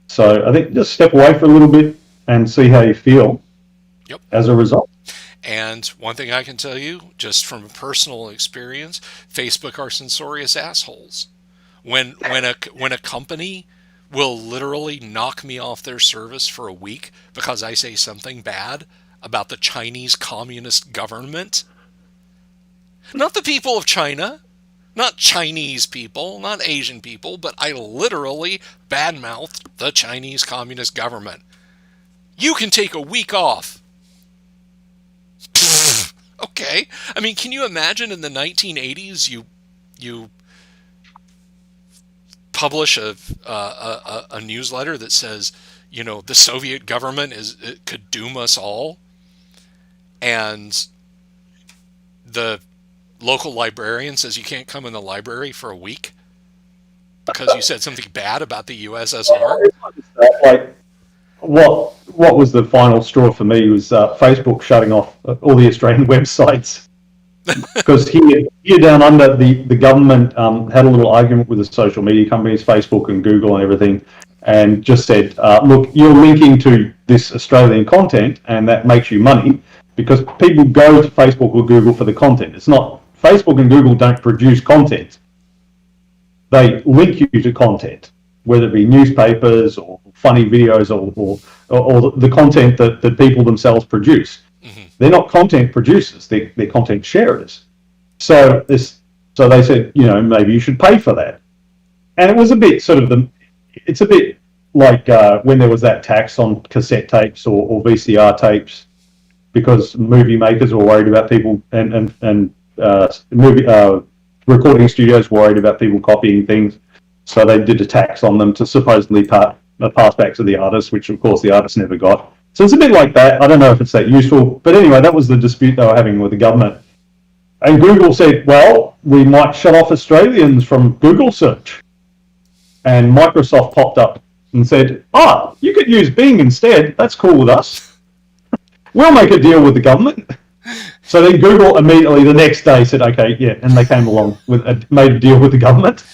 So I think just step away for a little bit and see how you feel as a result.
And one thing I can tell you, just from personal experience, Facebook are censorious assholes. When a company will literally knock me off their service for a week because I say something bad about the Chinese Communist government, not the people of China, not Chinese people, not Asian people, but I literally badmouthed the Chinese Communist government. You can take a week off. Okay. I mean, can you imagine in the 1980s you publish a newsletter that says, the Soviet government could doom us all, and the local librarian says you can't come in the library for a week because you said something bad about the USSR?
Like, what was the final straw for me was Facebook shutting off all the Australian websites. Because here down under, the government had a little argument with the social media companies, Facebook and Google and everything, and just said, look, you're linking to this Australian content and that makes you money because people go to Facebook or Google for the content. It's not, Facebook and Google don't produce content. They link you to content, whether it be newspapers or funny videos or the content that people themselves produce. Mm-hmm. They're not content producers; they're content sharers. So they said, maybe you should pay for that. And it was a bit it's a bit like when there was that tax on cassette tapes or VCR tapes, because movie makers were worried about people and movie recording studios worried about people copying things, so they did a tax on them to supposedly pass back to the artists, which of course the artists never got. So it's a bit like that. I don't know if it's that useful, but anyway, that was the dispute they were having with the government. And Google said, well, we might shut off Australians from Google search. And Microsoft popped up and said, you could use Bing instead. That's cool with us. We'll make a deal with the government. So then Google immediately the next day said, okay, yeah, and they came along made a deal with the government.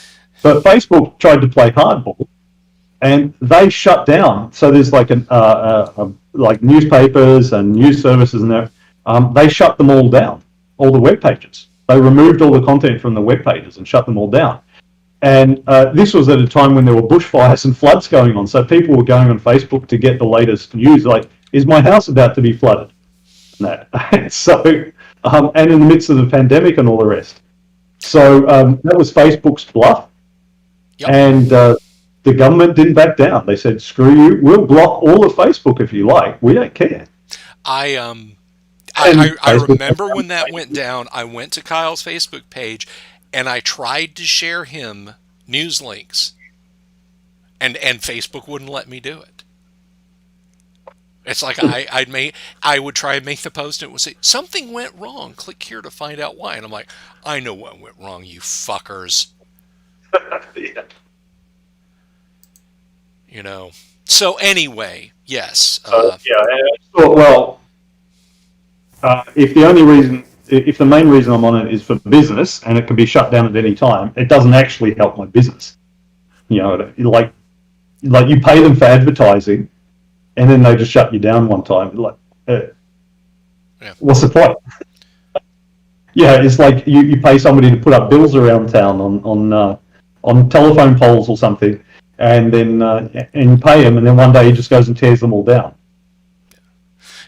But Facebook tried to play hardball, and they shut down. So there's like like newspapers and news services and there. They shut them all down, all the web pages. They removed all the content from the web pages and shut them all down. And this was at a time when there were bushfires and floods going on. So people were going on Facebook to get the latest news, like, is my house about to be flooded? No. So, and in the midst of the pandemic and all the rest. So that was Facebook's bluff. Yep. And the government didn't back down. They said, screw you, we'll block all of Facebook if you like. We don't care.
I remember when that went down, I went to Kyle's Facebook page and I tried to share him news links. And Facebook wouldn't let me do it. It's like I would try and make the post and it would say, something went wrong. Click here to find out why. And I'm like, I know what went wrong, you fuckers.
Yeah.
So anyway, yes.
If the main reason I'm on it is for business and it can be shut down at any time, it doesn't actually help my business. Like you pay them for advertising, and then they just shut you down one time. What's the point? Yeah, it's like you pay somebody to put up bills around town on telephone poles or something, and then and you pay him, and then one day he just goes and tears them all down.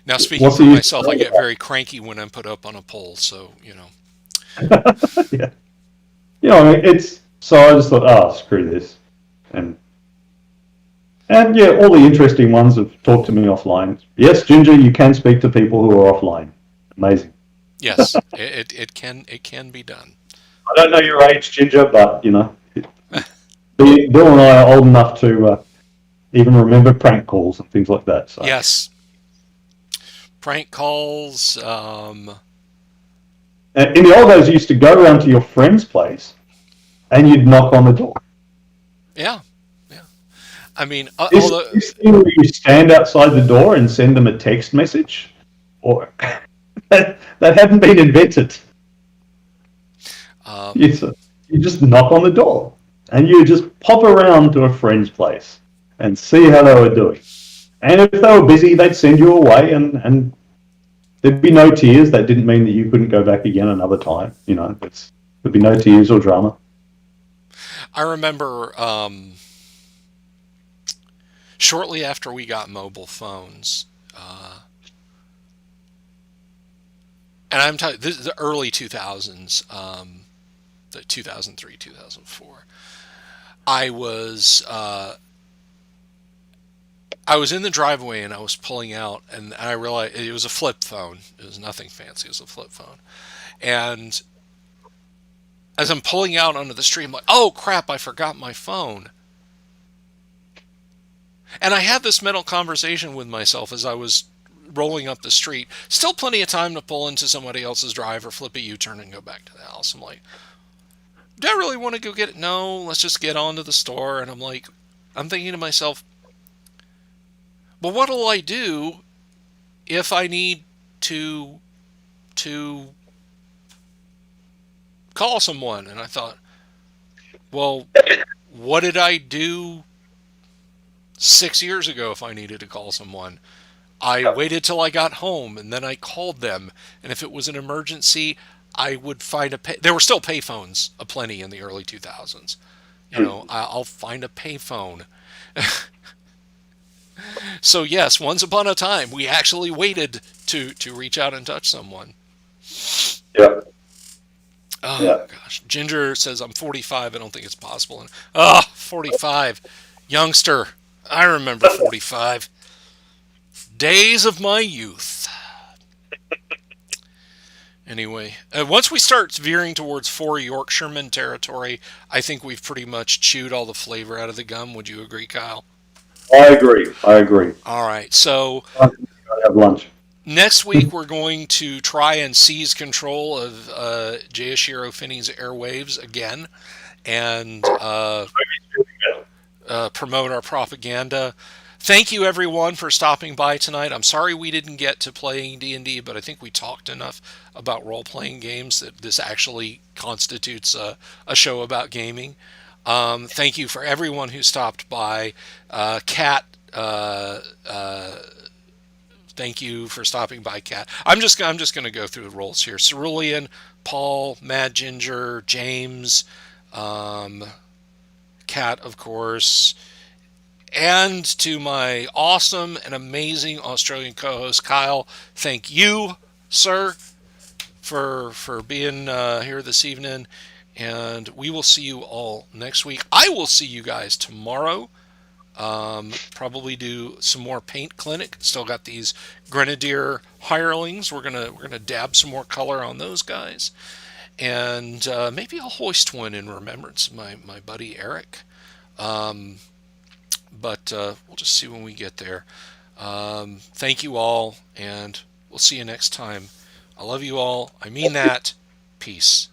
Now, speaking for myself, I get very cranky when I'm put up on a pole, so,
Yeah. So I just thought, screw this. And yeah, all the interesting ones have talked to me offline. Yes, Ginger, you can speak to people who are offline. Amazing.
Yes, it can be done.
I don't know your age, Ginger, but, Bill and I are old enough to even remember prank calls and things like that. So.
Yes. Prank calls.
In the old days, you used to go around to your friend's place and you'd knock on the door.
Yeah. I mean,
this thing where you stand outside the door and send them a text message, or that hadn't been invented. You just knock on the door and you just pop around to a friend's place and see how they were doing. And if they were busy, they'd send you away, and there'd be no tears. That didn't mean that you couldn't go back again another time. There'd be no tears or drama.
I remember shortly after we got mobile phones, and I'm talking this is the early 2000s, the 2003, 2004. I was in the driveway and I was pulling out, and I realized it was a flip phone. It was nothing fancy. It was a flip phone, and as I'm pulling out onto the street, I'm like, "Oh crap! I forgot my phone." And I had this mental conversation with myself as I was rolling up the street. Still plenty of time to pull into somebody else's drive or flip a U-turn and go back to the house. I'm like, do I really want to go get it? No, let's just get on to the store. And I'm thinking to myself, well, what'll I do if I need to call someone? And I thought, well, what did I do 6 years ago if I needed to call someone? I waited till I got home and then I called them. And if it was an emergency, I would find there were still payphones aplenty in the early 2000s. I'll find a payphone. So yes, once upon a time, we actually waited to reach out and touch someone.
Yeah.
Oh,
Yeah.
gosh. Ginger says, I'm 45. I don't think it's possible. And 45. Youngster. I remember 45. Days of my youth. Anyway, once we start veering towards 4 Yorkshireman territory, I think we've pretty much chewed all the flavor out of the gum. Would you agree, Kyle?
I agree.
All right. So
I think we gotta have lunch.
next week, we're going to try and seize control of Jayashiro Finney's airwaves again and promote our propaganda. Thank you, everyone, for stopping by tonight. I'm sorry we didn't get to playing D&D, but I think we talked enough about role-playing games that this actually constitutes a show about gaming. Thank you for everyone who stopped by. Kat, thank you for stopping by, Kat. I'm just going to go through the roles here. Cerulean, Paul, Mad Ginger, James, Kat, of course, and to my awesome and amazing Australian co-host, Kyle. Thank you, sir, for being here this evening. And we will see you all next week. I will see you guys tomorrow. Probably do some more paint clinic. Still got these Grenadier hirelings. We're gonna dab some more color on those guys, and maybe I'll hoist one in remembrance of my buddy Eric. But we'll just see when we get there. Thank you all, and we'll see you next time. I love you all. I mean that. Peace.